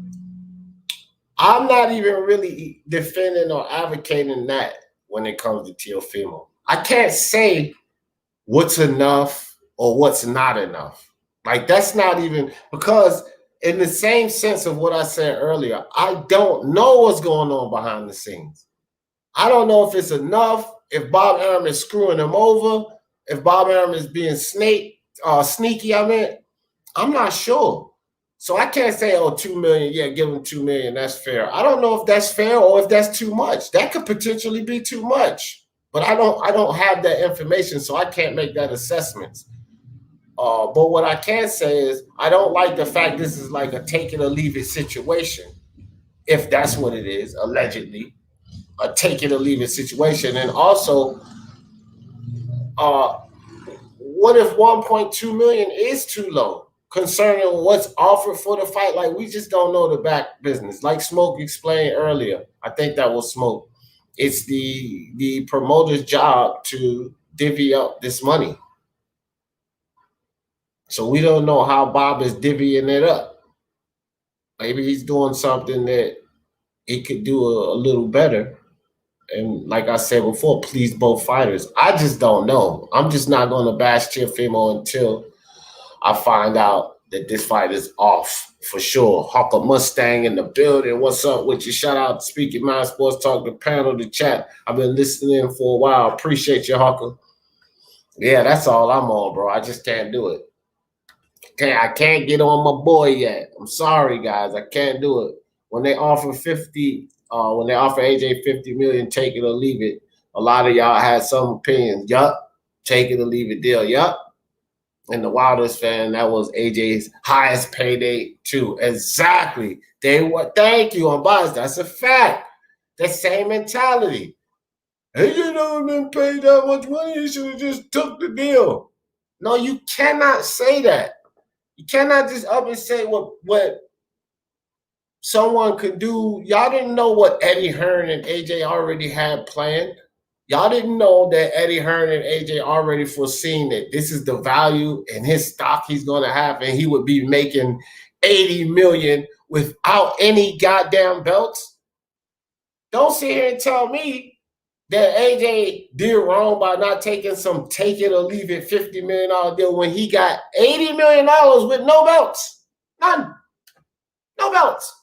I'm not even really defending or advocating that when it comes to Teofimo. I can't say what's enough or what's not enough. Like, that's not even, because in the same sense of what I said earlier, I don't know what's going on behind the scenes. I don't know if it's enough, if Bob Arum is screwing him over, if Bob Arum is being sneaky, I'm not sure. So I can't say, oh, 2 million, yeah, give him 2 million, that's fair. I don't know if that's fair or if that's too much. That could potentially be too much. But I don't have that information, so I can't make that assessment. But what I can say is I don't like the fact this is like a take it or leave it situation, if that's what it is, allegedly, a take it or leave it situation. And also, what if 1.2 million is too low concerning what's offered for the fight? Like, we just don't know the back business. Like Smoke explained earlier, I think that was Smoke. It's the promoter's job to divvy up this money. So we don't know how Bob is divvying it up. Maybe he's doing something that he could do a little better. And like I said before, please both fighters. I just don't know. I'm just not going to bash Teofimo until I find out that this fight is off for sure. Hawker Mustang in the building. What's up with you? Shout out to Speaking Mind Sports Talk, the panel, the chat. I've been listening for a while. Appreciate you, Hawker. Yeah, that's all I'm on, bro. I just can't do it. I can't get on my boy yet. I'm sorry, guys. I can't do it. When they offer 50, when they offer AJ 50 million, take it or leave it, a lot of y'all had some opinions. Yup, take it or leave it deal. Yup. And the Wildest fan, that was AJ's highest payday too. Exactly. Thank you, unbiased. That's a fact. The same mentality. AJ never been paid that much money. He should have just took the deal. No, you cannot say that. You cannot just up and say what someone could do. Y'all didn't know what Eddie Hearn and AJ already had planned. Y'all didn't know that Eddie Hearn and AJ already foreseen that this is the value in his stock he's going to have, and he would be making 80 million without any goddamn belts. Don't sit here and tell me that AJ did wrong by not taking some take it or leave it $50 million deal when he got $80 million with no belts. None. No belts.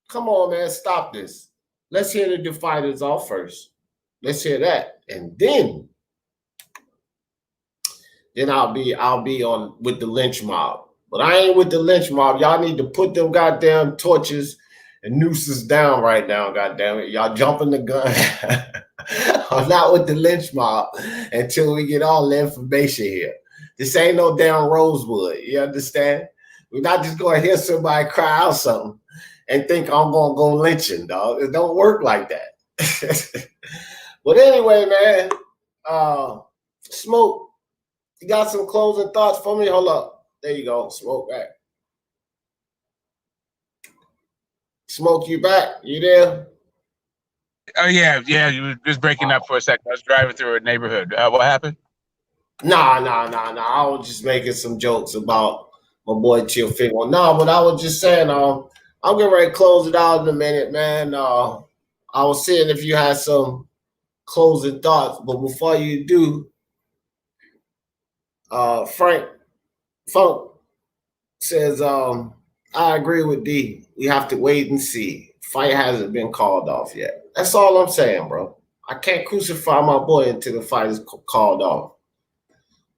Come on, man. Stop this. Let's hear the fighters off first. Let's hear that. And then I'll be on with the lynch mob. But I ain't with the lynch mob. Y'all need to put them goddamn torches and nooses down right now, goddamn it. Y'all jumping the gun. I'm not with the lynch mob until we get all the information here. This ain't no damn Rosewood. You understand? We're not just going to hear somebody cry out something and think I'm going to go lynching, dog. It don't work like that. But anyway, man, Smoke, you got some closing thoughts for me? Hold up. There you go. Smoke back. Smoke, you back? You there? Oh, yeah. You were just breaking up for a second. I was driving through a neighborhood. What happened? Nah. I was just making some jokes about my boy Teofimo. No, but I was just saying, I'm getting ready to close it out in a minute, man. I was seeing if you had some closing thoughts, but before you do, Frank Funk says, I agree with D. We have to wait and see. Fight hasn't been called off yet. That's all I'm saying, bro. I can't crucify my boy until the fight is called off.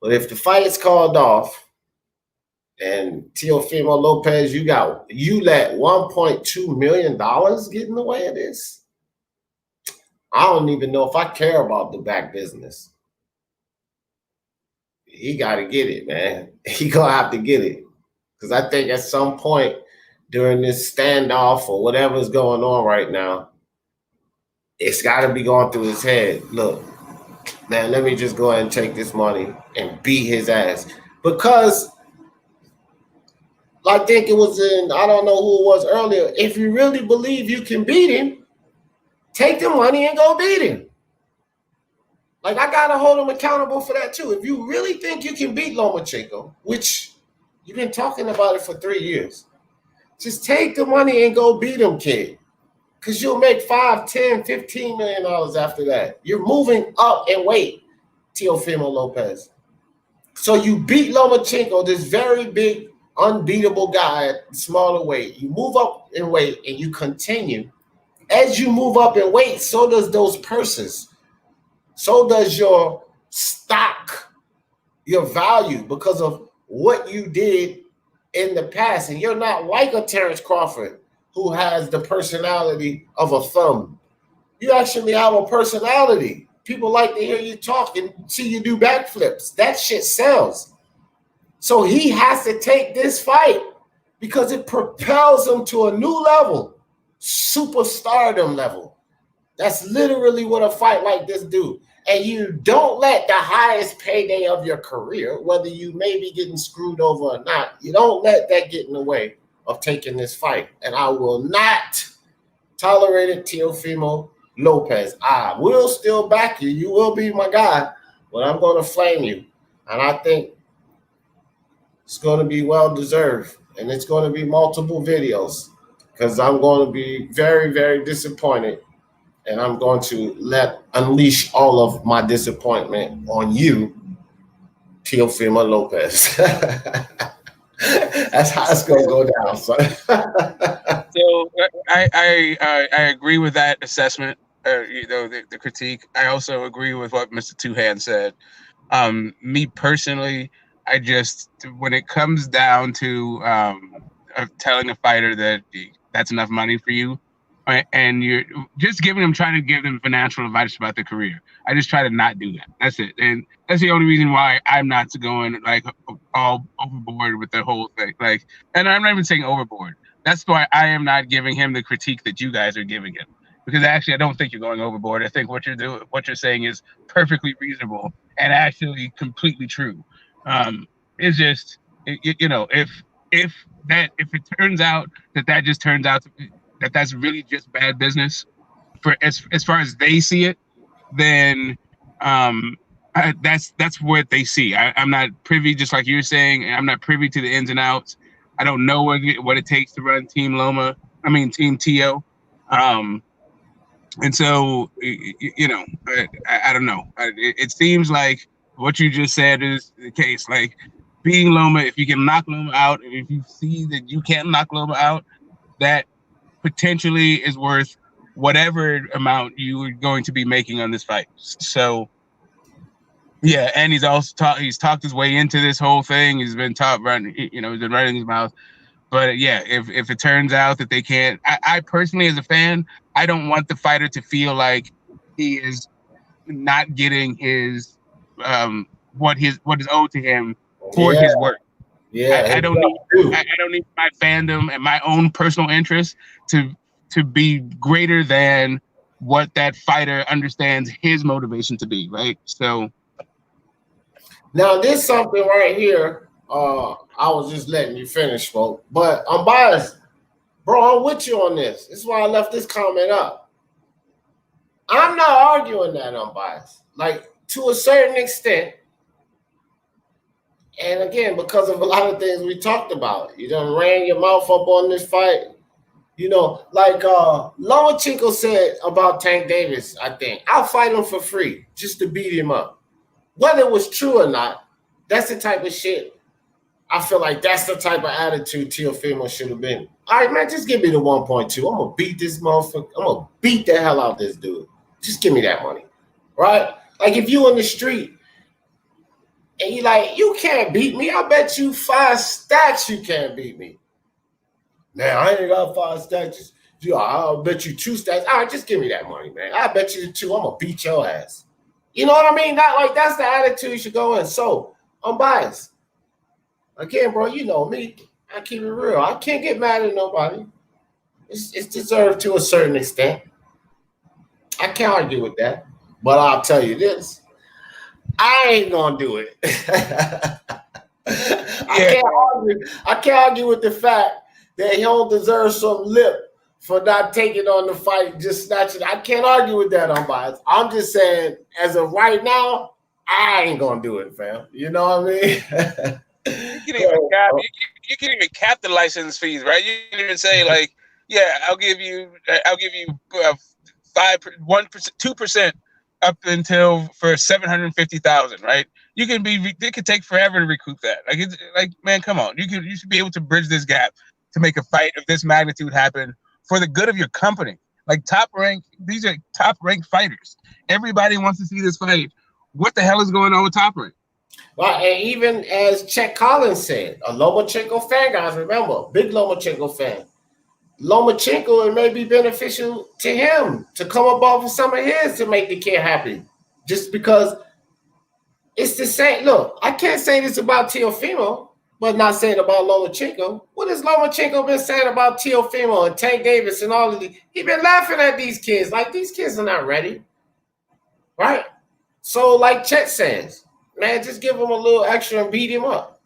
But if the fight is called off and Teofimo Lopez, you let $1.2 million get in the way of this? I don't even know if I care about the back business. He got to get it, man. He going to have to get it. Because I think at some point during this standoff or whatever's going on right now, it's got to be going through his head. Look, man, let me just go ahead and take this money and beat his ass. Because I think it was I don't know who it was earlier, if you really believe you can beat him, take the money and go beat him. Like, I gotta hold him accountable for that too. If you really think you can beat Lomachenko, which you've been talking about it for 3 years, just take the money and go beat him, kid. Because you'll make $5, $10, $15 million after that. You're moving up in weight, Teofimo Lopez. So you beat Lomachenko, this very big, unbeatable guy at smaller weight. You move up in weight and you continue. As you move up in weight, so does those purses. So does your stock, your value, because of what you did in the past. And you're not like a Terrence Crawford who has the personality of a thumb. You actually have a personality. People like to hear you talk and see you do backflips. That shit sells. So he has to take this fight because it propels him to a new level, superstardom level. That's literally what a fight like this do. And you don't let the highest payday of your career, whether you may be getting screwed over or not, you don't let that get in the way of taking this fight. And I will not tolerate it, Teofimo Lopez. I will still back you. You will be my guy, but I'm going to flame you. And I think it's going to be well-deserved. And it's going to be multiple videos because I'm going to be very, very disappointed. And I'm going to unleash all of my disappointment on you, Teofimo Lopez. That's how it's going to go down, son. So I agree with that assessment. The critique. I also agree with what Mr. Two-Hand said. Me personally, I just, when it comes down to telling a fighter that that's enough money for you, and you're just trying to give them financial advice about their career, I just try to not do that. That's it. And that's the only reason why I'm not going like all overboard with the whole thing. Like, and I'm not even saying overboard. That's why I am not giving him the critique that you guys are giving him. Because actually, I don't think you're going overboard. I think what you're saying is perfectly reasonable and actually completely true. It's just, if it turns out that just turns out that's really just bad business for as far as they see it, then that's what they see. I'm not privy, just like you're saying. I'm not privy to the ins and outs. I don't know what it takes to run Team Teo. And so, I don't know. It seems like what you just said is the case. Like, beating Loma, if you can knock Loma out, and if you see that you can't knock Loma out, that potentially is worth whatever amount you are going to be making on this fight. So, yeah, and he's talked his way into this whole thing. He's been he's been running his mouth. But yeah, if it turns out that they can't, I personally, as a fan, I don't want the fighter to feel like he is not getting his what is owed to him for his work. Yeah, I don't need my fandom and my own personal interest to be greater than what that fighter understands his motivation to be, right? So now there's something right here. I was just letting you finish, folks. But I'm biased. Bro, I'm with you on this. This is why I left this comment up. I'm not arguing that I'm biased. Like, to a certain extent, and again, because of a lot of things we talked about. You done ran your mouth up on this fight. Like Lomachenko said about Tank Davis, I think. I'll fight him for free just to beat him up. Whether it was true or not, that's the type of shit. I feel like that's the type of attitude Teofimo should have been. All right, man, just give me the 1.2. I'm going to beat this motherfucker. I'm going to beat the hell out of this dude. Just give me that money, right? Like, if you in the street and you like, you can't beat me. I bet you 5 stacks you can't beat me. Man, I ain't got 5 stacks. I'll bet you 2 stacks. All right, just give me that money, man. I bet you the 2. I'm going to beat your ass. You know what I mean? Not like that's the attitude you should go in. So, I'm biased. Again, bro, you know me. I keep it real. I can't get mad at nobody. It's deserved to a certain extent. I can't argue with that. But I'll tell you this. I ain't going to do it. I can't argue with the fact that he don't deserve some lip for not taking on the fight, just snatching. I can't argue with that, unbiased. I'm just saying, as of right now, I ain't gonna do it, fam. You know what I mean? You can even cap the license fees, right? You can even say like, yeah, I'll give you 5%, 1%, 2% up until for 750,000, right? You can be. It could take forever to recoup that. Like, man, come on. You should be able to bridge this gap to make a fight of this magnitude happen for the good of your company. Like these are top ranked fighters. Everybody wants to see this fight. What the hell is going on with Top Rank? Well, and even as Chet Collins said, a Lomachenko fan, guys, remember, big Lomachenko fan. Lomachenko, it may be beneficial to him to come above with some of his to make the kid happy. Just because it's the same. Look, I can't say this about Teofimo, but not say it about Lomachenko. What has Lomachenko been saying about Teofimo and Tank Davis and all of these? He's been laughing at these kids. Like, these kids are not ready. Right? So, like Chet says, man, just give him a little extra and beat him up.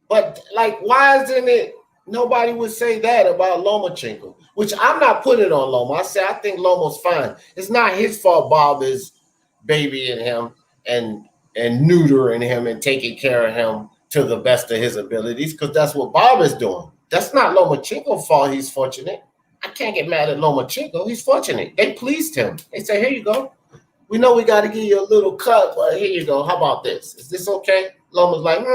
But, like, why isn't it nobody would say that about Lomachenko? Which I'm not putting on Loma. I think Loma's fine. It's not his fault Bob is babying him and neutering him and taking care of him to the best of his abilities, because that's what Bob is doing. That's not Lomachenko's fault he's fortunate. I can't get mad at Lomachenko. He's fortunate. They pleased him. They say, here you go. We know we got to give you a little cut, but here you go. How about this? Is this okay? Loma's like,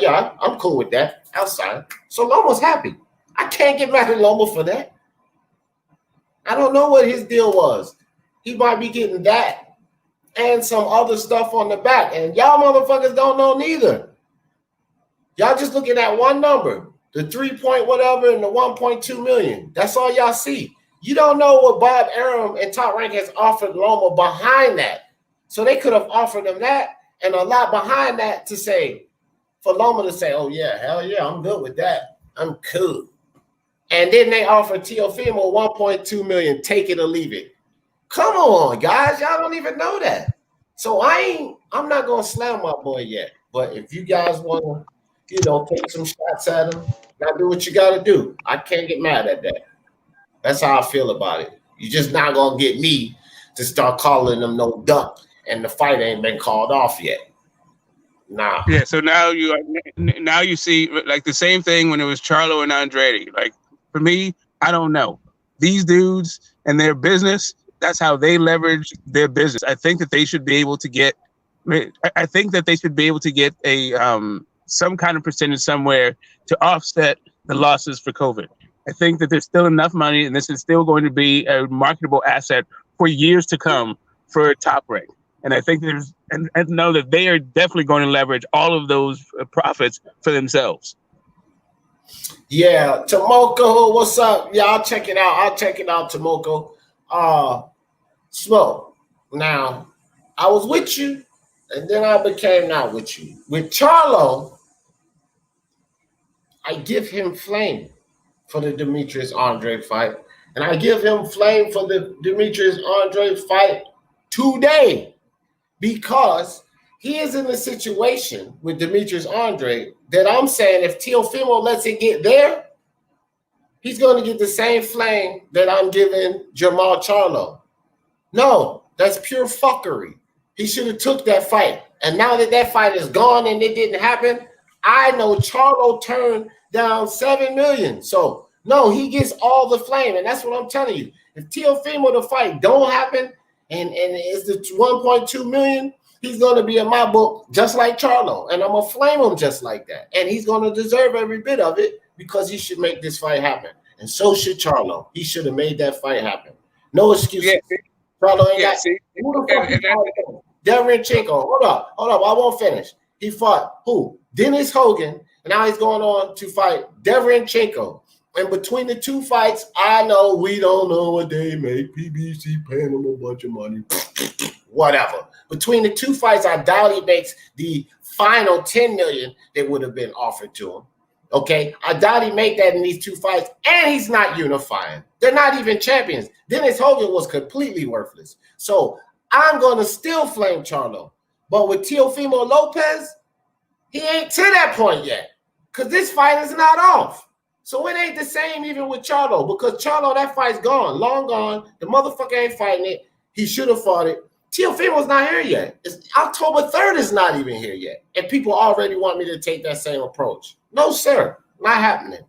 yeah, I'm cool with that. Outside. So Loma's happy. I can't get mad at Loma for that. I don't know what his deal was. He might be getting that and some other stuff on the back. And y'all motherfuckers don't know neither. Y'all just looking at one number, the 3 point whatever and the 1.2 million. That's all y'all see. You don't know what Bob Arum and Top Rank has offered Loma behind that. So they could have offered him that and a lot behind that to say, for Loma to say, oh yeah, hell yeah, I'm good with that. I'm cool. And then they offered Teofimo 1.2 million, take it or leave it. Come on, guys. Y'all don't even know that. So I'm not gonna slam my boy yet. But if you guys want to, take some shots at him, now do what you gotta do. I can't get mad at that. That's how I feel about it. You're just not gonna get me to start calling them no duck, and the fight ain't been called off yet. Nah. Yeah. So now you see like the same thing when it was Charlo and Andrade. Like for me, I don't know these dudes and their business. That's how they leverage their business. I think that they should be able to get. I think that they should be able to get a some kind of percentage somewhere to offset the losses for COVID. I think that there's still enough money, and this is still going to be a marketable asset for years to come for Top Rank. And I think and know that they are definitely going to leverage all of those profits for themselves. Yeah, Tomoko, what's up? Yeah, I'll check it out. Tomoko. Smoke. Now, I was with you, and then I became not with you. With Charlo, I give him flame for the Demetrius Andre fight, and I give him flame for the Demetrius Andre fight today, because he is in a situation with Demetrius Andre that I'm saying if Teofimo lets it get there, he's going to get the same flame that I'm giving Jamal Charlo. No, that's pure fuckery. He should have took that fight. And now that fight is gone and it didn't happen, I know Charlo turned down $7 million. So, no, he gets all the flame. And that's what I'm telling you. If Teofimo, the fight don't happen and it's the 1.2 million, he's going to be in my book just like Charlo. And I'm going to flame him just like that. And he's going to deserve every bit of it because he should make this fight happen. And so should Charlo. He should have made that fight happen. No excuses. Yeah. Charlo ain't got who the fuck he fought? Lomachenko. Hold up. I won't finish. He fought who? Dennis Hogan. And now he's going on to fight Lomachenko. And between the two fights, I know we don't know what they make. PBC paying them a bunch of money. Whatever. Between the two fights, I doubt he makes the final $10 million that would have been offered to him. Okay? I doubt he make that in these two fights. And he's not unifying. They're not even champions. Dennis Hogan was completely worthless. So I'm going to still flame Charlo. But with Teofimo Lopez, he ain't to that point yet. Because this fight is not off. So it ain't the same even with Charlo, because Charlo, that fight's gone, long gone. The motherfucker ain't fighting it. He should have fought it. Teofimo's not here yet. It's October 3rd is not even here yet. And people already want me to take that same approach. No, sir. Not happening.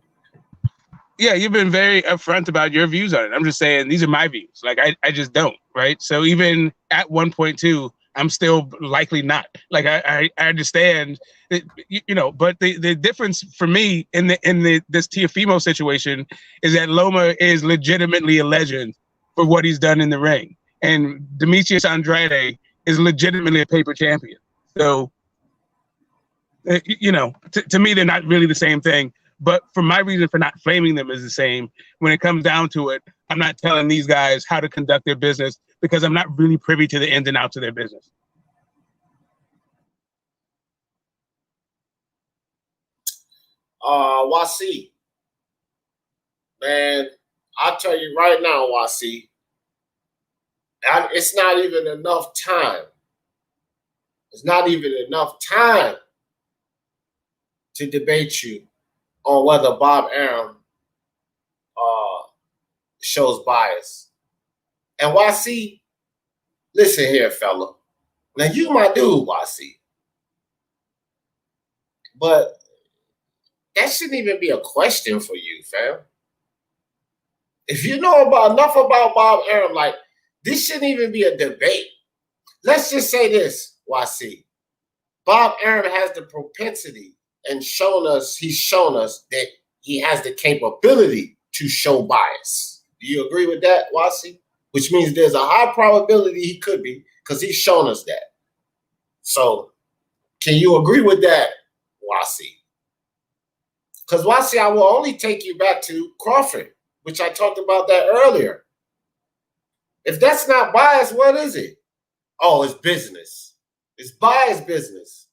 Yeah, you've been very upfront about your views on it. I'm just saying these are my views. Like I just don't, right? So even at 1.2, I'm still likely not. Like I understand that, you know, but the difference for me in this Teofimo situation is that Loma is legitimately a legend for what he's done in the ring. And Demetrius Andrade is legitimately a paper champion. So, you know, to me, they're not really the same thing. But for my reason for not flaming them is the same. When it comes down to it, I'm not telling these guys how to conduct their business because I'm not really privy to the ins and outs of their business. YC. Man, I'll tell you right now, YC. It's not even enough time. It's not even enough time to debate you on whether Bob Arum shows bias. And YC, listen here, fella. Now, you my dude, YC. But that shouldn't even be a question for you, fam. If you know enough about Bob Arum, like, this shouldn't even be a debate. Let's just say this, YC. Bob Arum has the propensity and he's shown us that he has the capability to show bias. Do you agree with that, YC? Which means there's a high probability he could be, because he's shown us that. So can you agree with that, YC? Because YC, I will only take you back to Crawford, which I talked about that earlier. If that's not bias, what is it? Oh, it's business. It's bias business.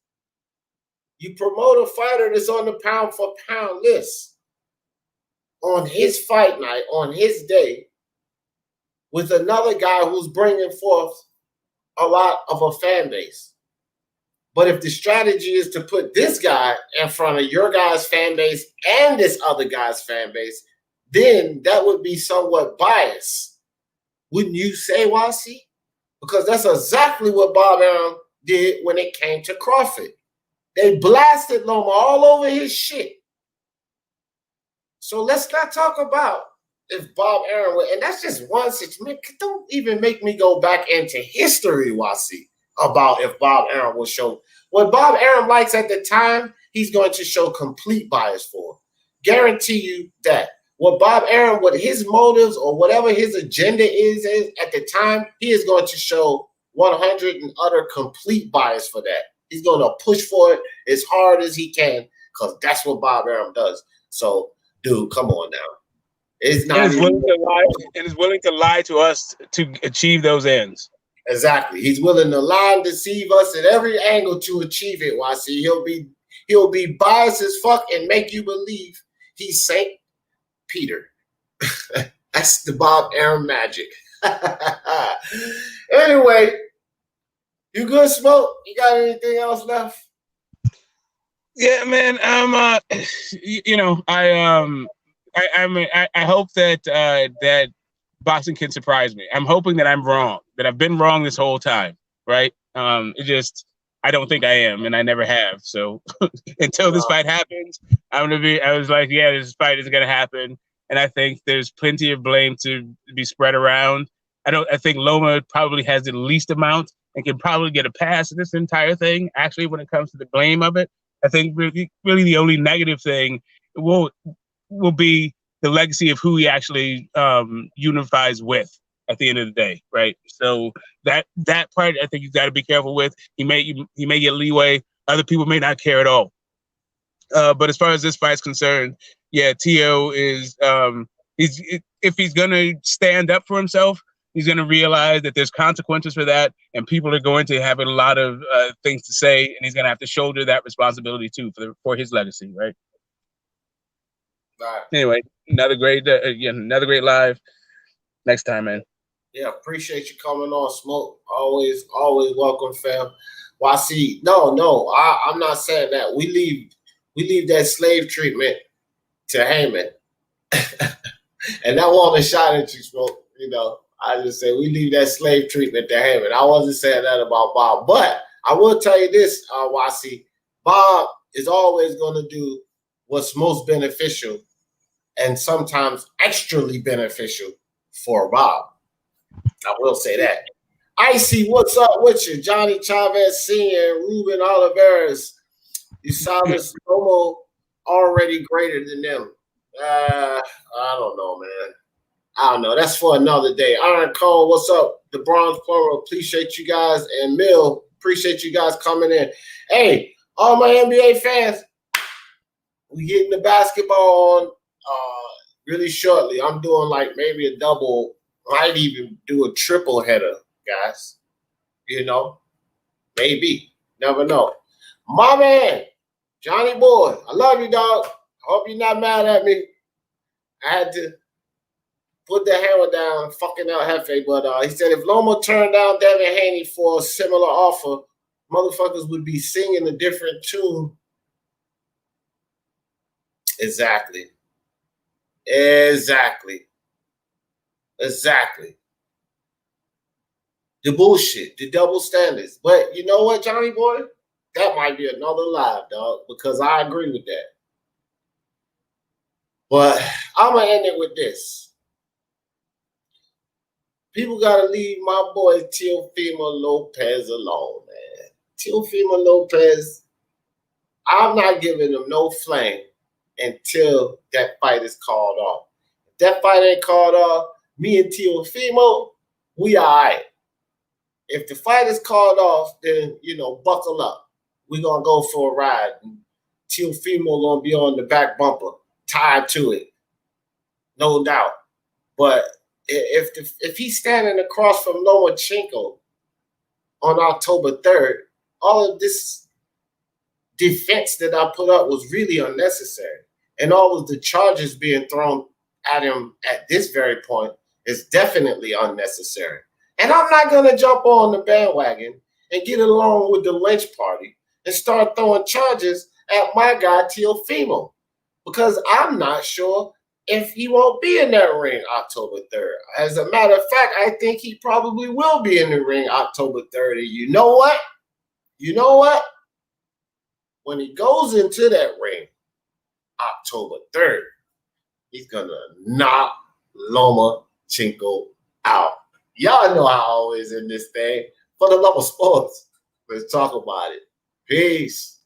You promote a fighter that's on the pound for pound list on his fight night, on his day, with another guy who's bringing forth a lot of a fan base. But if the strategy is to put this guy in front of your guy's fan base and this other guy's fan base, then that would be somewhat biased. Wouldn't you say, YC? Because that's exactly what Bob Arum did when it came to Crawford. They blasted Loma all over his shit. So let's not talk about if Bob Arum, and that's just one situation. Don't even make me go back into history, YC, about if Bob Arum will show. What Bob Arum likes at the time, he's going to show complete bias for. Guarantee you that. What Bob Arum, what his motives or whatever his agenda is at the time, he is going to show 100 and utter complete bias for that. He's going to push for it as hard as he can, because that's what Bob Arum does. So, dude, come on now. It's not and is willing to lie to us to achieve those ends. Exactly. He's willing to lie and deceive us at every angle to achieve it, YC. He'll be biased as fuck and make you believe he's Saint Peter. That's the Bob Arum magic. Anyway, you good, Smoke? You got anything else left? Yeah, man. You know, I hope that that boxing can surprise me. I'm hoping that I'm wrong, that I've been wrong this whole time, right? I don't think I am, and I never have. So until this fight happens, I was like, yeah, this fight is gonna happen. And I think there's plenty of blame to be spread around. I think Loma probably has the least amount and can probably get a pass in this entire thing. Actually, when it comes to the blame of it, I think really the only negative thing will be the legacy of who he actually unifies with at the end of the day, right? So that part, I think you've got to be careful with. He may get leeway. Other people may not care at all. But as far as this fight's concerned, yeah, Teo is if he's gonna stand up for himself, he's gonna realize that there's consequences for that, and people are going to have a lot of things to say, and he's gonna have to shoulder that responsibility too for his legacy, right? Right. Anyway, another great live. Next time, man. Yeah, appreciate you coming on, Smoke. Always welcome, fam. YC, no, I'm not saying that. We leave that slave treatment to Heyman. And that wasn't a shot at you, Smoke. You know, I just say we leave that slave treatment to him. And I wasn't saying that about Bob. But I will tell you this, Wasi, Bob is always going to do what's most beneficial and sometimes extremely beneficial for Bob. I will say that. Icy, what's up with you? Johnny Chavez Sr., Ruben Oliveras, Usavis Romo already greater than them. I don't know, man. I don't know. That's for another day. Iron Cole, what's up? The Bronze Plumber, appreciate you guys. And Mill, appreciate you guys coming in. Hey, all my NBA fans, we getting the basketball on really shortly. I'm doing like maybe a double, might even do a triple header, guys. You know, maybe. Never know. My man, Johnny Boy, I love you, dog. I hope you're not mad at me. I had to put the hammer down, fucking out Hefe, but he said if Loma turned down Devin Haney for a similar offer, motherfuckers would be singing a different tune. Exactly. The bullshit, the double standards. But you know what, Johnny Boy? That might be another live, dog, because I agree with that. But I'm going to end it with this. People got to leave my boy Teofimo Lopez alone, man. Teofimo Lopez, I'm not giving him no flame until that fight is called off. If that fight ain't called off, me and Teofimo, we all right. If the fight is called off, then, you know, buckle up. We're going to go for a ride. And Teofimo going to be on the back bumper, tied to it. No doubt. But if he's standing across from Lomachenko on October 3rd, all of this defense that I put up was really unnecessary. And all of the charges being thrown at him at this very point is definitely unnecessary. And I'm not going to jump on the bandwagon and get along with the lynch party and start throwing charges at my guy Teofimo, because I'm not sure if he won't be in that ring October 3rd. As a matter of fact, I think he probably will be in the ring October 3rd. And you know what? When he goes into that ring October 3rd, he's going to knock Lomachenko out. Y'all know how I always in this thing. For the love of sports, let's talk about it. Peace.